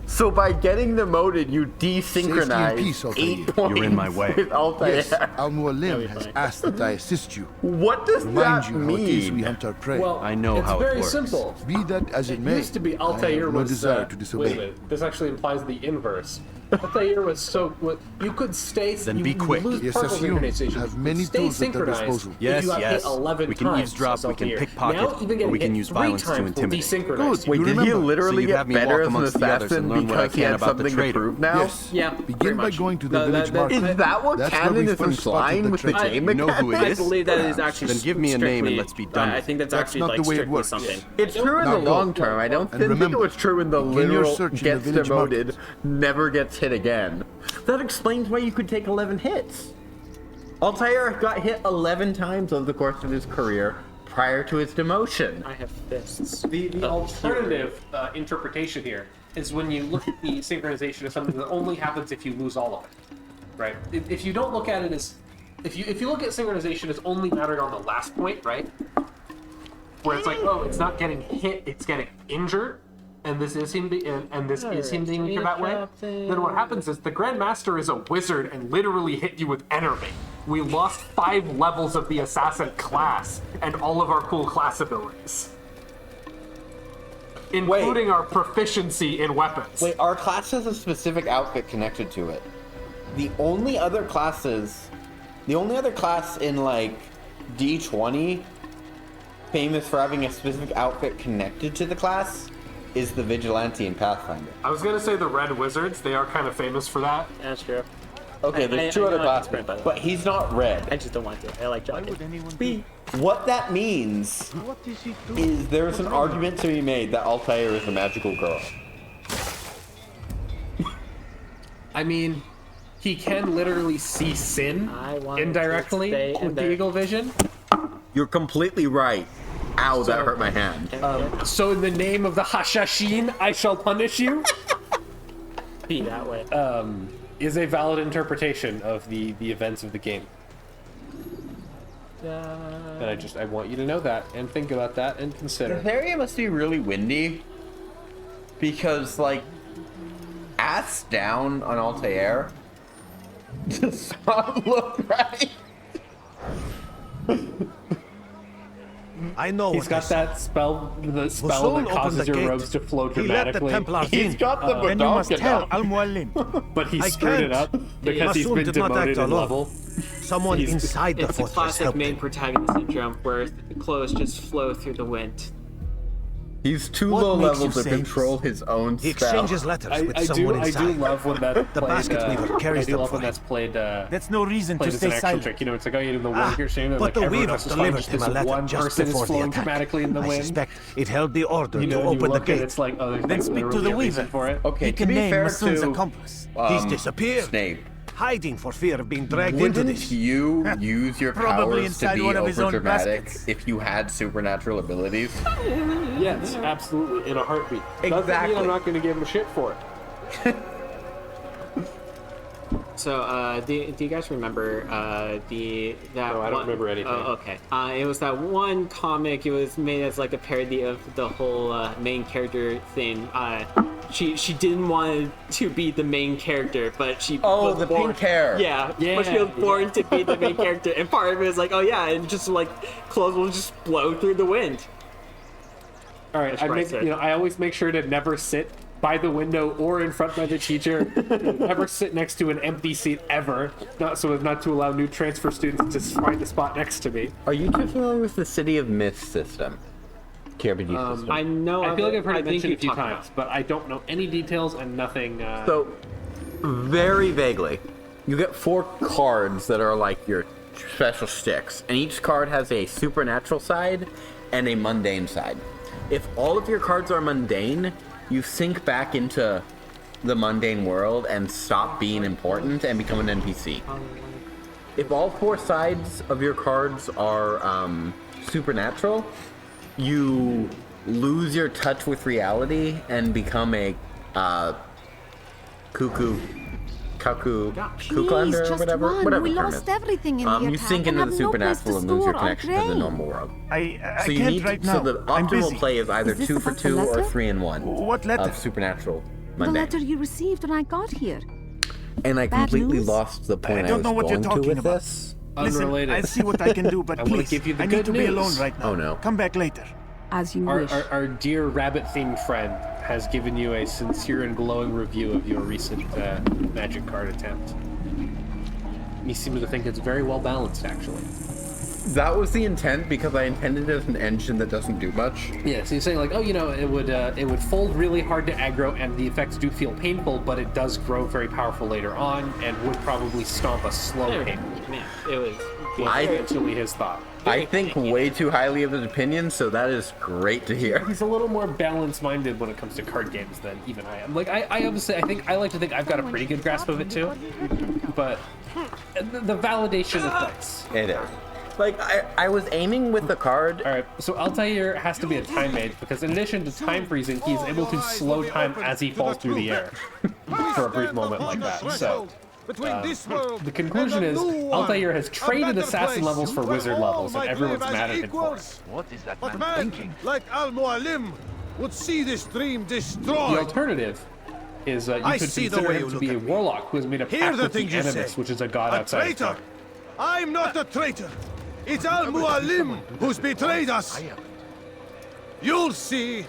Speaker 2: So by getting demoted, you
Speaker 13: Safety
Speaker 2: desynchronized
Speaker 13: and peace,
Speaker 2: 8
Speaker 13: Altair.
Speaker 2: points
Speaker 12: You're in my way.
Speaker 2: with Altair.
Speaker 13: Yes, Al-Mualim has asked that I assist you.
Speaker 2: What does
Speaker 13: Remind
Speaker 2: that
Speaker 13: you how it is we
Speaker 2: mean?
Speaker 13: hunt our prey.
Speaker 3: Well,
Speaker 12: I know
Speaker 3: it's
Speaker 12: how it
Speaker 3: very
Speaker 12: works.
Speaker 3: simple.
Speaker 13: Be that as it
Speaker 3: It
Speaker 13: may,
Speaker 3: used to be
Speaker 13: I
Speaker 3: Altair
Speaker 13: have no
Speaker 3: was.
Speaker 13: desire to
Speaker 3: Wait a
Speaker 13: disobey.
Speaker 3: minute. This actually implies the inverse. Altair was so. You could stay.
Speaker 12: Then
Speaker 3: you
Speaker 12: be quick.
Speaker 3: Lose
Speaker 13: Yes,
Speaker 3: partial
Speaker 13: Ascione
Speaker 3: synchronization.
Speaker 13: have
Speaker 3: You
Speaker 13: many
Speaker 3: could stay
Speaker 13: tools at their
Speaker 3: synchronized
Speaker 13: disposal.
Speaker 3: if
Speaker 12: Yes,
Speaker 3: you got
Speaker 12: yes.
Speaker 3: hit 11
Speaker 12: We can
Speaker 3: times
Speaker 12: eavesdrop,
Speaker 3: as
Speaker 12: we can
Speaker 3: Altair.
Speaker 12: pickpocket,
Speaker 3: now, even
Speaker 12: or
Speaker 3: getting
Speaker 12: we can
Speaker 3: hit
Speaker 12: use
Speaker 3: 3
Speaker 12: violence to
Speaker 3: times will
Speaker 12: intimidate.
Speaker 3: desynchronise
Speaker 13: Good.
Speaker 3: you.
Speaker 2: Wait,
Speaker 13: You
Speaker 2: did he
Speaker 13: remember.
Speaker 2: literally
Speaker 12: So you'd
Speaker 2: get
Speaker 12: have me
Speaker 2: better
Speaker 12: walk
Speaker 2: as an
Speaker 12: amongst the others and
Speaker 2: assassin
Speaker 12: learn what I
Speaker 2: because he
Speaker 12: can
Speaker 2: had
Speaker 12: about the
Speaker 2: something to
Speaker 12: traitor.
Speaker 2: prove now?
Speaker 13: Yes.
Speaker 4: Yeah,
Speaker 13: Begin
Speaker 4: pretty
Speaker 13: by
Speaker 4: much.
Speaker 13: going to the
Speaker 4: No,
Speaker 13: village
Speaker 4: that-
Speaker 13: market.
Speaker 2: Is that what
Speaker 13: That's where
Speaker 2: canon
Speaker 13: we
Speaker 2: is
Speaker 13: first spotted
Speaker 2: implying
Speaker 13: the
Speaker 2: with the
Speaker 13: traitor.
Speaker 2: game
Speaker 12: You know who it
Speaker 2: mechanic?
Speaker 12: is?
Speaker 4: I believe that is actually.
Speaker 12: Then give me a name and
Speaker 4: strictly-
Speaker 12: let's be done
Speaker 4: I
Speaker 12: with
Speaker 4: think that's
Speaker 13: That's
Speaker 4: actually
Speaker 13: not
Speaker 4: like
Speaker 13: the way it
Speaker 4: strictly
Speaker 13: works.
Speaker 4: something.
Speaker 2: It's true in
Speaker 13: Now
Speaker 2: the
Speaker 13: go.
Speaker 2: long term. I don't
Speaker 13: And
Speaker 2: think it
Speaker 13: remember,
Speaker 2: was true in the
Speaker 13: begin your
Speaker 2: literal
Speaker 13: search in the
Speaker 2: gets
Speaker 13: village
Speaker 2: demoted,
Speaker 13: market.
Speaker 2: never gets hit again. That explains why you could take 11 hits. Altair got hit 11 times over the course of his career prior to his demotion.
Speaker 4: I have fists.
Speaker 3: The alternative interpretation here is when you look at the synchronization as something that only happens if you lose all of it, right? If you don't look at it as, if you look at synchronization as only mattering on the last point, right? Where it's like, oh, it's not getting hit, it's getting injured, and this is him, and this is him being injured that way. Then what happens is the Grandmaster is a wizard and literally hit you with enervate. We lost 5 levels of the assassin class and all of our cool class abilities, including our proficiency in weapons.
Speaker 2: Wait, our class has a specific outfit connected to it. The only other class in like D20 famous for having a specific outfit connected to the class is the Vigilante in Pathfinder.
Speaker 3: I was gonna say the Red Wizards. They are kind of famous for that.
Speaker 4: That's true.
Speaker 2: Okay, there's 2 other classes, but he's not red.
Speaker 4: I just don't want to. I like jogging.
Speaker 2: What that means is there's an argument to be made that Altair is a magical girl.
Speaker 3: I mean, he can literally see sin indirectly with the Eagle Vision.
Speaker 2: You're completely right. Ow, that hurt my hand.
Speaker 3: So in the name of the Hashashin, I shall punish you.
Speaker 4: Be that way.
Speaker 3: Is a valid interpretation of the events of the game. And I want you to know that and think about that and consider.
Speaker 2: This area must be really windy because, like, ass down on Altair does not look right.
Speaker 9: I know
Speaker 3: He's got that spell, the spell that causes your robes to flow dramatically.
Speaker 2: He's got the
Speaker 11: Then you must tell
Speaker 2: Badonka.
Speaker 11: Al-Mualim.
Speaker 3: But he screwed it up because he's been demoted in level.
Speaker 9: Someone inside the
Speaker 4: It's a
Speaker 9: fortress
Speaker 4: classic
Speaker 9: helped
Speaker 4: main
Speaker 9: him.
Speaker 4: protagonist syndrome where clothes just flow through the wind.
Speaker 2: He's too
Speaker 9: What
Speaker 2: low
Speaker 9: makes
Speaker 2: level
Speaker 9: you
Speaker 2: to
Speaker 9: say
Speaker 2: control
Speaker 9: this?
Speaker 2: his own
Speaker 9: He
Speaker 2: spell.
Speaker 9: exchanges letters with
Speaker 3: I
Speaker 9: someone
Speaker 3: do
Speaker 9: inside.
Speaker 3: love when that
Speaker 9: The
Speaker 3: played,
Speaker 9: basket weaver carries
Speaker 3: I do
Speaker 9: them
Speaker 3: love
Speaker 9: for
Speaker 3: when
Speaker 9: him.
Speaker 3: that's played.
Speaker 11: That's no reason
Speaker 3: Played
Speaker 11: to
Speaker 3: as an
Speaker 11: stay
Speaker 3: action
Speaker 11: silent.
Speaker 3: trick. You know, it's like, oh, you the wind you're saying,
Speaker 9: But
Speaker 3: like
Speaker 9: the
Speaker 3: everyone
Speaker 9: weaver
Speaker 3: else is fine,
Speaker 9: delivered
Speaker 3: just
Speaker 9: him
Speaker 3: this
Speaker 9: a letter
Speaker 3: one
Speaker 9: just
Speaker 3: person is
Speaker 9: before the
Speaker 3: flowing
Speaker 9: attack.
Speaker 3: dramatically in the
Speaker 9: I
Speaker 3: wind.
Speaker 9: suspect it held the order
Speaker 3: You
Speaker 9: to
Speaker 3: know, you
Speaker 9: open the
Speaker 3: look and
Speaker 9: gate.
Speaker 3: it's like, oh, there's
Speaker 11: Then
Speaker 3: like
Speaker 11: speak to
Speaker 3: literally
Speaker 11: the
Speaker 3: a reason
Speaker 11: weaver.
Speaker 3: for it.
Speaker 2: Okay,
Speaker 11: He
Speaker 2: to
Speaker 11: can
Speaker 2: be
Speaker 11: name
Speaker 2: fair
Speaker 11: Masoon's
Speaker 2: to
Speaker 11: accomplice.
Speaker 9: He's disappeared,
Speaker 2: Snape,
Speaker 9: hiding for fear of being dragged into
Speaker 2: wouldn't
Speaker 9: this.
Speaker 2: you use your
Speaker 11: Probably
Speaker 2: powers to
Speaker 11: inside
Speaker 2: be
Speaker 11: one of his own
Speaker 2: overdramatic
Speaker 11: baskets.
Speaker 2: if you had supernatural abilities?
Speaker 3: Yes, absolutely, in a heartbeat. Doesn't
Speaker 2: Exactly.
Speaker 3: mean I'm not going to give him shit for it.
Speaker 4: So, do you guys remember that?
Speaker 3: No, I don't remember anything.
Speaker 4: Oh, okay. It was that one comic. It was made as like a parody of the whole main character thing. She didn't want to be the main character, but she was
Speaker 2: the
Speaker 4: born,
Speaker 2: pink hair.
Speaker 4: Yeah, but she was born to be the main character, and part of it is like, oh yeah, and just like clothes will just blow through the wind.
Speaker 3: All right, I always make sure to never sit by the window or in front by the teacher. Never sit next to an empty seat ever, not so as not to allow new transfer students to find a spot next to me.
Speaker 2: Are you too familiar with the City of Myth system? KRPG system.
Speaker 4: I know.
Speaker 3: I feel like I've heard it
Speaker 4: think
Speaker 3: mentioned a
Speaker 4: you've
Speaker 3: few
Speaker 4: talked
Speaker 3: times, but I don't know any details and nothing.
Speaker 2: So, very vaguely, you get 4 cards that are like your special sticks, and each card has a supernatural side and a mundane side. If all of your cards are mundane, you sink back into the mundane world and stop being important and become an NPC. If all 4 sides of your cards are supernatural, you lose your touch with reality and become a Kuklander or whatever
Speaker 14: We
Speaker 2: the term
Speaker 14: lost
Speaker 2: is.
Speaker 14: everything in the
Speaker 2: You
Speaker 14: attack
Speaker 2: sink
Speaker 14: and
Speaker 2: into the
Speaker 14: have no place
Speaker 2: supernatural
Speaker 14: to
Speaker 2: and lose your
Speaker 14: store our
Speaker 2: connection to the
Speaker 14: grain.
Speaker 2: normal world.
Speaker 11: I
Speaker 2: So you
Speaker 11: can't
Speaker 2: need
Speaker 11: right
Speaker 2: so
Speaker 11: now.
Speaker 2: the
Speaker 11: I'm
Speaker 2: optimal
Speaker 11: busy.
Speaker 2: play is either
Speaker 14: Is this
Speaker 2: 2 for
Speaker 14: about the
Speaker 2: 2 or
Speaker 14: letter?
Speaker 2: 3 in 1
Speaker 11: What letter?
Speaker 2: of supernatural Monday.
Speaker 14: The letter you received when I got here.
Speaker 2: And I
Speaker 14: Bad
Speaker 2: completely
Speaker 14: news?
Speaker 2: lost the point
Speaker 15: I don't know what you're
Speaker 2: going to
Speaker 15: talking
Speaker 2: with
Speaker 15: about.
Speaker 2: this.
Speaker 3: Unrelated.
Speaker 15: Listen, I'll see what I can do, but
Speaker 3: I wanna
Speaker 15: please,
Speaker 3: give you the
Speaker 15: I
Speaker 3: good
Speaker 15: need to be
Speaker 3: news.
Speaker 15: alone right now.
Speaker 2: Oh no.
Speaker 15: Come back later.
Speaker 14: As you
Speaker 3: Our,
Speaker 14: wish.
Speaker 3: our dear rabbit-themed friend has given you a sincere and glowing review of your recent magic card attempt. He seems to think it's very well balanced, actually.
Speaker 2: That was the intent because I intended it as an engine that doesn't do much.
Speaker 3: Yeah, so you're saying like, oh, you know, it would fold really hard to aggro, and the effects do feel painful, but it does grow very powerful later on, and would probably stomp a slow pain.
Speaker 4: Man, it was.
Speaker 3: Actually, his thought.
Speaker 2: I think way too highly of his opinion, so that is great to hear.
Speaker 3: He's a little more balanced-minded when it comes to card games than even I am. Like, I obviously, I like to think I've got a pretty good grasp of it too, but the validation of dice.
Speaker 2: It is. Like, I was aiming with the card.
Speaker 3: Alright, so Altair has to be a time mage, because in addition to time freezing, he's able to slow time as he falls through the air for a brief moment like that. So, the conclusion is, Altair has traded assassin levels for wizard levels, and everyone's mad at him for it.
Speaker 13: What is that man thinking? Like Al-Mualim would see this dream
Speaker 3: The
Speaker 13: destroyed.
Speaker 3: alternative is you
Speaker 13: I
Speaker 3: could
Speaker 13: see the
Speaker 3: consider
Speaker 13: way
Speaker 3: him
Speaker 13: you
Speaker 3: to
Speaker 13: look
Speaker 3: be a
Speaker 13: at me.
Speaker 3: warlock who has made a
Speaker 13: Hear
Speaker 3: pact
Speaker 13: the
Speaker 3: with the
Speaker 13: things you
Speaker 3: Animus,
Speaker 13: say.
Speaker 3: which is a god
Speaker 13: A
Speaker 3: outside his
Speaker 13: traitor.
Speaker 3: time.
Speaker 13: I'm not a traitor. It's Al-Mualim who's betrayed us. You'll see.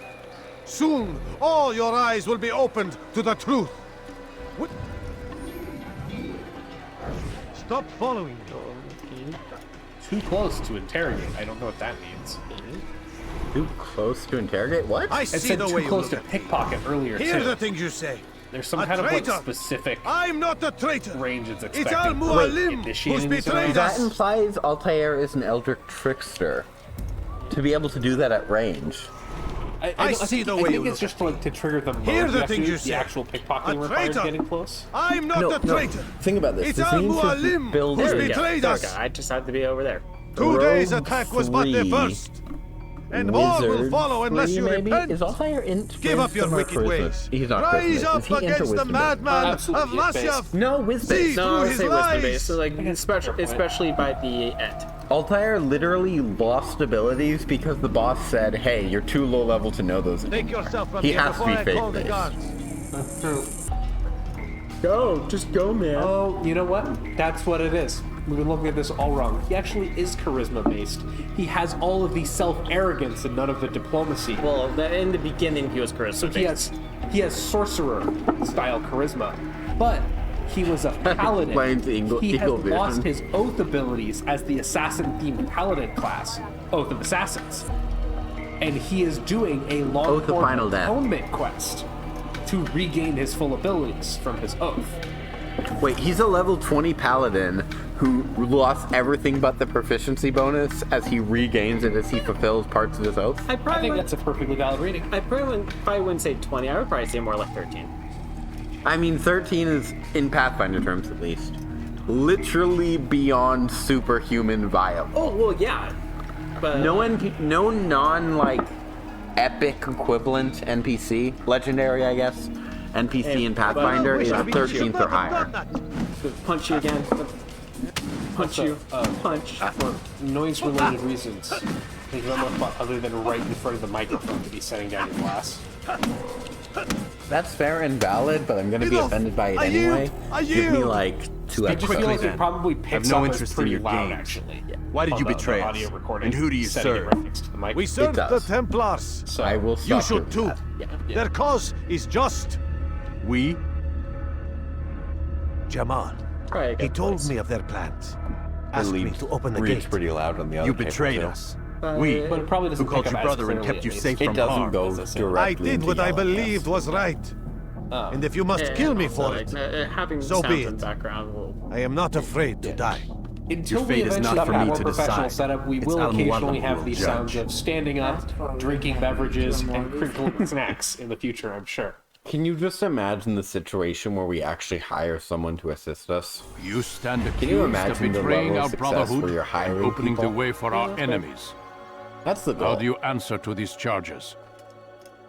Speaker 13: Soon, all your eyes will be opened to the truth. Stop following me.
Speaker 3: Too close to interrogate. I don't know what that means.
Speaker 2: Too close to interrogate? What?
Speaker 13: I
Speaker 3: It
Speaker 13: see
Speaker 3: said
Speaker 13: the
Speaker 3: too
Speaker 13: way you
Speaker 3: close
Speaker 13: look
Speaker 3: to
Speaker 13: at
Speaker 3: pickpocket earlier
Speaker 13: Hear
Speaker 3: too.
Speaker 13: the things you say.
Speaker 3: There's some
Speaker 13: A
Speaker 3: kind of like
Speaker 13: traitor.
Speaker 3: specific
Speaker 13: I'm not a traitor.
Speaker 3: range it's
Speaker 13: It's
Speaker 3: expecting.
Speaker 13: Al-Mualim who's
Speaker 3: Initiating this
Speaker 13: betrayed
Speaker 3: around.
Speaker 2: That implies Altair is an Eldritch trickster. To be able to do that at range.
Speaker 13: I see the way
Speaker 3: I
Speaker 13: you
Speaker 3: think
Speaker 13: look
Speaker 3: it's just like to trigger the mode.
Speaker 13: Hear
Speaker 3: you
Speaker 13: the
Speaker 3: have to
Speaker 13: things
Speaker 3: do
Speaker 13: you
Speaker 3: the
Speaker 13: say.
Speaker 3: actual pickpocketing
Speaker 13: A
Speaker 3: requires
Speaker 13: traitor.
Speaker 3: getting close.
Speaker 13: I'm not a traitor.
Speaker 2: Think about this.
Speaker 13: It's
Speaker 2: This needs to
Speaker 13: Al-Mualim
Speaker 2: build
Speaker 13: who's
Speaker 2: a
Speaker 13: betrayed us.
Speaker 1: Okay, I just have to be over there.
Speaker 13: Today's
Speaker 2: Rogue
Speaker 13: attack was but the
Speaker 2: 3,
Speaker 13: first. And more will
Speaker 2: Wizard
Speaker 13: follow unless
Speaker 2: 3
Speaker 13: you
Speaker 2: maybe?
Speaker 13: repent.
Speaker 2: Is Altair int
Speaker 13: Give up your
Speaker 2: wisdom or
Speaker 13: wicked
Speaker 2: charisma?
Speaker 13: ways.
Speaker 2: He's not
Speaker 13: Rise
Speaker 2: charisma. Is
Speaker 13: up
Speaker 2: he int or
Speaker 13: against the
Speaker 2: wisdom-based?
Speaker 13: madman of
Speaker 3: Absolutely
Speaker 13: Lasyav.
Speaker 2: No, wisdom.
Speaker 13: See
Speaker 1: No,
Speaker 13: through
Speaker 1: I'll
Speaker 13: his
Speaker 1: say wisdom
Speaker 13: lies.
Speaker 1: based. So, like, especially by the end.
Speaker 2: Altair literally lost abilities because the boss said, hey, you're too low level to know those.
Speaker 13: Take yourself from
Speaker 2: He
Speaker 13: here
Speaker 2: has to
Speaker 13: before
Speaker 2: be
Speaker 13: I call the
Speaker 2: faith-based.
Speaker 13: gods.
Speaker 3: That's true.
Speaker 4: Go, just go, man.
Speaker 3: Oh, you know what? That's what it is. We've been looking at this all wrong. He actually is charisma based. He has all of the self-arrogance and none of the diplomacy.
Speaker 1: Well, in the beginning, he was charisma.
Speaker 3: So he has sorcerer style charisma, but he was a paladin.
Speaker 2: Explains Eagle
Speaker 3: He has
Speaker 2: Vision.
Speaker 3: lost his oath abilities as the assassin-themed paladin class, Oath of Assassins, and he is doing a
Speaker 2: Oath of Final
Speaker 3: long-form
Speaker 2: Death.
Speaker 3: atonement quest to regain his full abilities from his oath.
Speaker 2: Wait, he's a level 20 paladin who lost everything but the proficiency bonus as he regains it as he fulfills parts of his oath?
Speaker 3: I think that's a perfectly valid reading.
Speaker 1: I probably wouldn't say 20. I would probably say more like 13.
Speaker 2: I mean, 13 is, in Pathfinder terms at least, literally beyond superhuman viable.
Speaker 1: Oh, well, yeah. But
Speaker 2: No non, like, epic equivalent NPC, legendary, I guess, NPC in Pathfinder is 13th or higher.
Speaker 1: Punch you again. Punch you. Punch.
Speaker 3: For noise-related reasons. There's not much fun other than right in front of the microphone to be setting down your glass.
Speaker 2: That's fair and valid, but I'm gonna be offended by it anyway. Give me like 2
Speaker 3: I just feel
Speaker 2: episodes.
Speaker 3: like it probably picks
Speaker 8: no
Speaker 3: up as
Speaker 8: interest in
Speaker 3: pretty
Speaker 8: your
Speaker 3: loud,
Speaker 8: games.
Speaker 3: actually.
Speaker 8: Why did
Speaker 3: On
Speaker 8: you
Speaker 3: the
Speaker 8: betray us?
Speaker 3: audio recording,
Speaker 8: And who do you
Speaker 3: setting it
Speaker 8: serve?
Speaker 3: right next to the mic.
Speaker 13: We serve the
Speaker 2: does.
Speaker 13: Templars.
Speaker 3: So,
Speaker 2: I will
Speaker 13: You
Speaker 2: stop
Speaker 13: should too.
Speaker 2: that.
Speaker 13: Their cause is just.
Speaker 8: We?
Speaker 13: Jamal.
Speaker 1: Probably
Speaker 13: He told me of their plans. Asked me to open the
Speaker 12: Reads
Speaker 13: gate.
Speaker 12: pretty loud on the other
Speaker 8: You
Speaker 12: table,
Speaker 8: betrayed
Speaker 12: too.
Speaker 8: us.
Speaker 3: we, but it probably
Speaker 8: Who
Speaker 3: doesn't
Speaker 8: called
Speaker 3: pick
Speaker 8: you
Speaker 3: up as
Speaker 8: brother and
Speaker 3: clearly,
Speaker 8: kept you
Speaker 3: at
Speaker 8: safe
Speaker 3: least.
Speaker 2: It
Speaker 8: from
Speaker 2: doesn't
Speaker 8: harm.
Speaker 2: go
Speaker 3: as I said.
Speaker 2: directly
Speaker 13: I did
Speaker 2: into
Speaker 13: what I
Speaker 2: yelling,
Speaker 13: believed was right.
Speaker 3: Oh.
Speaker 13: And if you must kill me for it,
Speaker 1: having
Speaker 13: so
Speaker 1: sounds
Speaker 13: be
Speaker 1: in
Speaker 13: it.
Speaker 1: the background will.
Speaker 13: I am not afraid to die.
Speaker 3: Until
Speaker 8: Your
Speaker 3: we
Speaker 8: fate is
Speaker 3: eventually
Speaker 8: not for
Speaker 3: have
Speaker 8: me
Speaker 3: more
Speaker 8: to
Speaker 3: professional
Speaker 8: decide.
Speaker 3: setup, we
Speaker 8: It's
Speaker 3: will
Speaker 8: Al-Mualim
Speaker 3: occasionally
Speaker 8: who
Speaker 3: have
Speaker 8: will
Speaker 3: the
Speaker 8: judge.
Speaker 3: sounds of standing up, drinking beverages, and crinkling snacks in the future, I'm sure.
Speaker 2: Can you just imagine the situation where we actually hire someone to assist us?
Speaker 5: You stand
Speaker 2: Can you
Speaker 5: accused of
Speaker 2: imagine the
Speaker 5: betraying
Speaker 2: level
Speaker 5: our
Speaker 2: of success where
Speaker 5: brotherhood
Speaker 2: you're
Speaker 5: and
Speaker 2: hiring
Speaker 5: opening the
Speaker 2: people?
Speaker 5: way for our enemies.
Speaker 2: That's the
Speaker 5: How
Speaker 2: goal.
Speaker 5: do you answer to these charges?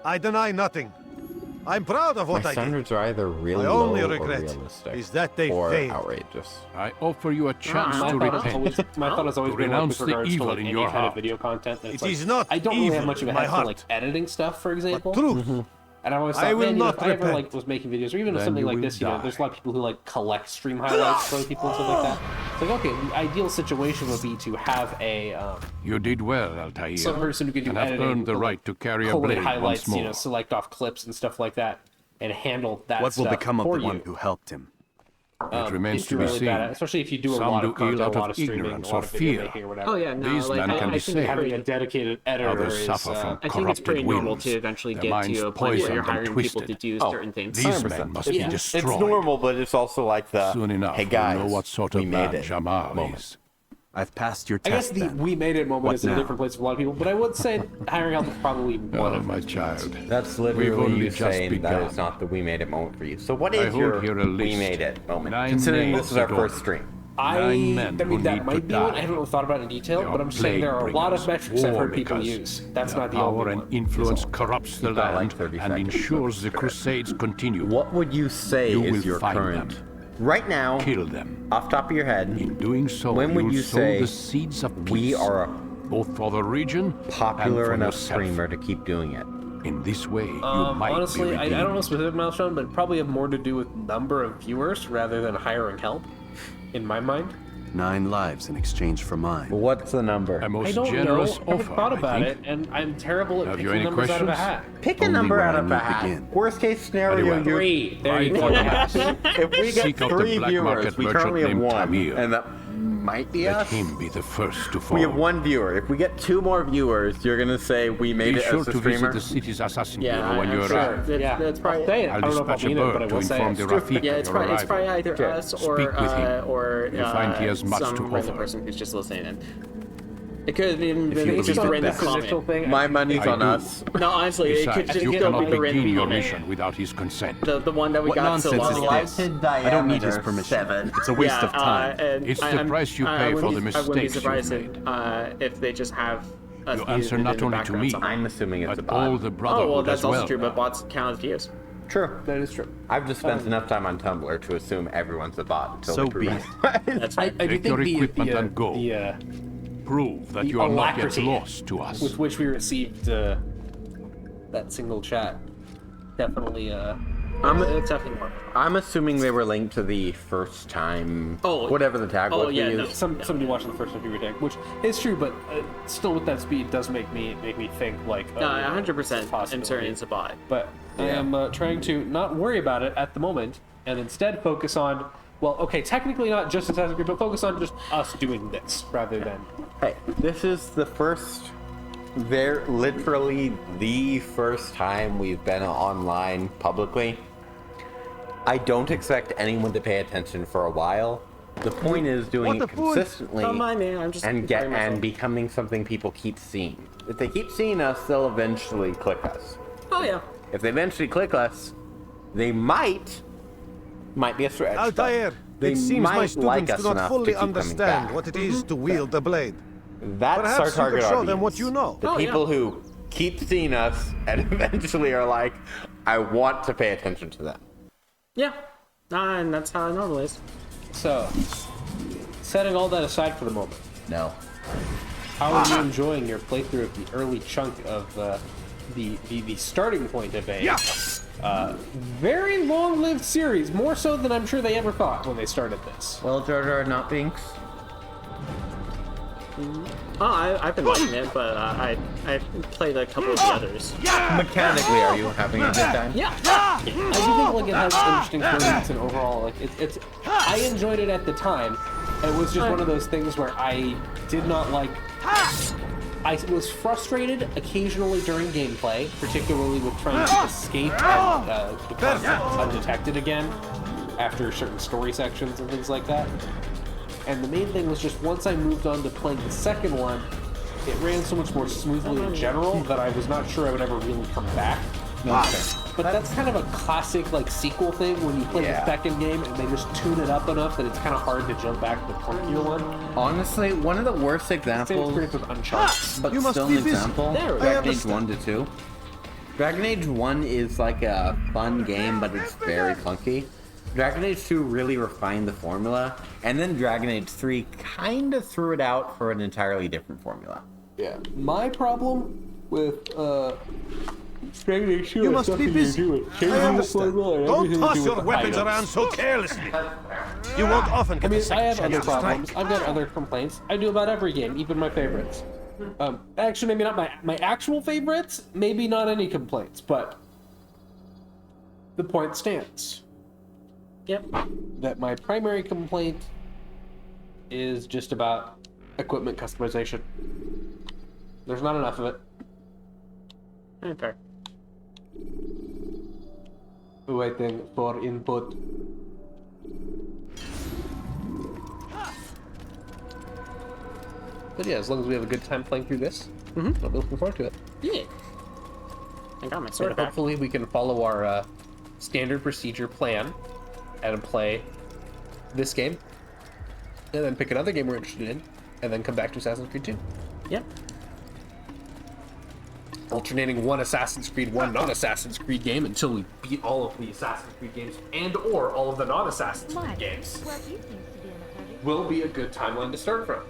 Speaker 13: I deny nothing. I'm proud of what
Speaker 2: My
Speaker 13: I did.
Speaker 2: standards are either really
Speaker 13: My only
Speaker 2: low or
Speaker 13: regret
Speaker 2: realistic,
Speaker 13: is that they
Speaker 2: or
Speaker 13: failed.
Speaker 2: outrageous.
Speaker 5: I offer you a chance
Speaker 3: My
Speaker 5: to
Speaker 3: thought, has
Speaker 5: repent.
Speaker 3: always, my thought has always
Speaker 5: To
Speaker 3: been like,
Speaker 5: renounce
Speaker 3: with
Speaker 5: the
Speaker 3: regards to
Speaker 5: evil
Speaker 3: like
Speaker 5: in
Speaker 3: any
Speaker 5: your
Speaker 3: kind of
Speaker 5: heart.
Speaker 3: video content. That it's
Speaker 13: It
Speaker 3: like,
Speaker 13: is not
Speaker 3: I don't really have
Speaker 13: evil
Speaker 3: much of a
Speaker 13: in my
Speaker 3: head for
Speaker 13: heart.
Speaker 3: like editing stuff, for example.
Speaker 13: Truth.
Speaker 3: And I always
Speaker 13: I
Speaker 3: thought,
Speaker 13: will
Speaker 3: man,
Speaker 13: not
Speaker 3: if I ever
Speaker 13: repent.
Speaker 3: like was making videos, or even
Speaker 5: Then
Speaker 3: something
Speaker 5: you
Speaker 3: like
Speaker 5: will
Speaker 3: this,
Speaker 5: die.
Speaker 3: there's a lot of people who like collect stream highlights for other people and stuff like that. It's like, okay, the ideal situation would be to have a
Speaker 5: You did well, Altair.
Speaker 3: some person who could do
Speaker 5: and have
Speaker 3: editing,
Speaker 5: earned the
Speaker 3: like,
Speaker 5: right to carry a
Speaker 3: collate
Speaker 5: blade
Speaker 3: highlights,
Speaker 5: once more.
Speaker 3: select off clips and stuff like that, and handle that.
Speaker 12: What will
Speaker 3: stuff
Speaker 12: become of
Speaker 3: for
Speaker 12: the
Speaker 3: you.
Speaker 12: one who helped him?
Speaker 5: It remains
Speaker 3: if
Speaker 5: to
Speaker 3: you're
Speaker 5: be
Speaker 3: really
Speaker 5: seen.
Speaker 3: bad at it, especially if you do a
Speaker 5: Some
Speaker 3: lot
Speaker 5: do
Speaker 3: of content,
Speaker 5: ill
Speaker 3: a
Speaker 5: out
Speaker 3: lot
Speaker 5: of
Speaker 3: of streaming,
Speaker 5: ignorance
Speaker 3: a lot
Speaker 5: or
Speaker 3: of video
Speaker 5: fear.
Speaker 3: making or whatever.
Speaker 4: Oh yeah, no,
Speaker 5: These
Speaker 4: like
Speaker 5: men can
Speaker 4: I
Speaker 5: be
Speaker 4: think
Speaker 5: saved.
Speaker 3: Having a dedicated editor
Speaker 5: Others
Speaker 3: is,
Speaker 5: suffer from
Speaker 4: I think it's
Speaker 5: corrupted
Speaker 4: pretty normal
Speaker 5: wills.
Speaker 4: to eventually
Speaker 5: Their
Speaker 4: get
Speaker 5: minds
Speaker 4: to a point where
Speaker 5: poisoned
Speaker 4: you're
Speaker 5: and
Speaker 4: hiring people to
Speaker 5: twisted.
Speaker 4: do certain things.
Speaker 5: These men must be
Speaker 2: It's
Speaker 5: destroyed.
Speaker 2: normal, but it's also like the
Speaker 5: Soon enough,
Speaker 2: hey guys,
Speaker 5: we'll know what sort
Speaker 2: we
Speaker 5: of
Speaker 2: made
Speaker 5: man
Speaker 2: it
Speaker 5: Jamal
Speaker 2: moment.
Speaker 5: is.
Speaker 12: I've passed your
Speaker 3: I guess
Speaker 12: test
Speaker 3: the
Speaker 12: then.
Speaker 3: "we made it" moment
Speaker 12: What
Speaker 3: is in a
Speaker 12: now?
Speaker 3: different place for a lot of people, but I would say hiring help is probably one
Speaker 5: Oh,
Speaker 3: of
Speaker 5: my child.
Speaker 2: That's
Speaker 5: We've
Speaker 2: literally
Speaker 5: only
Speaker 2: you
Speaker 5: just
Speaker 2: saying that
Speaker 5: begun.
Speaker 2: is not the we made it moment for you. So what
Speaker 5: I
Speaker 2: is
Speaker 5: hold
Speaker 2: your
Speaker 5: here a
Speaker 2: we
Speaker 5: list.
Speaker 2: made it moment?
Speaker 5: 9
Speaker 2: Considering
Speaker 5: names
Speaker 2: this is our
Speaker 5: to
Speaker 2: first
Speaker 5: go.
Speaker 2: stream.
Speaker 5: 9 men who
Speaker 3: mean, that
Speaker 5: need
Speaker 3: might
Speaker 5: to
Speaker 3: be one.
Speaker 5: die.
Speaker 3: I haven't really thought about it in detail,
Speaker 5: They
Speaker 3: but
Speaker 5: are
Speaker 3: I'm saying there are a lot of
Speaker 5: plague
Speaker 3: metrics I've heard
Speaker 5: bringers,
Speaker 3: people
Speaker 5: war
Speaker 3: use. That's
Speaker 5: Their
Speaker 3: not the
Speaker 5: power
Speaker 3: only
Speaker 5: and
Speaker 3: one.
Speaker 5: influence corrupts the
Speaker 2: You've got like
Speaker 5: land
Speaker 2: 30
Speaker 5: and
Speaker 2: seconds.
Speaker 5: ensures the crusades continue.
Speaker 2: What would you say
Speaker 5: You
Speaker 2: is
Speaker 5: will
Speaker 2: your
Speaker 5: find
Speaker 2: current?
Speaker 5: them.
Speaker 2: Right now,
Speaker 5: Kill them.
Speaker 2: off top of your head,
Speaker 5: In doing so,
Speaker 2: when would
Speaker 5: you'll
Speaker 2: you
Speaker 5: sow
Speaker 2: say
Speaker 5: the seeds of peace,
Speaker 2: we are a
Speaker 5: both for the region
Speaker 2: popular
Speaker 5: and for
Speaker 2: enough
Speaker 5: yourself.
Speaker 2: streamer to keep doing it?
Speaker 5: In this way, you might
Speaker 3: Honestly,
Speaker 5: be
Speaker 3: I
Speaker 5: redeemed.
Speaker 3: don't know specific milestone, but probably have more to do with number of viewers rather than hiring help, in my mind.
Speaker 12: 9 lives in exchange for mine.
Speaker 2: What's the number?
Speaker 5: A most
Speaker 3: I don't know.
Speaker 5: generous
Speaker 3: I haven't
Speaker 5: offer,
Speaker 3: thought
Speaker 5: I
Speaker 3: about
Speaker 5: think.
Speaker 3: it, and I'm terrible at
Speaker 5: Have you
Speaker 3: picking
Speaker 5: any
Speaker 3: numbers out of a
Speaker 5: questions?
Speaker 3: hat.
Speaker 2: Pick a
Speaker 12: Only
Speaker 2: number
Speaker 12: when
Speaker 2: out
Speaker 12: I
Speaker 2: of a
Speaker 12: need
Speaker 2: hat.
Speaker 12: begin.
Speaker 2: Worst case scenario,
Speaker 5: Very well.
Speaker 3: 3. There you
Speaker 5: Right
Speaker 3: go.
Speaker 5: for the mass.
Speaker 2: if we get
Speaker 5: Seek out the
Speaker 2: 3
Speaker 5: black
Speaker 2: viewers,
Speaker 5: market
Speaker 2: we
Speaker 5: merchant
Speaker 2: currently have
Speaker 5: named
Speaker 2: 1,
Speaker 5: Tamir.
Speaker 2: and that might be
Speaker 5: Let
Speaker 2: us.
Speaker 5: him be the first to fall.
Speaker 2: We have 1 viewer. If we get 2 more viewers, you're gonna say we made
Speaker 5: Be
Speaker 2: it
Speaker 5: sure
Speaker 2: as a
Speaker 5: to
Speaker 2: streamer.
Speaker 5: visit the city's assassin
Speaker 4: Yeah,
Speaker 5: bureau when
Speaker 4: I'm
Speaker 5: you
Speaker 4: sure.
Speaker 5: arrive.
Speaker 4: That's probably.
Speaker 3: I'll say it. I
Speaker 5: I'll
Speaker 3: don't know if I'll
Speaker 5: dispatch a
Speaker 3: mean it, but I
Speaker 5: bird to
Speaker 3: will say
Speaker 5: inform
Speaker 3: it.
Speaker 5: the Rafik
Speaker 4: Yeah,
Speaker 5: of
Speaker 4: it's
Speaker 5: your
Speaker 4: probably
Speaker 5: arrival.
Speaker 4: either us or
Speaker 5: Speak with him.
Speaker 4: or
Speaker 5: You'll find he has much to
Speaker 4: some random
Speaker 5: offer.
Speaker 4: person who's just listening in. It could have been
Speaker 5: If you
Speaker 4: it's just a
Speaker 5: believe
Speaker 4: random
Speaker 5: that.
Speaker 3: Initial
Speaker 4: comment.
Speaker 3: thing.
Speaker 2: My money's
Speaker 5: I
Speaker 2: on
Speaker 5: do.
Speaker 2: us.
Speaker 4: No, honestly, it could
Speaker 5: Besides,
Speaker 4: just
Speaker 5: you
Speaker 4: be
Speaker 5: cannot
Speaker 4: a random
Speaker 5: begin your
Speaker 4: comment.
Speaker 5: mission without his consent.
Speaker 4: The one that we
Speaker 12: What
Speaker 4: got so
Speaker 12: nonsense
Speaker 4: long
Speaker 12: is
Speaker 4: ago.
Speaker 12: this? I don't need his permission.
Speaker 2: 7.
Speaker 12: It's a waste of time.
Speaker 5: It's the price you pay for the
Speaker 4: I wouldn't be
Speaker 5: mistakes
Speaker 4: surprised
Speaker 5: you've
Speaker 4: if they just have us
Speaker 5: You
Speaker 4: views
Speaker 5: answer
Speaker 4: in
Speaker 5: not
Speaker 4: the
Speaker 5: only to
Speaker 4: background
Speaker 5: me,
Speaker 4: somehow.
Speaker 2: I'm assuming it's a
Speaker 5: but
Speaker 2: bot.
Speaker 5: all the
Speaker 4: Oh
Speaker 5: brotherhood
Speaker 4: well, that's
Speaker 5: as
Speaker 4: also
Speaker 5: well.
Speaker 4: true, but bots count as views.
Speaker 2: True.
Speaker 3: That is true.
Speaker 2: I've just spent enough time on Tumblr to assume everyone's a bot until
Speaker 12: So
Speaker 2: they prove
Speaker 12: be
Speaker 2: it.
Speaker 4: That's
Speaker 3: I
Speaker 4: fine.
Speaker 3: do
Speaker 5: Take your
Speaker 3: think
Speaker 5: equipment and go.
Speaker 3: the
Speaker 5: Prove that
Speaker 3: the
Speaker 5: you are not yet
Speaker 3: alacrity
Speaker 5: lost to us.
Speaker 3: with which we received that single chat definitely
Speaker 4: It's definitely more.
Speaker 2: I'm assuming they were linked to the first time.
Speaker 4: Oh,
Speaker 2: whatever the tag was.
Speaker 4: yeah,
Speaker 2: we
Speaker 4: no.
Speaker 2: used.
Speaker 3: somebody watching the first time viewer tag, which is true, but still with that speed does make me think like
Speaker 4: No, 100%. I'm certain it's a bot.
Speaker 3: But I am trying to not worry about it at the moment and instead focus on, well, okay, technically not just Assassin's Creed, but focus on just us doing this rather than.
Speaker 2: Hey, this is the first. They're literally the first time we've been online publicly. I don't expect anyone to pay attention for a while. The point is doing it consistently
Speaker 4: Don't mind me, I'm just
Speaker 2: and
Speaker 4: enjoying myself.
Speaker 2: becoming something people keep seeing. If they keep seeing us, they'll eventually click us.
Speaker 4: Oh yeah.
Speaker 2: If they eventually click us, they might be a stretch. but
Speaker 13: Altair,
Speaker 2: they
Speaker 13: it seems my
Speaker 2: might
Speaker 13: students
Speaker 2: like
Speaker 13: do
Speaker 2: us
Speaker 13: not
Speaker 2: enough to
Speaker 13: fully
Speaker 2: keep coming
Speaker 13: understand
Speaker 2: back.
Speaker 13: what it is to wield the blade.
Speaker 2: That's
Speaker 13: Perhaps
Speaker 2: our
Speaker 13: you
Speaker 2: target
Speaker 13: could show
Speaker 2: audience.
Speaker 13: them what you know.
Speaker 2: The
Speaker 4: Oh, yeah.
Speaker 2: people who keep seeing us and eventually are like, I want to pay attention to them.
Speaker 4: Yeah. And that's how it normally is.
Speaker 3: So, setting all that aside for the moment,
Speaker 2: No.
Speaker 3: how are you enjoying your playthrough of the early chunk of the starting point of a very long-lived series, more so than I'm sure they ever thought when they started this?
Speaker 2: Well, Jar Jar not Binks.
Speaker 4: Oh, I've been liking it, but I played a couple of the others.
Speaker 2: Mechanically, are you having a good time?
Speaker 4: Yeah.
Speaker 3: I do think like it has interesting moments and overall like it's I enjoyed it at the time. It was just one of those things where I did not like. I was frustrated occasionally during gameplay, particularly with trying to escape and become undetected again after certain story sections and things like that. And the main thing was just once I moved on to playing the second one, it ran so much more smoothly in general that I was not sure I would ever really come back. But that's kind of a classic like sequel thing when you play the second game and they just tune it up enough that it's kind of hard to jump back to the clunkier one.
Speaker 2: Honestly, one of the worst
Speaker 3: Same
Speaker 2: examples,
Speaker 3: experience with Uncharted.
Speaker 2: but
Speaker 13: You must
Speaker 2: still
Speaker 13: be
Speaker 2: an
Speaker 13: busy.
Speaker 2: example,
Speaker 4: There we go.
Speaker 2: Dragon Age 1 to 2. Dragon Age 1 is like a fun game, but it's very clunky. Dragon Age 2 really refined the formula, and then Dragon Age 3 kind of threw it out for an entirely different formula.
Speaker 3: Yeah. My problem with
Speaker 13: You must be busy. I understand. Don't toss your weapons around so carelessly. You won't often get a
Speaker 3: I
Speaker 13: second
Speaker 3: have
Speaker 13: chance
Speaker 3: other
Speaker 13: to strike.
Speaker 3: problems. I've got other complaints. I do about every game, even my favorites. Actually, maybe not my actual favorites. Maybe not any complaints, but the point stands.
Speaker 4: Yep.
Speaker 3: That my primary complaint is just about equipment customization. There's not enough of it.
Speaker 4: Fair.
Speaker 3: Waiting for input. But yeah, as long as we have a good time playing through this, I'll be looking forward to it.
Speaker 4: Yeah. I got my sword
Speaker 3: And
Speaker 4: back.
Speaker 3: hopefully we can follow our standard procedure plan and play this game, and then pick another game we're interested in, and then come back to Assassin's Creed 2.
Speaker 4: Yep.
Speaker 3: Alternating one Assassin's Creed, one non-Assassin's Creed game until we beat all of the Assassin's Creed games and or all of the non-Assassin's Creed games will be a good timeline to start from.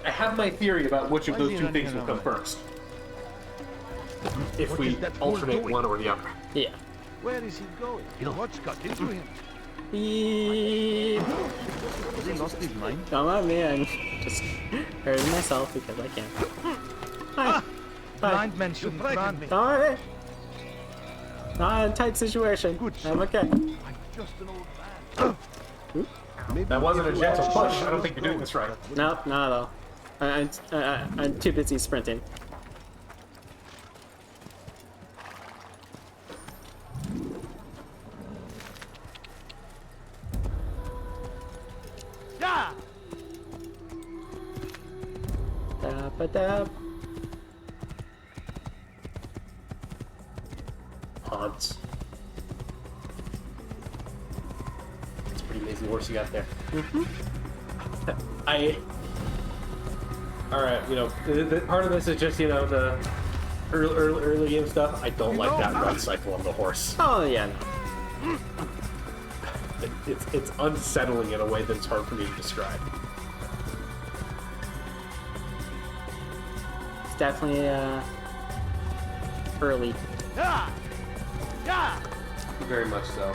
Speaker 3: I have my theory about which of those two things will come first. If we alternate one or the other.
Speaker 4: Yeah.
Speaker 13: Where is he going? What's got into him?
Speaker 4: Beep.
Speaker 13: Has he lost his mind?
Speaker 4: Don't let me. I'm just hurting myself because I can. Hi.
Speaker 11: Blind men shouldn't run.
Speaker 4: Don't worry. Not in a tight situation. I'm okay.
Speaker 13: I'm just an old man.
Speaker 3: That wasn't a gentle push. I don't think you're doing this right.
Speaker 4: No, not at all. I'm too busy sprinting.
Speaker 13: Yeah.
Speaker 4: Dab-a-dab. Odds. It's a pretty amazing horse you got there. Alright, part of this is just, the early game stuff. I don't like that run cycle on the horse. Oh, yeah, no. It's unsettling in a way that's hard for me to describe. It's definitely, early.
Speaker 13: Yeah. Yeah.
Speaker 3: Very much so.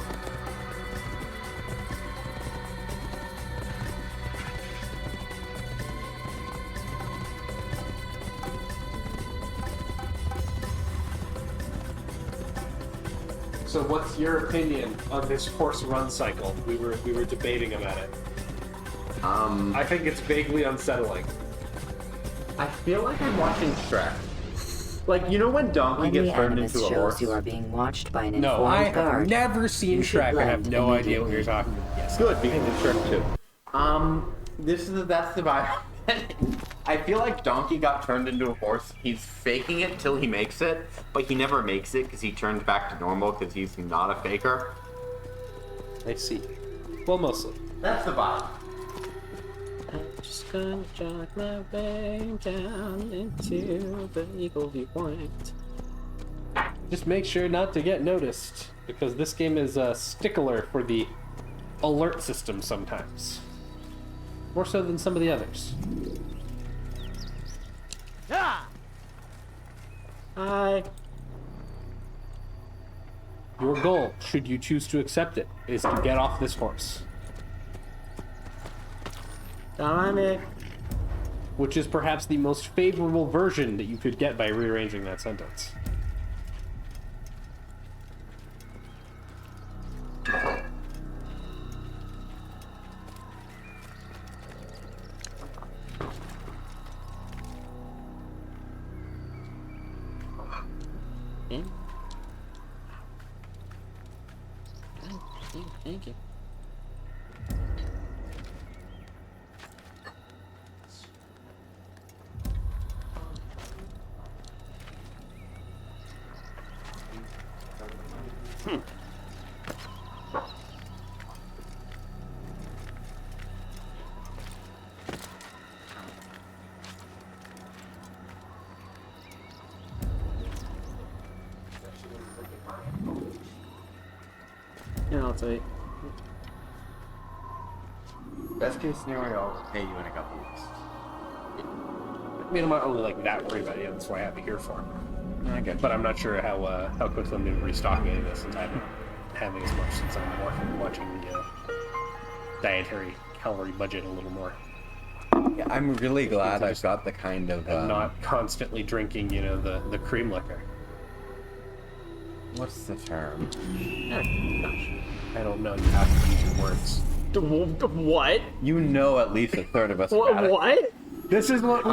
Speaker 3: So what's your opinion on this horse run cycle? We were debating about it. I think it's vaguely unsettling.
Speaker 2: I feel like I'm watching Shrek. Like, when Donkey
Speaker 10: When
Speaker 2: gets
Speaker 10: the
Speaker 2: turned
Speaker 10: animus
Speaker 2: into a
Speaker 10: shows
Speaker 2: horse?
Speaker 10: you are being watched by an
Speaker 3: No,
Speaker 10: informed
Speaker 3: I have
Speaker 10: guard.
Speaker 3: never seen
Speaker 10: You should
Speaker 3: Shrek. I have
Speaker 10: blend
Speaker 3: no idea what
Speaker 10: immediately.
Speaker 3: you're talking about. Yes.
Speaker 2: Good, because it's Shrek too. That's the vibe. I feel like Donkey got turned into a horse. He's faking it till he makes it, but he never makes it because he turns back to normal because he's not a faker.
Speaker 3: I see. Well, mostly.
Speaker 2: That's the vibe.
Speaker 4: I'm just gonna jog my way down into the Eagle viewpoint.
Speaker 3: Just make sure not to get noticed, because this game is a stickler for the alert system sometimes. More so than some of the others.
Speaker 13: Yeah.
Speaker 4: Hi.
Speaker 3: Your goal, should you choose to accept it, is to get off this horse.
Speaker 4: Don't mind me.
Speaker 3: Which is perhaps the most favorable version that you could get by rearranging that sentence.
Speaker 4: Okay. Thank you. Yeah, I'll tell you.
Speaker 2: Best case scenario, I'll pay you in a couple weeks.
Speaker 3: I mean, I'm not only like that worried about it, that's what I have it here for.
Speaker 2: Okay.
Speaker 3: But I'm not sure how quickly I'm going to be restocking this since I haven't having as much since I'm watching the dietary calorie budget a little more.
Speaker 2: Yeah, I'm really glad I've got the kind of...
Speaker 3: I'm not constantly drinking, the cream liquor.
Speaker 2: What's the term?
Speaker 3: I don't know. You have to use your words.
Speaker 4: What?
Speaker 2: You know at least a third of us about it.
Speaker 4: What?
Speaker 3: This is what we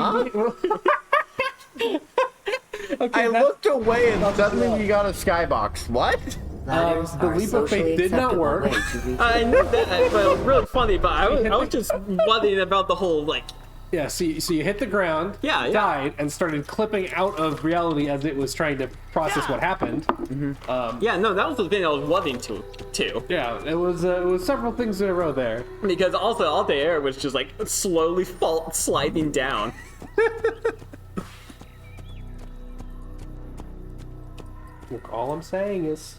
Speaker 2: I looked away and suddenly we got a skybox. What?
Speaker 3: The leap of faith did not work.
Speaker 4: I knew that, but it was really funny. But I was just wondering about the whole like.
Speaker 3: Yeah, so you hit the ground, died, and started clipping out of reality as it was trying to process what happened.
Speaker 4: Yeah, no, that was the thing I was wanting to.
Speaker 3: Yeah, it was several things in a row there.
Speaker 4: Because also Altair was just like slowly sliding down.
Speaker 3: Look, all I'm saying is,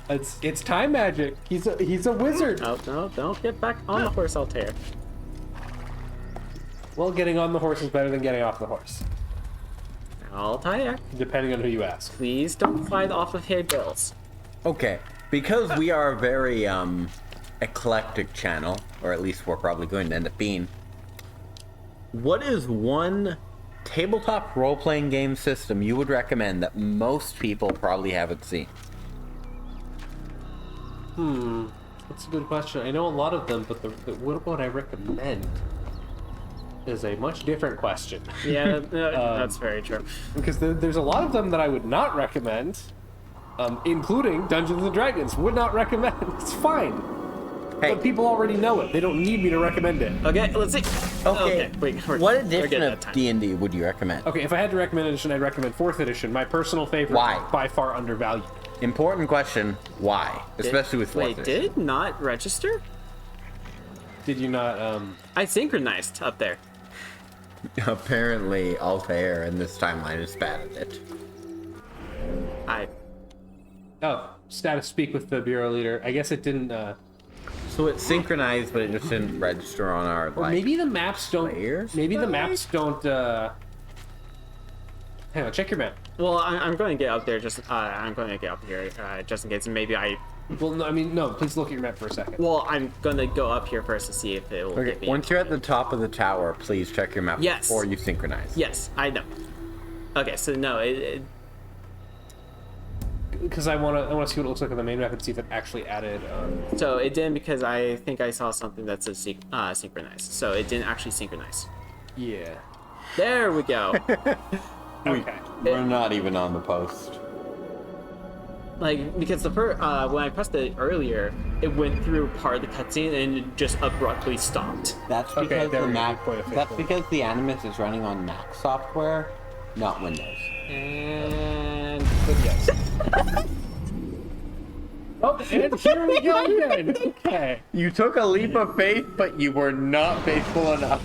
Speaker 3: it's time magic. He's a wizard.
Speaker 4: No, don't get back on the horse, Altair.
Speaker 3: Well, getting on the horse is better than getting off the horse.
Speaker 4: Altair.
Speaker 3: Depending on who you ask.
Speaker 4: Please don't slide off of hay bills.
Speaker 2: Okay, because we are a very eclectic channel, or at least we're probably going to end up being. What is one tabletop role-playing game system you would recommend that most people probably haven't seen?
Speaker 3: That's a good question. I know a lot of them, but what would I recommend is a much different question.
Speaker 4: Yeah, that's very true.
Speaker 3: Because there's a lot of them that I would not recommend, including Dungeons and Dragons. Would not recommend. It's fine. Hey. But people already know it. They don't need me to recommend it.
Speaker 4: Okay, let's see.
Speaker 2: Okay,
Speaker 4: wait,
Speaker 2: what edition of D&D would you recommend?
Speaker 3: Okay, if I had to recommend an edition, I'd recommend 4th edition. My personal favorite.
Speaker 2: Why?
Speaker 3: By far undervalued.
Speaker 2: Important question. Why? Especially with 4th
Speaker 4: Wait,
Speaker 2: edition.
Speaker 4: did it not register?
Speaker 3: Did you not,
Speaker 4: I synchronized up there.
Speaker 2: Apparently, Altair in this timeline is bad at it.
Speaker 3: Oh, status speak with the bureau leader. I guess it didn't,
Speaker 2: So it's synchronized, but it just didn't register on our,
Speaker 3: or maybe the maps don't...
Speaker 2: players?
Speaker 3: Maybe the maps don't, hang on, check your map.
Speaker 4: Well, I'm going to get up there I'm going to get up here just in case, and maybe I...
Speaker 3: Well, no, please look at your map for a second.
Speaker 4: Well, I'm going to go up here first to see if it will get me.
Speaker 2: Once you're at the top of the tower, please check your map before you synchronize.
Speaker 4: Yes, I know. Okay, so no,
Speaker 3: because I want to see what it looks like on the main map and see if it actually added.
Speaker 4: So it didn't, because I think I saw something that says synchronized. So it didn't actually synchronize.
Speaker 3: Yeah.
Speaker 4: There we go.
Speaker 3: Okay.
Speaker 2: We're not even on the post.
Speaker 4: Like, because the first, when I pressed it earlier, it went through part of the cutscene and it just abruptly stopped.
Speaker 2: That's because that's because the Animus is running on Mac software, not Windows.
Speaker 4: And
Speaker 3: but yes. Oh, and here we go again. Okay.
Speaker 2: You took a leap of faith, but you were not faithful enough.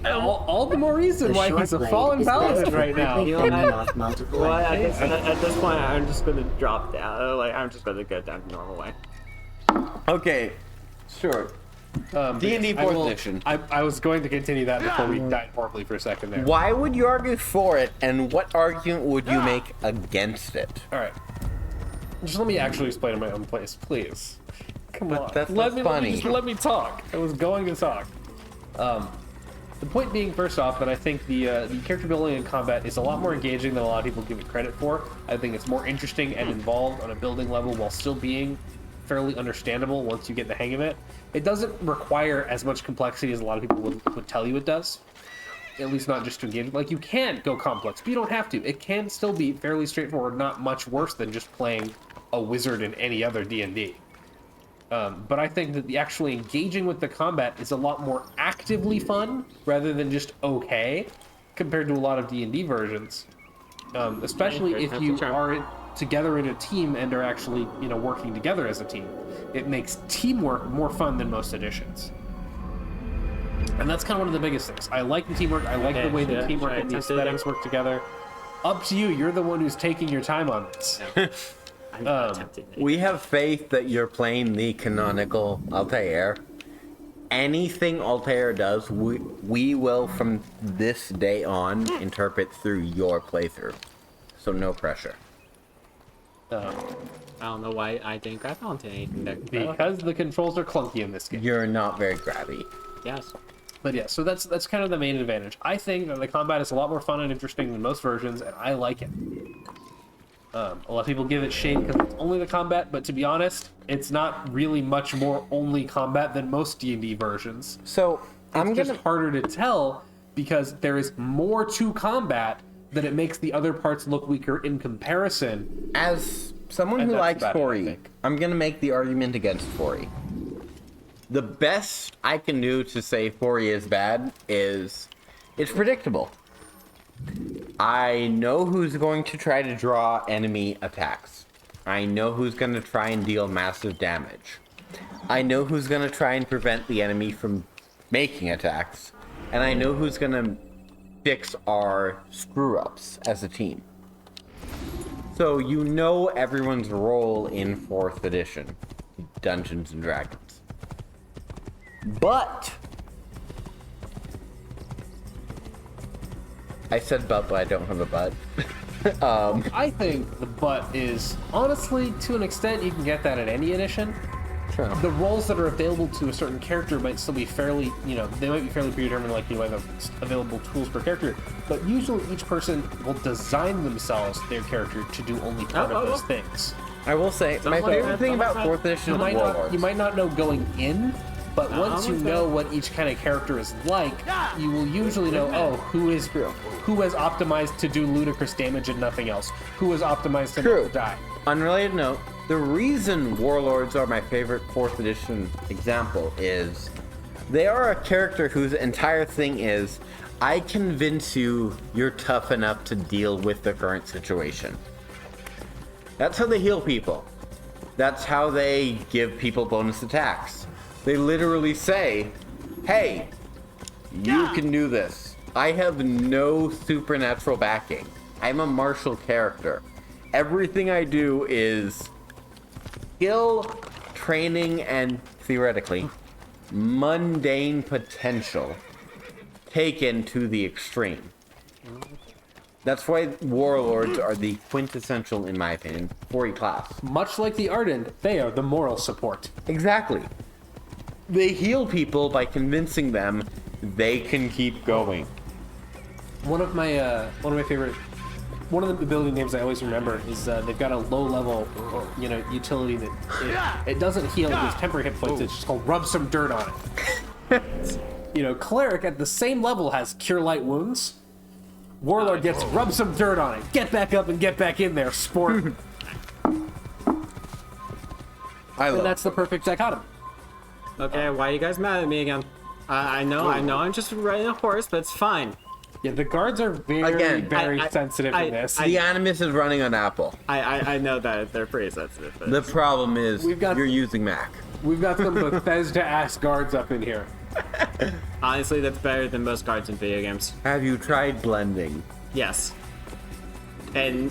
Speaker 3: All the more reason why he's a fallen paladin right now.
Speaker 4: Well, at this point, I'm just going to drop down. Like, I'm just going to go down the normal way.
Speaker 2: Okay, sure. D&D 4th edition.
Speaker 3: I was going to continue that before we died horribly for a second there.
Speaker 2: Why would you argue for it, and what argument would you make against it?
Speaker 3: All right. Just let me actually explain in my own place, please. Come on.
Speaker 2: That's not funny.
Speaker 3: Just let me talk. I was going to talk. The point being, first off, that I think the character building and combat is a lot more engaging than a lot of people give it credit for. I think it's more interesting and involved on a building level while still being fairly understandable once you get the hang of it. It doesn't require as much complexity as a lot of people would tell you it does. At least not just to engage. Like, you can go complex, but you don't have to. It can still be fairly straightforward, not much worse than just playing a wizard in any other D&D. But I think that the actually engaging with the combat is a lot more actively fun rather than just okay compared to a lot of D&D versions. Especially if you are together in a team and are actually, working together as a team. It makes teamwork more fun than most editions. And that's kind of one of the biggest things. I like the teamwork. I like the way the teamwork and the aesthetics work together. Up to you. You're the one who's taking your time on this.
Speaker 2: We have faith that you're playing the canonical Altair. Anything Altair does, we will from this day on interpret through your playthrough. so no pressure.
Speaker 4: I don't know why I didn't grab onto anything there.
Speaker 3: Because the controls are clunky in this game.
Speaker 2: You're not very grabby.
Speaker 4: Yes.
Speaker 3: But yeah, so that's kind of the main advantage. I think that the combat is a lot more fun and interesting than most versions, and I like it. A lot of people give it shade because it's only the combat, but to be honest, it's not really much more only combat than most D&D versions.
Speaker 2: So
Speaker 3: it's just harder to tell because there is more to combat that it makes the other parts look weaker in comparison.
Speaker 2: As someone who likes 4E, I'm gonna make the argument against 4E. The best I can do to say 4E is bad is it's predictable. I know who's going to try to draw enemy attacks. I know who's going to try and deal massive damage. I know who's going to try and prevent the enemy from making attacks. And I know who's going to fix our screw-ups as a team. So you know everyone's role in 4th edition Dungeons and Dragons. But I said but I don't have a but.
Speaker 3: I think the but is, honestly, to an extent, you can get that at any edition.
Speaker 2: True.
Speaker 3: The roles that are available to a certain character might still be fairly, they might be fairly predetermined, like you might have available tools per character, but usually each person will design themselves, their character, to do only part of those things.
Speaker 2: I will say, my favorite thing about 4th edition is Warlords.
Speaker 3: You might not know going in, but once you know what each kind of character is like, you will usually know, who has optimized to do ludicrous damage and nothing else. Who is optimized to never die.
Speaker 2: Unrelated note, the reason Warlords are my favorite 4th edition example is they are a character whose entire thing is, I convince you you're tough enough to deal with the current situation. That's how they heal people. That's how they give people bonus attacks. They literally say, hey, you can do this. I have no supernatural backing. I'm a martial character. Everything I do is skill, training, and theoretically, mundane potential taken to the extreme. That's why Warlords are the quintessential, in my opinion, 4E class.
Speaker 3: Much like the Ardent, they are the moral support.
Speaker 2: Exactly. They heal people by convincing them they can keep going.
Speaker 3: One of the ability names I always remember is they've got a low-level, utility that it doesn't heal with temporary hit points. It's just called Rub Some Dirt on it. Cleric at the same level has Cure Light Wounds. Warlord gets Rub Some Dirt on it. Get back up and get back in there, sport. And that's the perfect dichotomy.
Speaker 4: Okay, why are you guys mad at me again? I know I'm just riding a horse, but it's fine.
Speaker 3: Yeah, the guards are very sensitive in this.
Speaker 2: The Animus is running on Apple.
Speaker 4: I know that they're pretty sensitive. But
Speaker 2: the problem is you're using Mac.
Speaker 3: We've got some Bethesda-ass guards up in here.
Speaker 4: Honestly, that's better than most guards in video games.
Speaker 2: Have you tried blending?
Speaker 4: Yes. And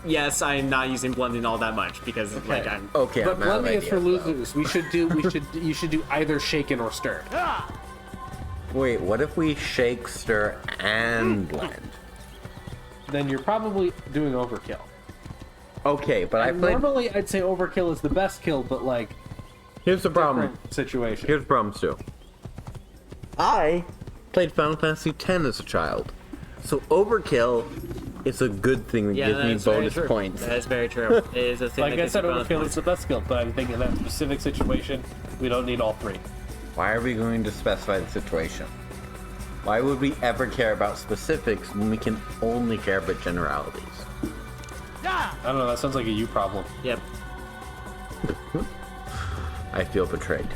Speaker 4: yes, I'm not using blending all that much because I'm
Speaker 2: okay.
Speaker 3: But blending is for losers. You should do either shaken or stirred.
Speaker 2: Wait, what if we shake, stir, and blend?
Speaker 3: Then you're probably doing overkill.
Speaker 2: Okay, but
Speaker 3: normally I'd say overkill is the best kill, but
Speaker 2: here's the problem.
Speaker 3: Situation.
Speaker 2: Here's the problem, Stu. I played Final Fantasy X as a child, so overkill is a good thing that gives me bonus points.
Speaker 4: That is very true. It is a thing.
Speaker 3: Like I said, overkill is the best skill, but I'm thinking in that specific situation, we don't need all three.
Speaker 2: Why are we going to specify the situation? Why would we ever care about specifics when we can only care about generalities?
Speaker 3: I don't know, that sounds like a you problem.
Speaker 4: Yep.
Speaker 2: I feel betrayed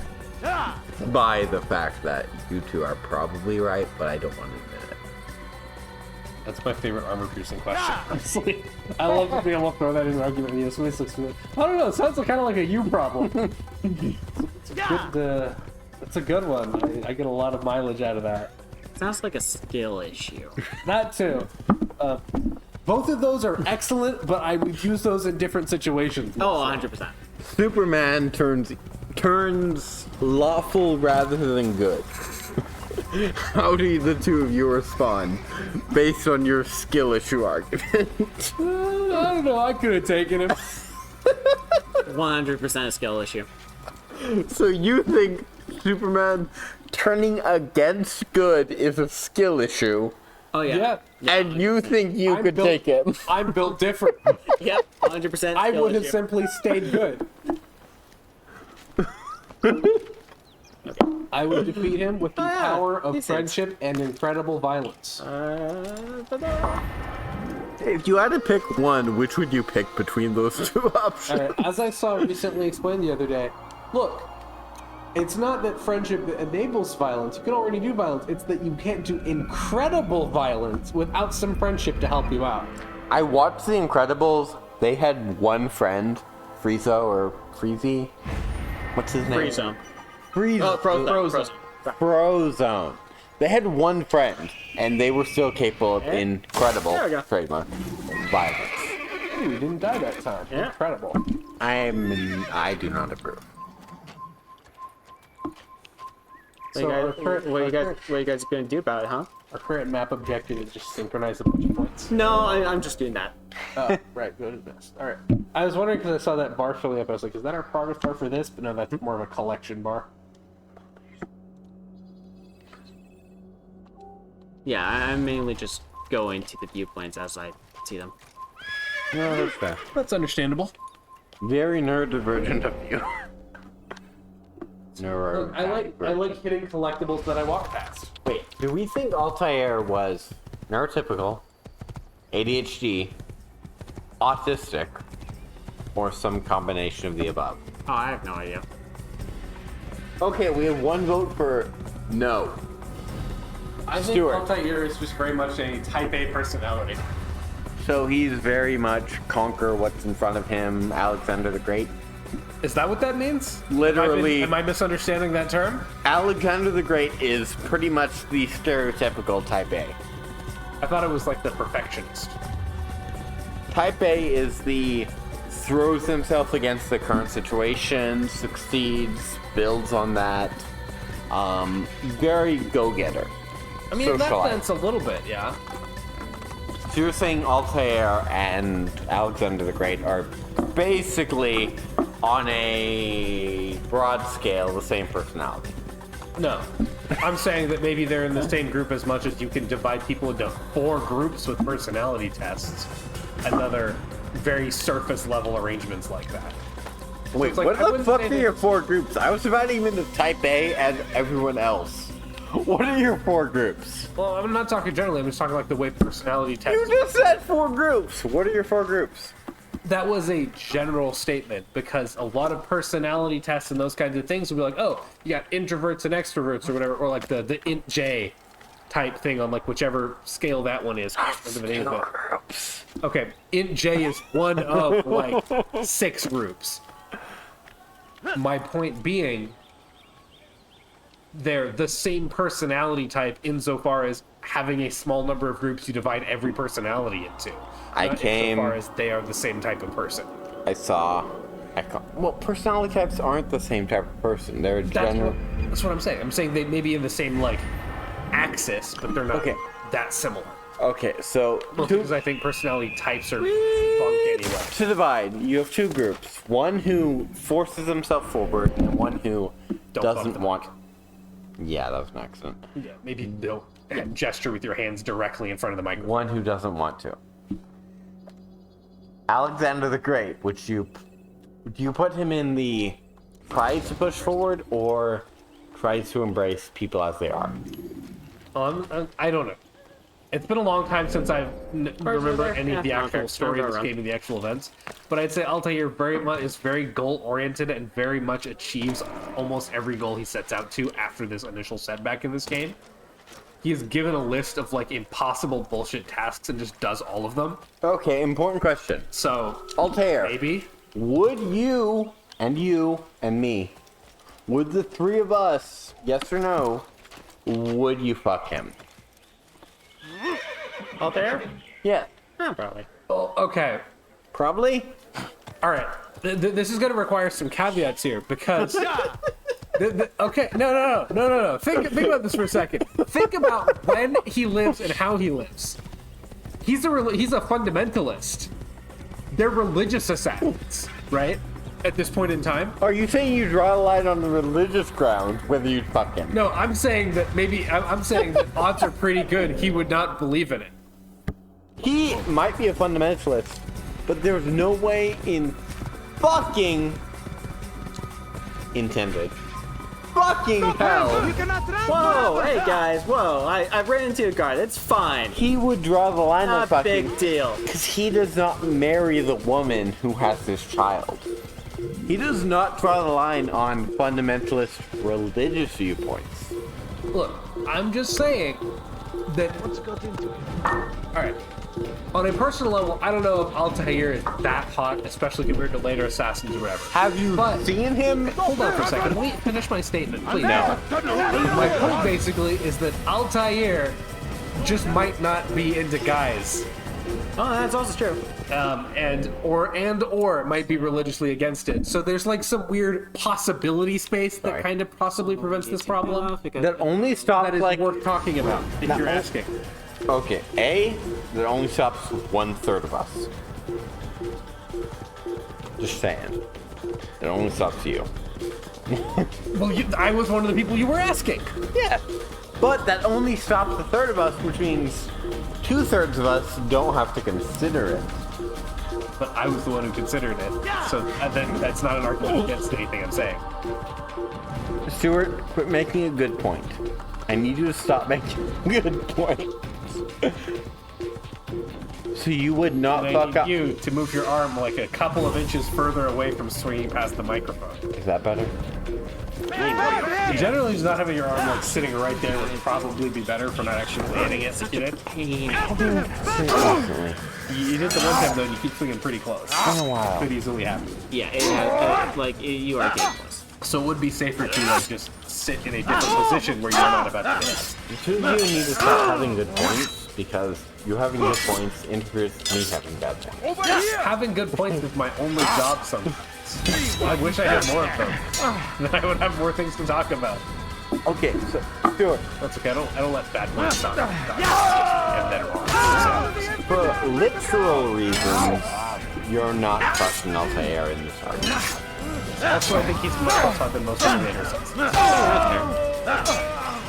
Speaker 2: by the fact that you two are probably right, but I don't want to admit it.
Speaker 3: That's my favorite armor-piercing question, honestly. I love to be able to throw that in an argument. I don't know, it sounds kind of like a you problem. It's a good one. I get a lot of mileage out of that.
Speaker 4: Sounds like a skill issue.
Speaker 3: That too. Both of those are excellent, but I would use those in different situations.
Speaker 4: Oh, 100%.
Speaker 2: Superman turns lawful rather than good. How do the two of you respond based on your skill issue argument?
Speaker 3: I don't know. I could have taken him.
Speaker 4: 100% a skill issue.
Speaker 2: So you think Superman turning against good is a skill issue?
Speaker 4: Oh yeah.
Speaker 2: And you think you could take him?
Speaker 3: I'm built different.
Speaker 4: Yep, 100%.
Speaker 3: I
Speaker 4: skill
Speaker 3: would have
Speaker 4: issue.
Speaker 3: simply stayed good. I would defeat him with the power of friendship and incredible violence.
Speaker 2: If you had to pick one, which would you pick between those two options?
Speaker 3: Alright, as I saw recently explained the other day, look, it's not that friendship enables violence. You can already do violence. It's that you can't do incredible violence without some friendship to help you out.
Speaker 2: I watched The Incredibles. They had one friend, Frieza or Freezy. What's his name?
Speaker 4: Frozone.
Speaker 2: Frozone. They had one friend, and they were still capable of incredible trademark violence.
Speaker 3: Ooh, he didn't die that time.
Speaker 4: Yeah.
Speaker 3: Incredible.
Speaker 2: I do not approve.
Speaker 3: So
Speaker 4: what are you guys gonna do about it, huh?
Speaker 3: Our current map objective is just synchronize a bunch of points.
Speaker 4: No, I'm just doing that.
Speaker 3: Oh, right, go to this. Alright. I was wondering because I saw that bar filling up, I was like, is that our progress bar for this? But no, that's more of a collection bar.
Speaker 4: Yeah, I'm mainly just going to the viewpoints as I see them.
Speaker 2: No, that's fair.
Speaker 3: That's understandable.
Speaker 2: Very neurodivergent of you.
Speaker 3: Look, I like hitting collectibles that I walk past.
Speaker 2: Wait, do we think Altair was neurotypical, ADHD, autistic, or some combination of the above?
Speaker 4: Oh, I have no idea.
Speaker 2: Okay, we have one vote for no.
Speaker 3: I think
Speaker 2: Stuart.
Speaker 3: Altair is just very much a type A personality.
Speaker 2: So he's very much conquer what's in front of him, Alexander the Great.
Speaker 3: Is that what that means?
Speaker 2: Literally.
Speaker 3: Am I misunderstanding that term?
Speaker 2: Alexander the Great is pretty much the stereotypical type A.
Speaker 3: I thought it was like the perfectionist.
Speaker 2: Type A is the throws himself against the current situation, succeeds, builds on that. Very go-getter.
Speaker 3: I mean, in that
Speaker 2: Socialite.
Speaker 3: sense, a little bit, yeah.
Speaker 2: So you're saying Altair and Alexander the Great are basically, on a broad scale, the same personality.
Speaker 3: No. I'm saying that maybe they're in the same group as much as you can divide people into 4 groups with personality tests and other very surface level arrangements like that.
Speaker 2: Wait,
Speaker 3: it's like,
Speaker 2: what
Speaker 3: I
Speaker 2: the
Speaker 3: wouldn't
Speaker 2: fuck
Speaker 3: say
Speaker 2: are
Speaker 3: that
Speaker 2: your
Speaker 3: it's-
Speaker 2: 4 groups? I was dividing them into Type A and everyone else. What are your 4 groups?
Speaker 3: Well, I'm not talking generally, I'm just talking like the way personality tests.
Speaker 2: You just said 4 groups. What are your 4 groups?
Speaker 3: That was a general statement because a lot of personality tests and those kinds of things will be like, oh, you got introverts and extroverts or whatever, or like the int J type thing on like whichever scale that one is. I can't remember the name of it. Okay, int J is one of like 6 groups. My point being, they're the same personality type insofar as having a small number of groups you divide every personality into. Insofar as they are the same type of person.
Speaker 2: Well, personality types aren't the same type of person. They're general.
Speaker 3: That's what I'm saying. I'm saying they may be in the same like axis, but they're not that similar.
Speaker 2: Okay, so
Speaker 3: because I think personality types are bunk anyway.
Speaker 2: To divide, you have 2 groups. One who forces himself forward, and one who doesn't want. Yeah, that was an accident.
Speaker 3: Yeah, maybe don't gesture with your hands directly in front of the microphone.
Speaker 2: One who doesn't want to. Alexander the Great, do you put him in the tries to push forward or tries to embrace people as they are?
Speaker 3: I don't know. It's been a long time since I remember any of the actual story of this game and the actual events, but I'd say Altair is very goal-oriented and very much achieves almost every goal he sets out to after this initial setback in this game. He is given a list of like impossible bullshit tasks and just does all of them.
Speaker 2: Okay, important question.
Speaker 3: So,
Speaker 2: Altair,
Speaker 3: maybe
Speaker 2: would you and me, would the 3 of us, yes or no, would you fuck him?
Speaker 4: Altair?
Speaker 2: Yeah.
Speaker 4: Probably.
Speaker 3: Oh, okay.
Speaker 2: Probably?
Speaker 3: All right. This is going to require some caveats here because Okay, no. Think about this for a second. Think about when he lives and how he lives. He's a fundamentalist. They're religious assassins, right? At this point in time.
Speaker 2: Are you saying you draw a line on the religious ground whether you'd fuck him?
Speaker 3: No, I'm saying that I'm saying that odds are pretty good he would not believe in it.
Speaker 2: He might be a fundamentalist, but there's no way in fucking intended. Fucking hell.
Speaker 1: Whoa, hey guys, whoa, I ran into a guard, it's fine.
Speaker 2: He would draw the line on
Speaker 1: Not
Speaker 2: fucking.
Speaker 1: big deal.
Speaker 2: Because he does not marry the woman who has this child. He does not draw the line on fundamentalist religious viewpoints.
Speaker 3: Look, I'm just saying that. What's got into it? Alright. On a personal level, I don't know if Altair is that hot, especially compared to later assassins or whatever.
Speaker 2: Have you seen him?
Speaker 3: Hold on for a second. Let me finish my statement, please. No. My point basically is that Altair just might not be into guys.
Speaker 1: Oh, that's also true.
Speaker 3: Or might be religiously against it. So there's like some weird possibility space that kind of possibly prevents this problem.
Speaker 2: That only stops
Speaker 3: that is
Speaker 2: like
Speaker 3: worth talking about if you're asking.
Speaker 2: Okay, that only stops 1/3 of us. Just saying. It only stops you.
Speaker 3: Well, I was one of the people you were asking.
Speaker 2: Yeah. But that only stops 1/3 of us, which means 2/3 of us don't have to consider it.
Speaker 3: But I was the one who considered it. So then that's not an argument against anything I'm saying.
Speaker 2: Stuart, quit making a good point. I need you to stop making good points. So you would not fuck up.
Speaker 3: You to move your arm like a couple of inches further away from swinging past the microphone.
Speaker 2: Is that better?
Speaker 3: Generally, just not having your arm like sitting right there would probably be better for not actually landing it. You did. You did the one time though, and you keep swinging pretty close.
Speaker 2: Oh wow!
Speaker 3: Could easily happen.
Speaker 1: Yeah, you are game close.
Speaker 3: So it would be safer to like just sit in a different position where you're not about to hit.
Speaker 2: The two of you need to stop having good points because you having good points interferes with me having bad points.
Speaker 3: Having good points is my only job sometimes. I wish I had more of them. Then I would have more things to talk about.
Speaker 2: Okay, so Stuart.
Speaker 3: That's okay. I don't let bad points stop. And then wrong.
Speaker 2: For literal reasons, you're not fucking Altair in this argument.
Speaker 3: Also, I think he's more hot than most of the later sets.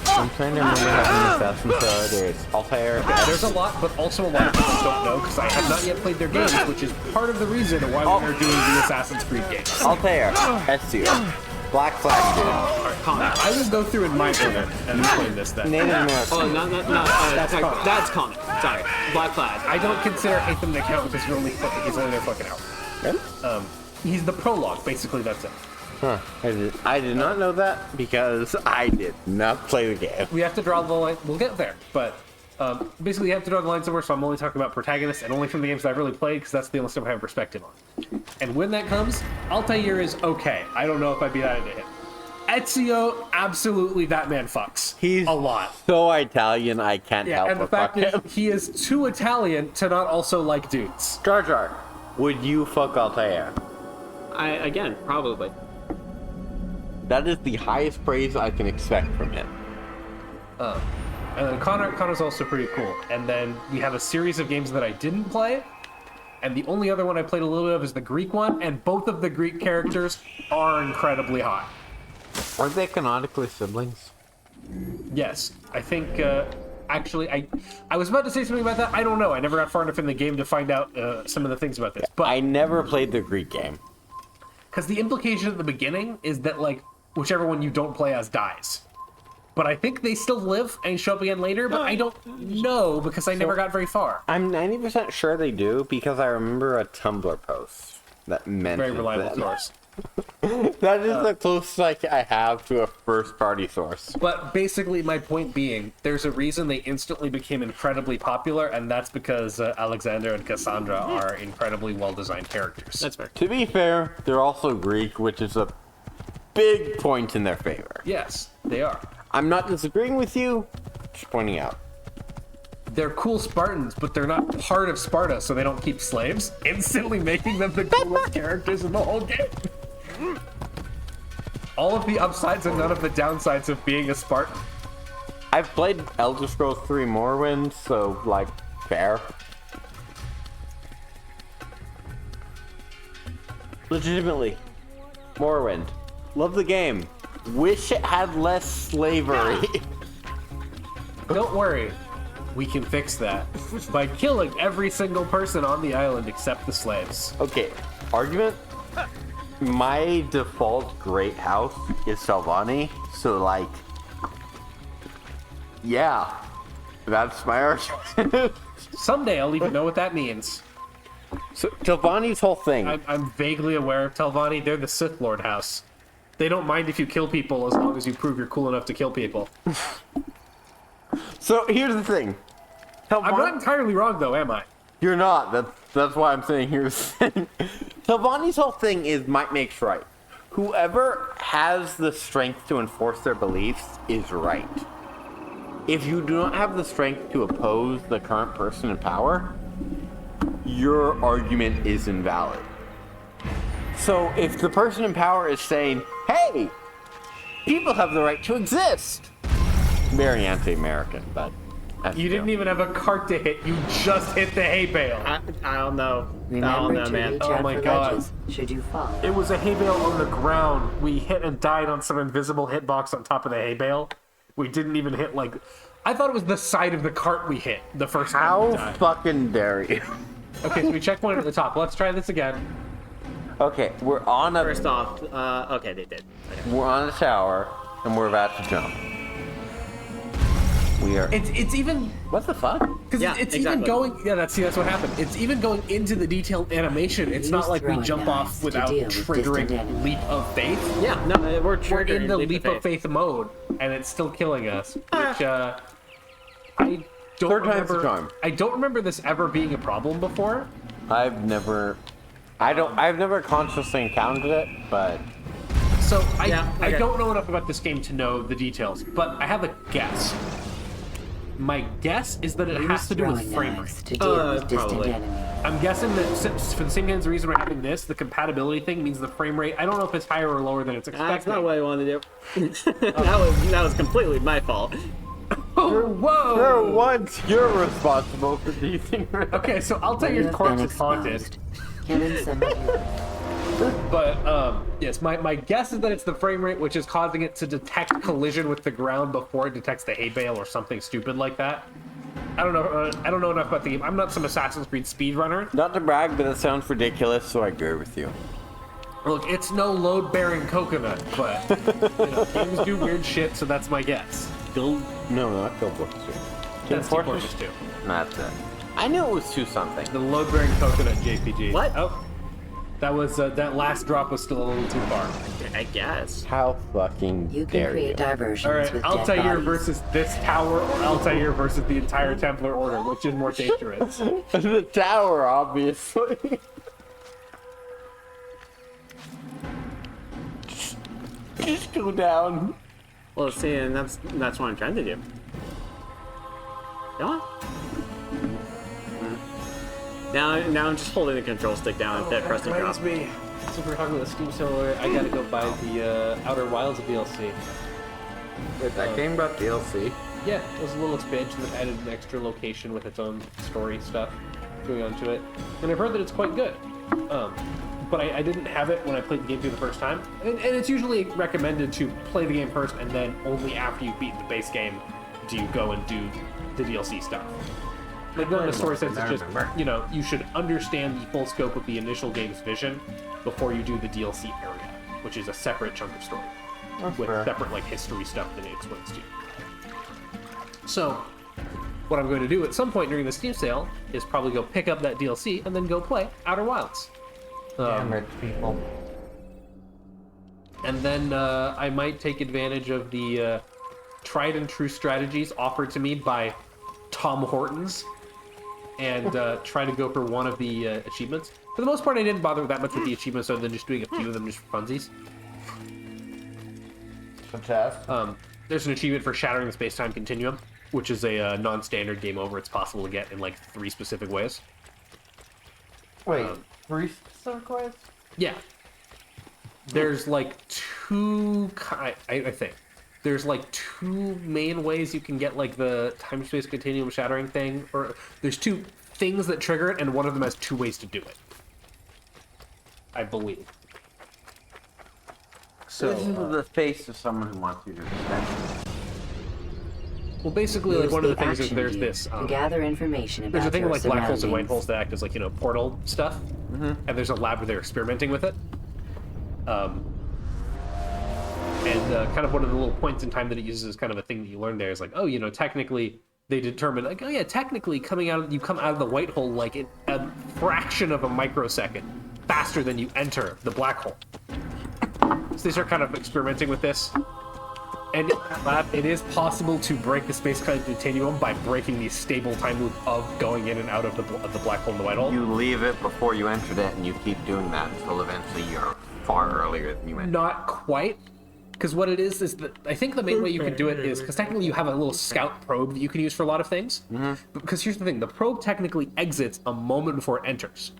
Speaker 2: I'm trying to remember having Assassin's Creed. There's Altair.
Speaker 3: There's a lot, but also a lot of people don't know because I have not yet played their games, which is part of the reason why we're doing the Assassin's Creed games.
Speaker 2: Altair, Ezio, Black Flag dude.
Speaker 3: I will go through in my order and explain this then.
Speaker 2: Native American.
Speaker 1: Oh, that's common. Sorry, Black Flag.
Speaker 3: I don't consider Atham an account because he's only there fucking out.
Speaker 2: Really?
Speaker 3: He's the prologue, basically. That's it.
Speaker 2: Huh. I did not know that because I did not play the game.
Speaker 3: We have to draw the line. We'll get there, but basically you have to draw the line somewhere. So I'm only talking about protagonists and only from the games that I've really played because that's the only stuff I have perspective on. And when that comes, Altair is okay. I don't know if I'd be that into him. Ezio, absolutely, that man fucks. He's a lot.
Speaker 2: So Italian, I can't help
Speaker 3: and the
Speaker 2: but
Speaker 3: fact
Speaker 2: fuck
Speaker 3: is,
Speaker 2: him.
Speaker 3: he is too Italian to not also like dudes.
Speaker 2: Jar Jar, would you fuck Altair?
Speaker 1: Again, probably.
Speaker 2: That is the highest praise I can expect from him.
Speaker 3: And then Connor's also pretty cool. And then we have a series of games that I didn't play. And the only other one I played a little bit of is the Greek one. And both of the Greek characters are incredibly hot.
Speaker 2: Aren't they canonically siblings?
Speaker 3: Yes. I think, actually, I was about to say something about that. I don't know. I never got far enough in the game to find out some of the things about this. But
Speaker 2: I never played the Greek game.
Speaker 3: Because the implication at the beginning is that, like, whichever one you don't play as dies. But I think they still live and show up again later, but I don't know because I never got very far.
Speaker 2: I'm 90% sure they do because I remember a Tumblr post that mentioned
Speaker 3: Very reliable source.
Speaker 2: That is the closest I have to a first-party source.
Speaker 3: But basically, my point being, there's a reason they instantly became incredibly popular, and that's because Alexander and Cassandra are incredibly well-designed characters.
Speaker 1: That's fair.
Speaker 2: To be fair, they're also Greek, which is a big point in their favor.
Speaker 3: Yes, they are.
Speaker 2: I'm not disagreeing with you, just pointing out.
Speaker 3: They're cool Spartans, but they're not part of Sparta, so they don't keep slaves, instantly making them the coolest characters in the whole game. all of the upsides and none of the downsides of being a Spartan.
Speaker 2: I've played Elder Scrolls 3 Morrowind, so, like, fair. Legitimately. Morrowind. Love the game. Wish it had less slavery.
Speaker 3: Don't worry. We can fix that by killing every single person on the island except the slaves.
Speaker 2: Okay, argument? My default great house is Salvani, so, like, yeah, that's my argument.
Speaker 3: Someday I'll even know what that means.
Speaker 2: So, Telvanni's whole thing.
Speaker 3: I'm vaguely aware of Telvanni. They're the Sith Lord house. They don't mind if you kill people as long as you prove you're cool enough to kill people.
Speaker 2: So, here's the thing.
Speaker 3: I'm not entirely wrong, though, am I?
Speaker 2: You're not. That's why I'm saying here's the thing. Telvanni's whole thing is might makes right. Whoever has the strength to enforce their beliefs is right. If you do not have the strength to oppose the current person in power, your argument is invalid. So if the person in power is saying, hey, people have the right to exist, very anti-American, but...
Speaker 3: You didn't even have a cart to hit. You just hit the hay bale.
Speaker 4: I don't know.
Speaker 10: Remember to
Speaker 4: man.
Speaker 10: reach
Speaker 3: Oh
Speaker 10: out
Speaker 3: my
Speaker 10: for
Speaker 3: God.
Speaker 10: ledges should you fall.
Speaker 3: It was a hay bale on the ground. We hit and died on some invisible hitbox on top of the hay bale. We didn't even hit, like... I thought it was the side of the cart we hit the first time we
Speaker 2: How
Speaker 3: died.
Speaker 2: fucking dare you?
Speaker 3: Okay, so we checkpoint at the top. Let's try this again.
Speaker 2: Okay, we're on a...
Speaker 1: First off, okay, they did. Okay.
Speaker 2: We're on a tower, and we're about to jump. We are...
Speaker 3: It's even...
Speaker 2: What the fuck?
Speaker 3: Because it's even going... Yeah, that's what happened. It's even going into the detailed animation. It's not like we jump off without triggering Leap of Faith.
Speaker 1: Yeah, no, we're
Speaker 3: in
Speaker 1: triggering
Speaker 3: the Leap of Faith mode, and it's still killing us. Which, I don't
Speaker 2: Third time's the
Speaker 3: remember...
Speaker 2: charm.
Speaker 3: I don't remember this ever being a problem before.
Speaker 2: I've never consciously encountered it, but...
Speaker 3: So, I
Speaker 1: okay.
Speaker 3: don't know enough about this game to know the details, but I have a guess. My guess is that it has to do with frame rate.
Speaker 10: To deal with distant
Speaker 1: probably.
Speaker 10: enemies.
Speaker 3: I'm guessing that for the same reason we're having this, the compatibility thing means the frame rate. I don't know if it's higher or lower than it's expected.
Speaker 1: That's not what I wanted to do. that was completely my fault.
Speaker 3: Whoa!
Speaker 2: For once, you're responsible for these things.
Speaker 3: Okay, so I'll tell your corpse is haunted.
Speaker 10: Killing somebody.
Speaker 3: But, yes, my guess is that it's the frame rate which is causing it to detect collision with the ground before it detects the hay bale or something stupid like that. I don't know enough about the game. I'm not some Assassin's Creed speedrunner.
Speaker 2: Not to brag, but it sounds ridiculous, so I agree with you.
Speaker 3: Look, it's no load-bearing coconut, but games do weird shit, so that's my guess.
Speaker 2: No, not Guild Wars 2.
Speaker 3: That's Team Fortress 2.
Speaker 2: That's it. I knew it was 2 something.
Speaker 3: The load-bearing coconut JPG.
Speaker 1: What?
Speaker 3: Oh. That was that last drop was still a little too far.
Speaker 1: I guess.
Speaker 2: How fucking
Speaker 10: You can
Speaker 2: dare
Speaker 10: create
Speaker 2: you?
Speaker 10: diversions
Speaker 3: All right,
Speaker 10: with
Speaker 3: Altair
Speaker 10: dead bodies.
Speaker 3: versus this tower, or Altair versus the entire Templar Order, which is more dangerous?
Speaker 2: The tower, obviously. Just go down.
Speaker 1: Well, see, and that's what I'm trying to do. Come on. Now I'm just holding the control stick down and pressing drop.
Speaker 3: me. Since we're talking about Steam Sale, I gotta go buy the Outer Wilds DLC.
Speaker 2: Wait, that game got DLC?
Speaker 3: Yeah, it was a little expansion that added an extra location with its own story stuff going on to it. And I've heard that it's quite good. But I didn't have it when I played the game through the first time. And it's usually recommended to play the game first, and then only after you've beaten the base game do you go and do the DLC stuff. Like, in the story sense, it's just, you should understand the full scope of the initial game's vision before you do the DLC area, which is a separate chunk of story. With separate, history stuff that it explains to you. So, what I'm going to do at some point during the Steam sale is probably go pick up that DLC and then go play Outer Wilds.
Speaker 2: Damn rich people.
Speaker 3: And then I might take advantage of the tried and true strategies offered to me by Tom Hortons and try to go for one of the achievements. For the most part, I didn't bother that much with the achievements other than just doing a few of them just for funsies. There's an achievement for shattering the space-time continuum, which is a non-standard game over. It's possible to get in 3 specific ways.
Speaker 2: Wait, 3 specific ways?
Speaker 3: Yeah. There's I think there's like two main ways you can get like the time-space continuum shattering thing, or there's two things that trigger it, and one of them has two ways to do it, I believe. So
Speaker 2: this is the face of someone who wants you to respect.
Speaker 3: Well, basically, like
Speaker 10: Use
Speaker 3: one of the
Speaker 10: the
Speaker 3: things is
Speaker 10: action
Speaker 3: there's
Speaker 10: key
Speaker 3: this.
Speaker 10: to gather information
Speaker 3: There's a
Speaker 10: about
Speaker 3: thing
Speaker 10: your
Speaker 3: like black holes and white
Speaker 10: surroundings.
Speaker 3: holes that act as like portal stuff, and there's a lab where they're experimenting with it. Kind of one of the little points in time that it uses is kind of a thing that you learn there is like, oh, technically they determine like, oh yeah, technically you come out of the white hole like in a fraction of a microsecond faster than you enter the black hole. So they start kind of experimenting with this. And in that lab, it is possible to break the space-time continuum by breaking the stable time loop of going in and out of the black hole and the white hole.
Speaker 2: You leave it before you entered it, and you keep doing that until eventually you're far earlier than you entered.
Speaker 3: Not quite. Because what it is that I think the main way you can do it is because technically you have a little scout probe that you can use for a lot of things. Because here's the thing, the probe technically exits a moment before it enters.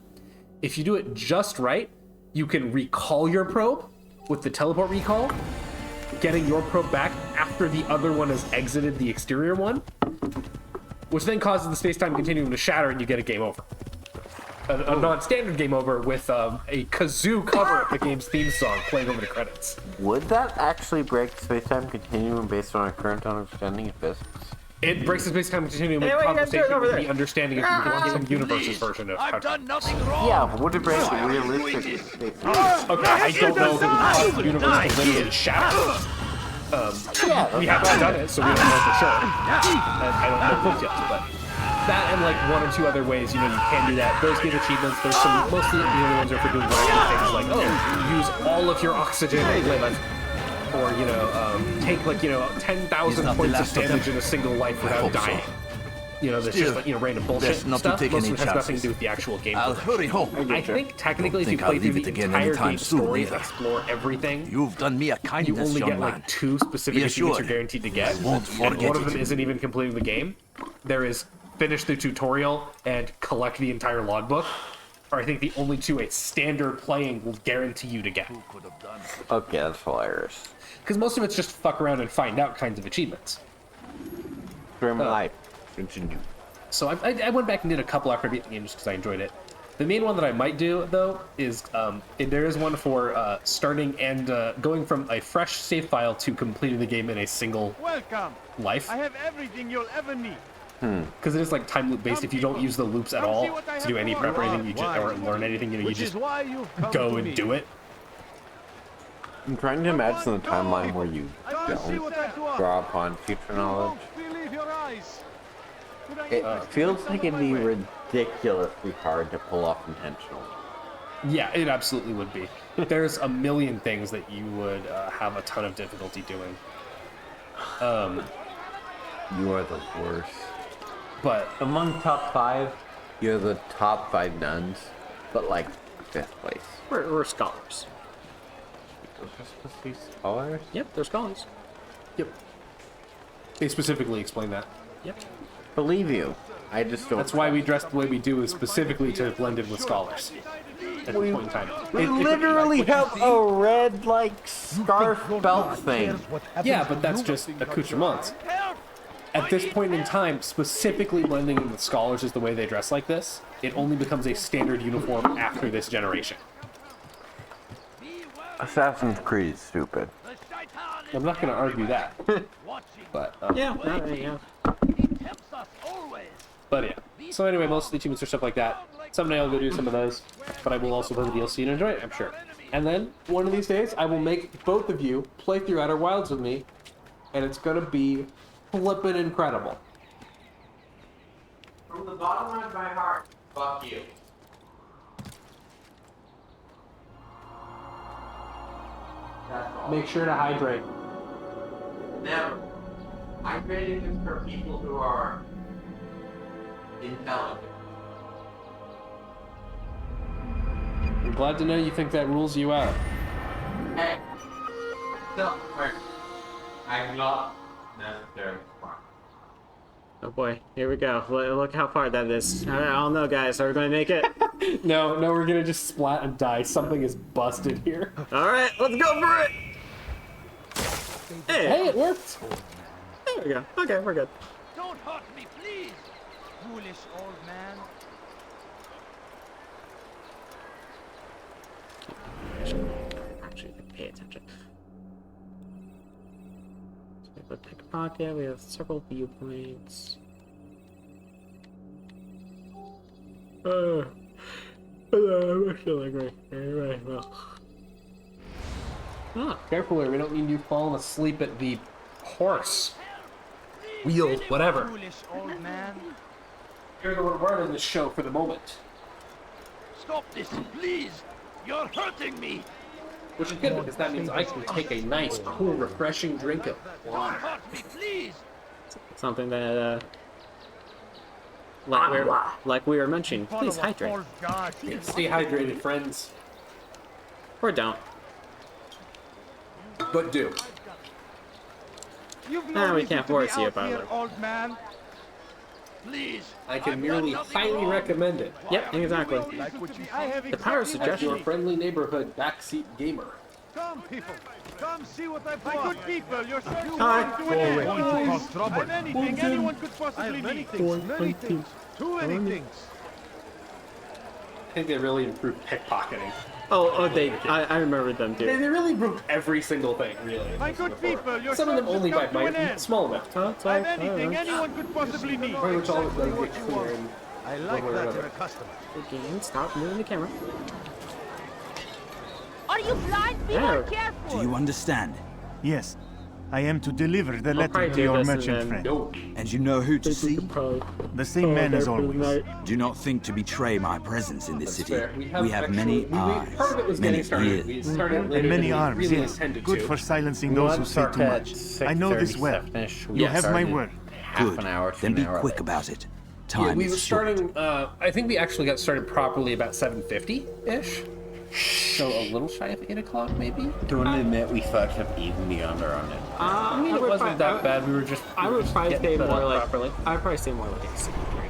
Speaker 3: If you do it just right, you can recall your probe with the teleport recall, getting your probe back after the other one has exited the exterior one, which then causes the space-time continuum to shatter and you get a game over. A non-standard game over with a kazoo cover of the game's theme song playing over the credits.
Speaker 2: Would that actually break the space-time continuum based on our current understanding of physics?
Speaker 3: It breaks the space-time continuum in
Speaker 1: Hey, what are you guys
Speaker 3: conversation
Speaker 1: doing over
Speaker 3: with
Speaker 1: there?
Speaker 3: the understanding of the universe's version of
Speaker 5: I've done nothing wrong.
Speaker 2: Yeah, but would it break the realistic space?
Speaker 3: Okay, I don't know if it would cause the universe to literally shatter. We haven't done it, so we don't know for sure. And I don't know proof yet, but that and like one or two other ways, you can do that. Those give achievements. There's some, mostly the only ones are for doing random things like, use all of your oxygen and live, or take 10,000 points of damage in a single life without dying. That's just like random bullshit
Speaker 7: not to
Speaker 3: stuff.
Speaker 7: take
Speaker 3: Most
Speaker 7: any
Speaker 3: of it has nothing
Speaker 7: chances.
Speaker 3: to do with the actual game.
Speaker 7: I'll hurry home.
Speaker 3: I think technically, if you
Speaker 7: Don't
Speaker 3: play
Speaker 7: think
Speaker 3: through
Speaker 7: I'll leave
Speaker 3: the
Speaker 7: it again
Speaker 3: entire
Speaker 7: anytime
Speaker 3: game
Speaker 7: soon,
Speaker 3: story,
Speaker 7: either.
Speaker 3: explore everything,
Speaker 7: You've done me a
Speaker 3: you
Speaker 7: kindness,
Speaker 3: only
Speaker 7: young
Speaker 3: get
Speaker 7: man.
Speaker 3: like 2 specific
Speaker 7: Be
Speaker 3: achievements
Speaker 7: assured,
Speaker 3: you're guaranteed to get.
Speaker 7: I won't
Speaker 3: And
Speaker 7: forget
Speaker 3: one of them
Speaker 7: it.
Speaker 3: isn't even completing the game. There is finish the tutorial and collect the entire logbook. Are I think the only 2 a standard playing will guarantee you to get.
Speaker 2: Okay, that's hilarious.
Speaker 3: Because most of it's just fuck around and find out kinds of achievements.
Speaker 2: Through my life. Continue.
Speaker 3: So I went back and did a couple after beating the game just because I enjoyed it. The main one that I might do, though, is there is one for starting and going from a fresh save file to completing the game in a single
Speaker 13: Welcome.
Speaker 3: life.
Speaker 13: I have everything you'll ever need.
Speaker 3: Because it is like time loop based. If you don't use the loops at all to do any prep or anything, you just or learn anything, you just go and do it.
Speaker 2: I'm trying to imagine the timeline where you don't draw upon future knowledge.
Speaker 13: Believe your eyes.
Speaker 2: It feels like it'd be ridiculously hard to pull off intentionally.
Speaker 3: Yeah, it absolutely would be. There's a million things that you would have a ton of difficulty doing.
Speaker 2: You are the worst.
Speaker 3: But
Speaker 2: among top 5, you're the top 5 nuns, but like 5th place.
Speaker 4: We're scholars.
Speaker 2: Those are supposed to be scholars?
Speaker 4: Yep, they're scholars.
Speaker 3: Yep. They specifically explain that.
Speaker 4: Yep.
Speaker 2: Believe you. I just don't.
Speaker 3: That's why we dress the way we do, is specifically to blend in with scholars at this point in time.
Speaker 2: We literally have a red, scarf belt thing.
Speaker 3: Yeah, but that's just accoutrements. At this point in time, specifically blending in with scholars is the way they dress like this. It only becomes a standard uniform after this generation.
Speaker 2: Assassin's Creed is stupid.
Speaker 3: I'm not going to argue that. But
Speaker 4: yeah.
Speaker 3: But yeah. So anyway, most of the achievements are stuff like that. Someday I'll go do some of those, but I will also play the DLC and enjoy it, I'm sure. And then, one of these days, I will make both of you play through Outer Wilds with me, and it's gonna be flippin' incredible.
Speaker 2: From the bottom of my heart, fuck you. That's all.
Speaker 3: Make sure to hydrate.
Speaker 2: Never. Hydrating is for people who are intelligent.
Speaker 3: I'm glad to know you think that rules you out.
Speaker 2: Hey, no, I'm not necessarily smart.
Speaker 4: Oh boy, here we go. Look how far that is. I don't know, guys. Are we going to make it?
Speaker 3: No, we're gonna just splat and die. Something is busted here.
Speaker 4: All right, let's go for it. Hey,
Speaker 3: it worked.
Speaker 4: There we go. Okay, we're good.
Speaker 15: Don't hurt me, please! Foolish old man.
Speaker 4: Actually, pay attention. So we have a pickpocket. We have several viewpoints. I'm feeling right. Right. Well.
Speaker 3: Ah, careful there. We don't need you falling asleep at the horse. Wheel, whatever.
Speaker 15: Foolish old man.
Speaker 3: You're the one running the show for the moment.
Speaker 15: Stop this, please! You're hurting me!
Speaker 3: Which is good because that means I can take a nice, cool, refreshing drink of
Speaker 15: Don't hurt me, please!
Speaker 4: Something that, like we were mentioning, please hydrate.
Speaker 3: Stay hydrated, friends.
Speaker 4: Or don't.
Speaker 3: But do.
Speaker 15: You've
Speaker 4: Nah, we
Speaker 15: reason
Speaker 4: can't
Speaker 15: to be
Speaker 4: force you
Speaker 15: out
Speaker 4: about
Speaker 15: here,
Speaker 4: it.
Speaker 15: old man. Please.
Speaker 3: I can
Speaker 15: I've
Speaker 3: merely
Speaker 15: done nothing
Speaker 3: highly
Speaker 15: wrong.
Speaker 3: recommend it.
Speaker 4: Yep, exactly. The power of
Speaker 3: As
Speaker 4: suggestion.
Speaker 3: your friendly neighborhood backseat gamer.
Speaker 15: Come, people. Come see what I've done. My good people, you're certainly
Speaker 4: Hi.
Speaker 15: going to an end. I'm anything anyone could possibly need.
Speaker 13: Many things. Too many things.
Speaker 3: I think they really improved pickpocketing.
Speaker 4: I remember them too.
Speaker 3: They really improved every single thing, really.
Speaker 15: My good people, your
Speaker 3: Some of them
Speaker 15: service
Speaker 3: only
Speaker 15: has
Speaker 3: by
Speaker 15: come to an end.
Speaker 3: small amount.
Speaker 15: I'm anything anyone could possibly need.
Speaker 3: Pretty much all of them get clear in
Speaker 13: I
Speaker 3: one
Speaker 13: like
Speaker 3: way or
Speaker 13: that in
Speaker 3: another.
Speaker 13: a customer.
Speaker 4: Again, stop moving the camera.
Speaker 16: Are you blind? Be more careful.
Speaker 17: Do you understand?
Speaker 18: Yes. I am to deliver the letter
Speaker 4: probably
Speaker 18: to
Speaker 4: do
Speaker 18: your
Speaker 4: this and
Speaker 18: merchant
Speaker 4: then-
Speaker 18: friend.
Speaker 3: No.
Speaker 17: And you know who to see?
Speaker 18: The same man as always.
Speaker 17: Do not think to betray my presence in this
Speaker 3: That's
Speaker 17: city.
Speaker 3: fair.
Speaker 17: We have many eyes,
Speaker 3: Part of it was
Speaker 17: many
Speaker 3: getting started. We
Speaker 17: ears.
Speaker 3: started later
Speaker 18: And many
Speaker 3: than we
Speaker 18: arms,
Speaker 3: really
Speaker 18: yes.
Speaker 3: intended
Speaker 18: Good
Speaker 3: to.
Speaker 18: for silencing
Speaker 2: We
Speaker 18: those
Speaker 2: want
Speaker 18: who
Speaker 2: to
Speaker 18: say
Speaker 2: start
Speaker 18: too
Speaker 2: at
Speaker 18: much. I know this well.
Speaker 2: 6:30.
Speaker 18: You have my
Speaker 2: started
Speaker 18: word.
Speaker 2: Half
Speaker 17: Good.
Speaker 2: an hour to
Speaker 17: Then
Speaker 2: an
Speaker 17: be
Speaker 2: hour
Speaker 17: quick
Speaker 2: late.
Speaker 17: about it.
Speaker 3: Yeah,
Speaker 17: Time
Speaker 3: we
Speaker 17: is
Speaker 3: were
Speaker 17: short.
Speaker 3: starting, I think we actually got started properly about 7:50-ish. So a little shy of 8 o'clock, maybe?
Speaker 2: Don't admit we fucked up even beyond our own.
Speaker 3: I mean, it wasn't that bad. We were just.
Speaker 4: I would probably
Speaker 3: getting
Speaker 4: say
Speaker 3: set
Speaker 4: more
Speaker 3: up
Speaker 4: like.
Speaker 3: properly.
Speaker 4: I'd probably say more like a 6:30.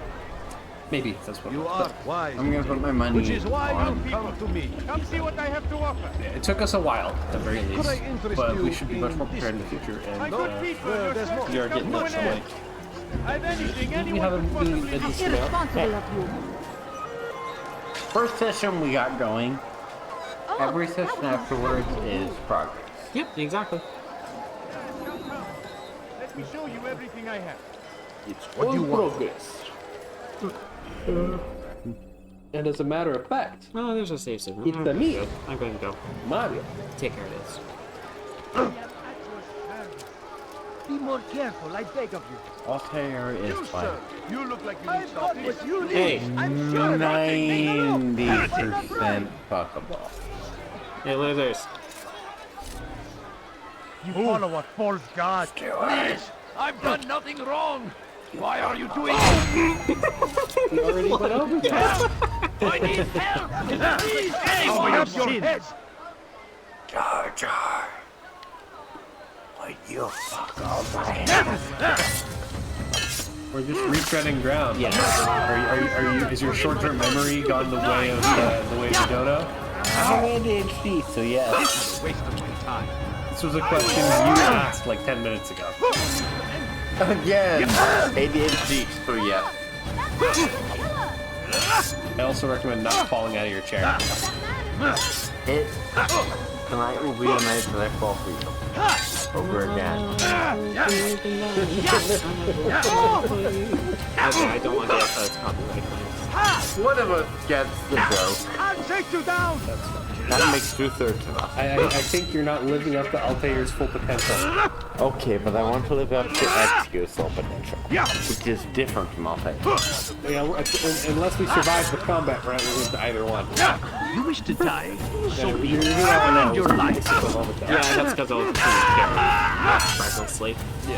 Speaker 3: Maybe that's what.
Speaker 13: You are wise.
Speaker 2: I'm gonna put my money
Speaker 13: Which is why
Speaker 2: on.
Speaker 13: you come to me.
Speaker 15: Come see what I have to offer.
Speaker 3: It took us a while, at the very least,
Speaker 13: I interest
Speaker 3: but we
Speaker 13: you
Speaker 3: should be much
Speaker 13: in
Speaker 3: more prepared in
Speaker 13: this
Speaker 3: the future.
Speaker 15: My
Speaker 3: And
Speaker 15: good people, your
Speaker 13: there's no-
Speaker 15: service
Speaker 3: we are
Speaker 15: has come
Speaker 3: getting
Speaker 15: to
Speaker 3: much
Speaker 15: an end.
Speaker 3: away.
Speaker 15: I'm anything
Speaker 3: We
Speaker 15: anyone
Speaker 3: haven't
Speaker 15: could
Speaker 3: been
Speaker 15: possibly
Speaker 3: at
Speaker 15: need.
Speaker 3: this amount.
Speaker 14: Irresponsible of you.
Speaker 2: First session we got going. Every session afterwards is progress.
Speaker 4: Yep, exactly.
Speaker 15: Let me show you everything I have.
Speaker 3: It's what you want. And as a matter of fact,
Speaker 4: Oh, there's a save system.
Speaker 3: It's the me.
Speaker 4: I'm going to go.
Speaker 3: Mario.
Speaker 4: Take care of this.
Speaker 15: Be more careful, I beg of you.
Speaker 2: Altair is fine.
Speaker 15: You look like you need something. What you need.
Speaker 4: Hey,
Speaker 15: I'm sure
Speaker 2: 90% fuckable.
Speaker 4: hey, losers.
Speaker 15: You follow a false god. Please, I've done nothing wrong. Why are you doing this?
Speaker 3: We already went over that.
Speaker 15: I need help. Please, anyone. Up your heads.
Speaker 2: Jar Jar. Would you fuck all my
Speaker 3: We're just retreading ground.
Speaker 4: Yes.
Speaker 3: Are you? Is your short-term memory gone the way of the dodo?
Speaker 2: I'm ADHD, so yes.
Speaker 15: Waste of my time.
Speaker 3: This was a question you asked like 10 minutes ago.
Speaker 2: Again, ADHD, so yes.
Speaker 3: I also recommend not falling out of your chair.
Speaker 2: Tonight will be a night that I fall for you. Over again.
Speaker 4: I don't want to get copyright claims.
Speaker 2: One of us gets the joke.
Speaker 15: I'll take you down.
Speaker 2: That makes 2/3 of us.
Speaker 3: I think you're not living up to Altair's full potential.
Speaker 2: Okay, but I want to live up to Excu's full potential. Which is different from Altair.
Speaker 3: Yeah, unless we survive the combat round, we're going to either one.
Speaker 15: You wish to die?
Speaker 3: So be end your life.
Speaker 4: Yeah, that's because I was scared. Recklessly.
Speaker 3: We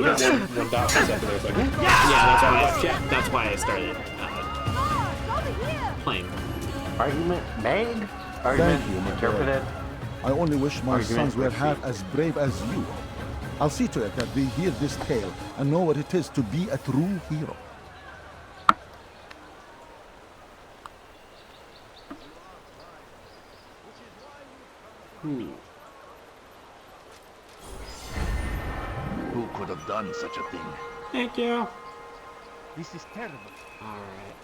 Speaker 3: had one doctor up there. Like,
Speaker 4: Yeah, that's why I started playing.
Speaker 2: Argument made? Argument
Speaker 19: Thank you, my
Speaker 2: interpreted?
Speaker 19: I only wish my
Speaker 2: Argument
Speaker 19: sons were
Speaker 2: received.
Speaker 19: half as brave as you. I'll see to it that they hear this tale and know what it is to be a true hero.
Speaker 15: could have done such a thing.
Speaker 4: Thank you.
Speaker 18: This is terrible.
Speaker 4: Alright.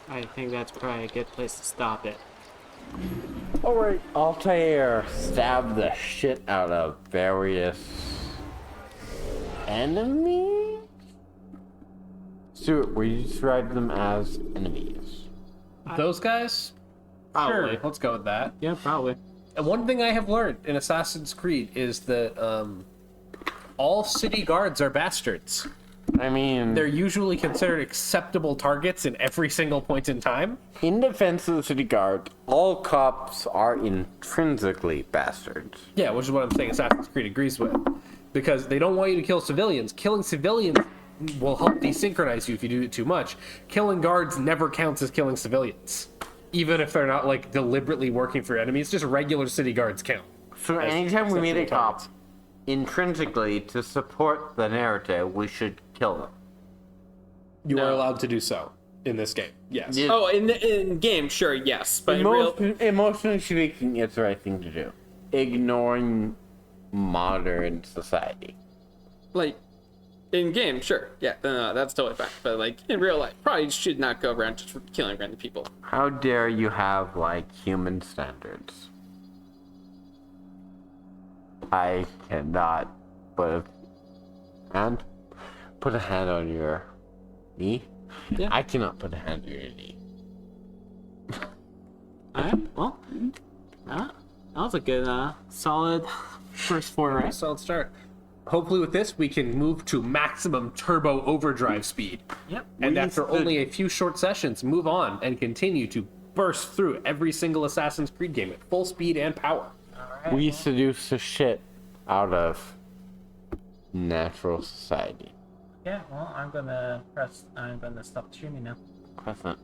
Speaker 4: I think that's probably a good place to stop it.
Speaker 2: Alright, Altair stabbed the shit out of various enemies? Stuart, will you describe them as enemies?
Speaker 3: Those guys?
Speaker 4: Probably.
Speaker 3: Sure, let's go with that.
Speaker 4: Yeah, probably.
Speaker 3: And one thing I have learned in Assassin's Creed is that all city guards are bastards.
Speaker 2: I mean,
Speaker 3: they're usually considered acceptable targets in every single point in time.
Speaker 2: In defense of the city guard, all cops are intrinsically bastards.
Speaker 3: Yeah, which is what I'm saying Assassin's Creed agrees with. Because they don't want you to kill civilians. Killing civilians will help desynchronize you if you do it too much. Killing guards never counts as killing civilians. Even if they're not, like, deliberately working for enemies, just regular city guards count.
Speaker 2: So anytime we meet a cop, intrinsically, to support the narrative, we should kill them.
Speaker 3: You are allowed to do so in this game, yes.
Speaker 4: Oh, in game, sure, yes. But in real...
Speaker 2: Emotionally speaking, it's the right thing to do. Ignoring modern society.
Speaker 4: Like, in game, sure. Yeah, no, that's totally fine. But, like, in real life, probably should not go around just killing random people.
Speaker 2: How dare you have, like, human standards? I cannot put a hand on your knee.
Speaker 4: Yeah.
Speaker 2: I cannot put a hand on your knee.
Speaker 4: Alright, well, that was a good, solid first foray.
Speaker 3: Solid start. Hopefully with this, we can move to maximum turbo overdrive speed.
Speaker 4: Yep.
Speaker 3: And after only a few short sessions, move on and continue to burst through every single Assassin's Creed game at full speed and power.
Speaker 4: Alright.
Speaker 2: We seduce the shit out of natural society.
Speaker 1: Yeah, well, I'm gonna stop streaming now.
Speaker 2: Press it.